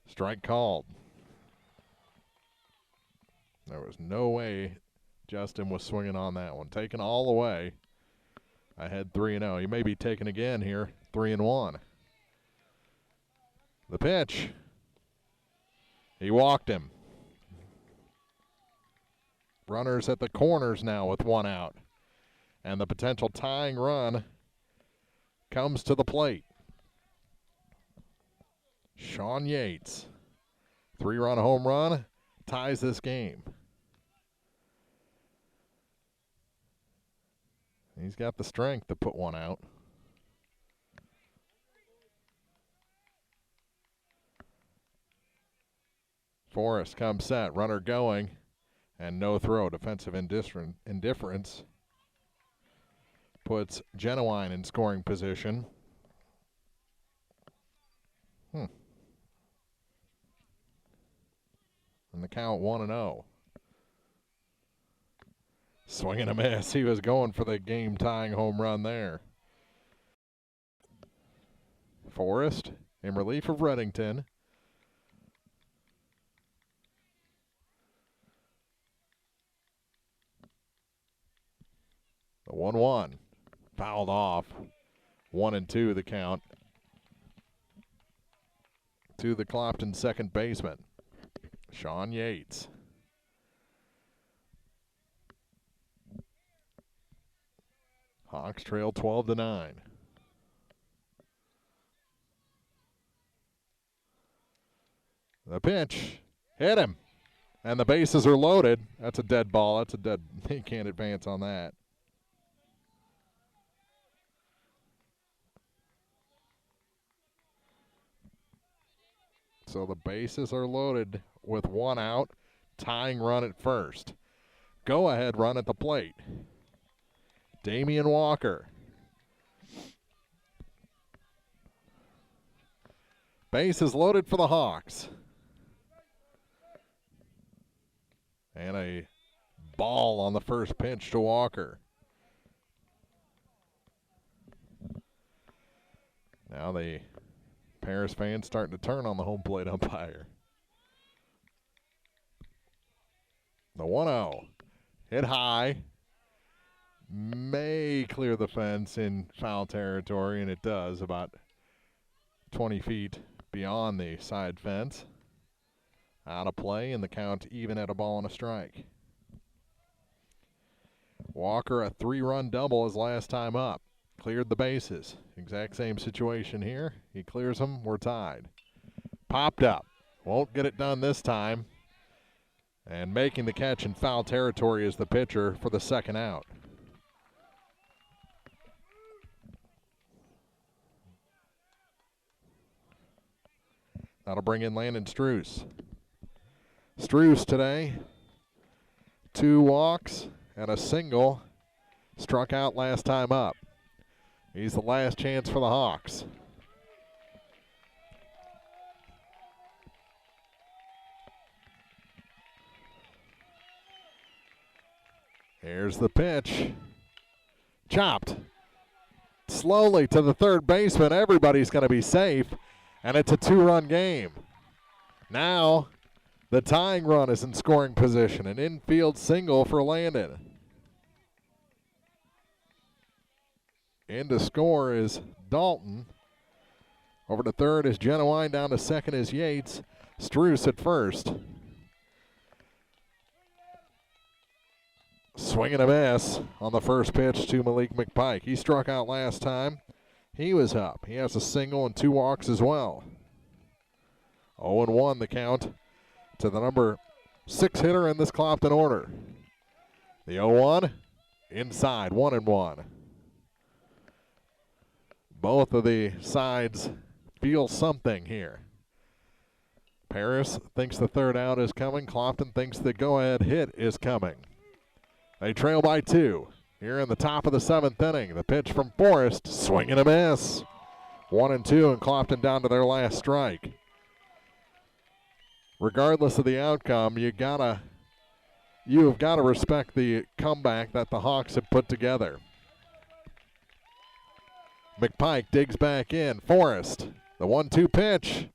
B: Strike called. There was no way Justin was swinging on that one. Taken all the way. Ahead 3-0. He may be taken again here. 3-1. The pitch. He walked him. Runners at the corners now with 1 out. And the potential tying run comes to the plate. Sean Yates. 3-run home run ties this game. He's got the strength to put 1 out. Forrest comes set, runner going, and no throw. Defensive indifference puts Genuine in scoring position. And the count 1-0. Swing and a miss. He was going for the game-tying home run there. Forrest in relief of Reddington. The 1-1. Fouled off. 1-2 the count to the Clopton second baseman, Sean Yates. Hawks trail 12-9. The pitch hit him, and the bases are loaded. That's a dead ball. That's a dead. He can't advance on that. So the bases are loaded with 1 out, tying run at first. Go ahead run at the plate. Damian Walker. Bases loaded for the Hawks. And a ball on the first pitch to Walker. Now the Paris fans starting to turn on the home plate umpire. The 1-0 hit high. May clear the fence in foul territory, and it does, about 20 feet beyond the side fence. Out of play, and the count even at a ball and a strike. Walker, a 3-run double his last time up. Cleared the bases. Exact same situation here. He clears them. We're tied. Popped up. Won't get it done this time. And making the catch in foul territory is the pitcher for the second out. That'll bring in Landon Struess. Struess today, 2 walks and a single. Struck out last time up. He's the last chance for the Hawks. Here's the pitch. Chopped. Slowly to the third baseman. Everybody's going to be safe. And it's a 2-run game. Now, the tying run is in scoring position. An infield single for Landon. In to score is Dalton. Over to third is Genowine. Down to second is Yates. Struess at first. Swing and a miss on the first pitch to Malik McPike. He struck out last time. He was up. He has a single and 2 walks as well. 0-1 the count to the number 6 hitter in this Clopton order. The 0-1 inside, 1-1. Both of the sides feel something here. Paris thinks the third out is coming. Clopton thinks the go-ahead hit is coming. They trail by 2. Here in the top of the 7th inning, the pitch from Forrest, swing and a miss. 1-2, and Clopton down to their last strike. Regardless of the outcome, you have got to respect the comeback that the Hawks have put together. McPike digs back in. Forrest, the 1-2 pitch,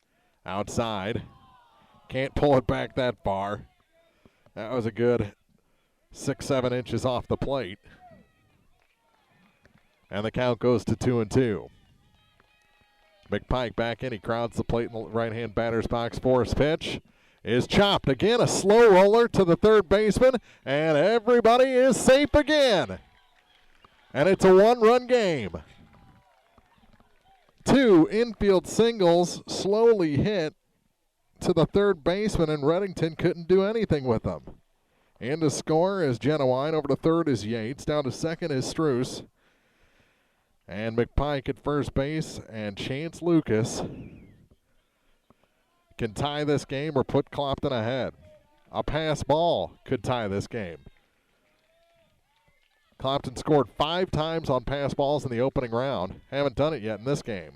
B: outside. Can't pull it back that far. That was a good 6-7 inches off the plate. And the count goes to 2-2. McPike back in. He crowds the plate in the right-hand batter's box. Forrest pitch is chopped. Again, a slow roller to the third baseman, and everybody is safe again. And it's a 1-run game. 2 infield singles slowly hit to the third baseman, and Reddington couldn't do anything with them. And to score is Genowine. Over to third is Yates. Down to second is Struess. And McPike at first base, and Chance Lucas can tie this game or put Clopton ahead. A pass ball could tie this game. Clopton scored 5 times on pass balls in the opening round. Haven't done it yet in this game.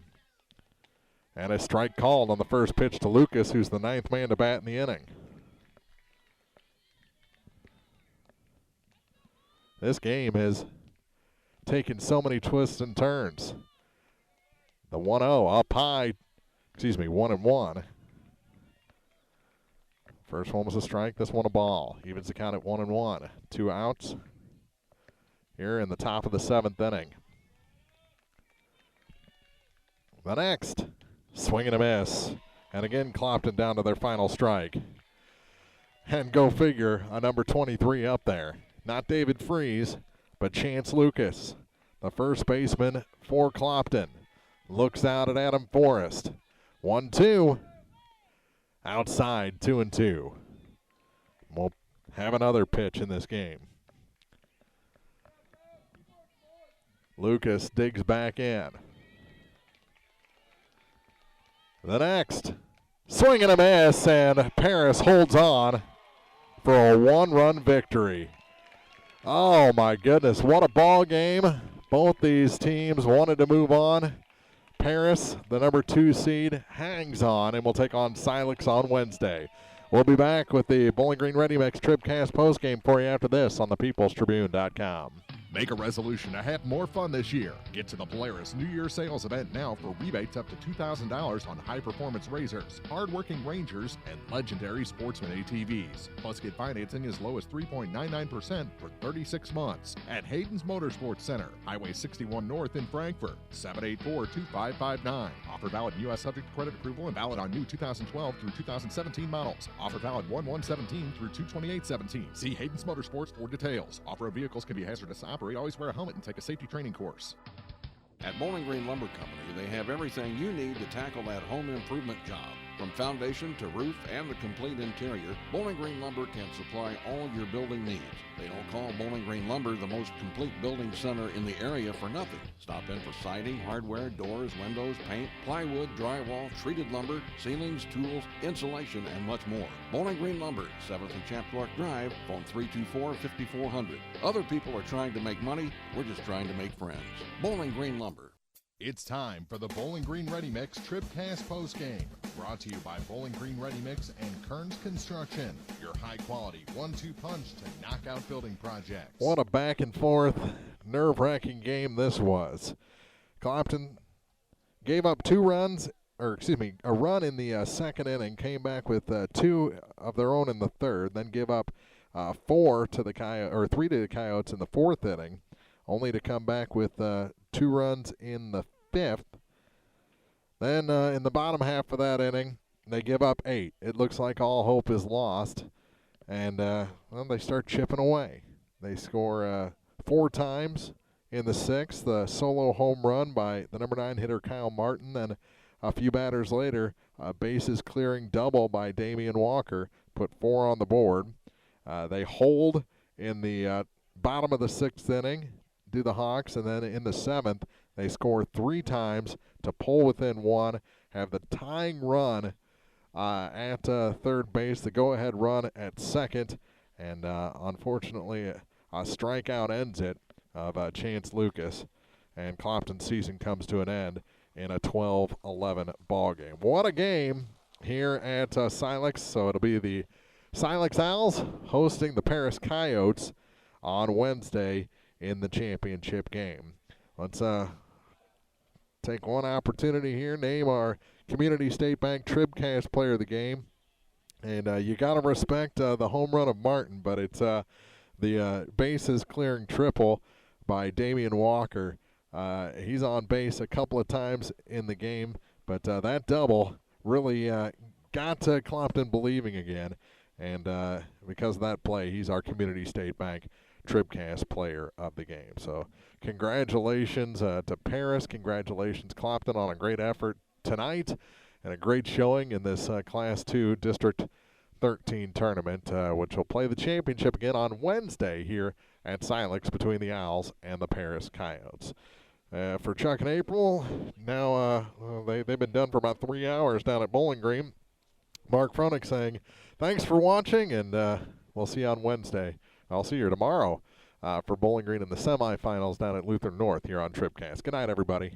B: And a strike called on the first pitch to Lucas, who's the 9th man to bat in the inning. This game has taken so many twists and turns. The 1-0 up high, 1-1. First one was a strike, this one a ball. Evens the count at 1-1. 2 outs here in the top of the 7th inning. The next, swing and a miss. And again, Clopton down to their final strike. And go figure, a number 23 up there. Not David Freese, but Chance Lucas, the first baseman for Clopton. Looks out at Adam Forrest. 1-2. Outside, 2-2. We'll have another pitch in this game. Lucas digs back in. The next, swing and a miss, and Paris holds on for a 1-run victory. Oh my goodness, what a ball game. Both these teams wanted to move on. Paris, the number 2 seed, hangs on and will take on Silex on Wednesday. We'll be back with the Bowling Green Ready Mix TribCast postgame for you after this on the peoplestribune.com.
C: Make a resolution to have more fun this year. Get to the Polaris New Year sales event now for rebates up to $2,000 on high-performance razors, hard-working Rangers, and legendary Sportsman ATVs. Plus, get financing as low as 3.99% for 36 months at Hayden's Motorsports Center, Highway 61 North in Frankfort, 784-2559. Offer valid in U.S. subject to credit approval and valid on new 2012 through 2017 models. Offer valid 1/1/17 through 2/28/17. See Hayden's Motorsports for details. Off-road vehicles can be hazardous to operate. Always wear a helmet and take a safety training course.
D: At Bowling Green Lumber Company, they have everything you need to tackle that home improvement job. From foundation to roof and the complete interior, Bowling Green Lumber can supply all your building needs. They don't call Bowling Green Lumber the most complete building center in the area for nothing. Stop in for siding, hardware, doors, windows, paint, plywood, drywall, treated lumber, ceilings, tools, insulation, and much more. Bowling Green Lumber, 7th and Chapter Drive, phone 324-5400. Other people are trying to make money, we're just trying to make friends. Bowling Green Lumber.
C: It's time for the Bowling Green Ready Mix TribCast postgame. Brought to you by Bowling Green Ready Mix and Kearns Construction, your high-quality 1-2 punch to knock out building projects.
B: What a back-and-forth, nerve-wracking game this was. Clopton gave up a run in the second inning, came back with 2 of their own in the third, then give up 3 to the Coyotes in the fourth inning, only to come back with 2 runs in the fifth. Then in the bottom half of that inning, they give up 8. It looks like all hope is lost, and they start chipping away. They score 4 times in the sixth, the solo home run by the number 9 hitter Kyle Martin. Then a few batters later, a bases clearing double by Damian Walker put 4 on the board. They hold in the bottom of the sixth inning, do the Hawks, and then in the seventh, they score 3 times to pull within 1, have the tying run at third base, the go-ahead run at second, and unfortunately, a strikeout ends it of Chance Lucas, and Clopton's season comes to an end in a 12-11 ball game. What a game here at Silex. So it'll be the Silex Owls hosting the Paris Coyotes on Wednesday in the championship game. Let's take one opportunity here, name our Community State Bank TribCast player of the game. And you got to respect the home run of Martin, but it's the bases clearing triple by Damian Walker. He's on base a couple of times in the game, but that double really got Clopton believing again. And because of that play, he's our Community State Bank TribCast player of the game. So congratulations to Paris. Congratulations, Clopton, on a great effort tonight and a great showing in this Class 2 District 13 tournament, which will play the championship again on Wednesday here at Silex between the Owls and the Paris Coyotes. For Chuck and April, now they've been done for about 3 hours down at Bowling Green. Mark Fronick saying, thanks for watching, and we'll see you on Wednesday. I'll see you tomorrow for Bowling Green in the semifinals down at Lutheran North here on TribCast. Good night, everybody.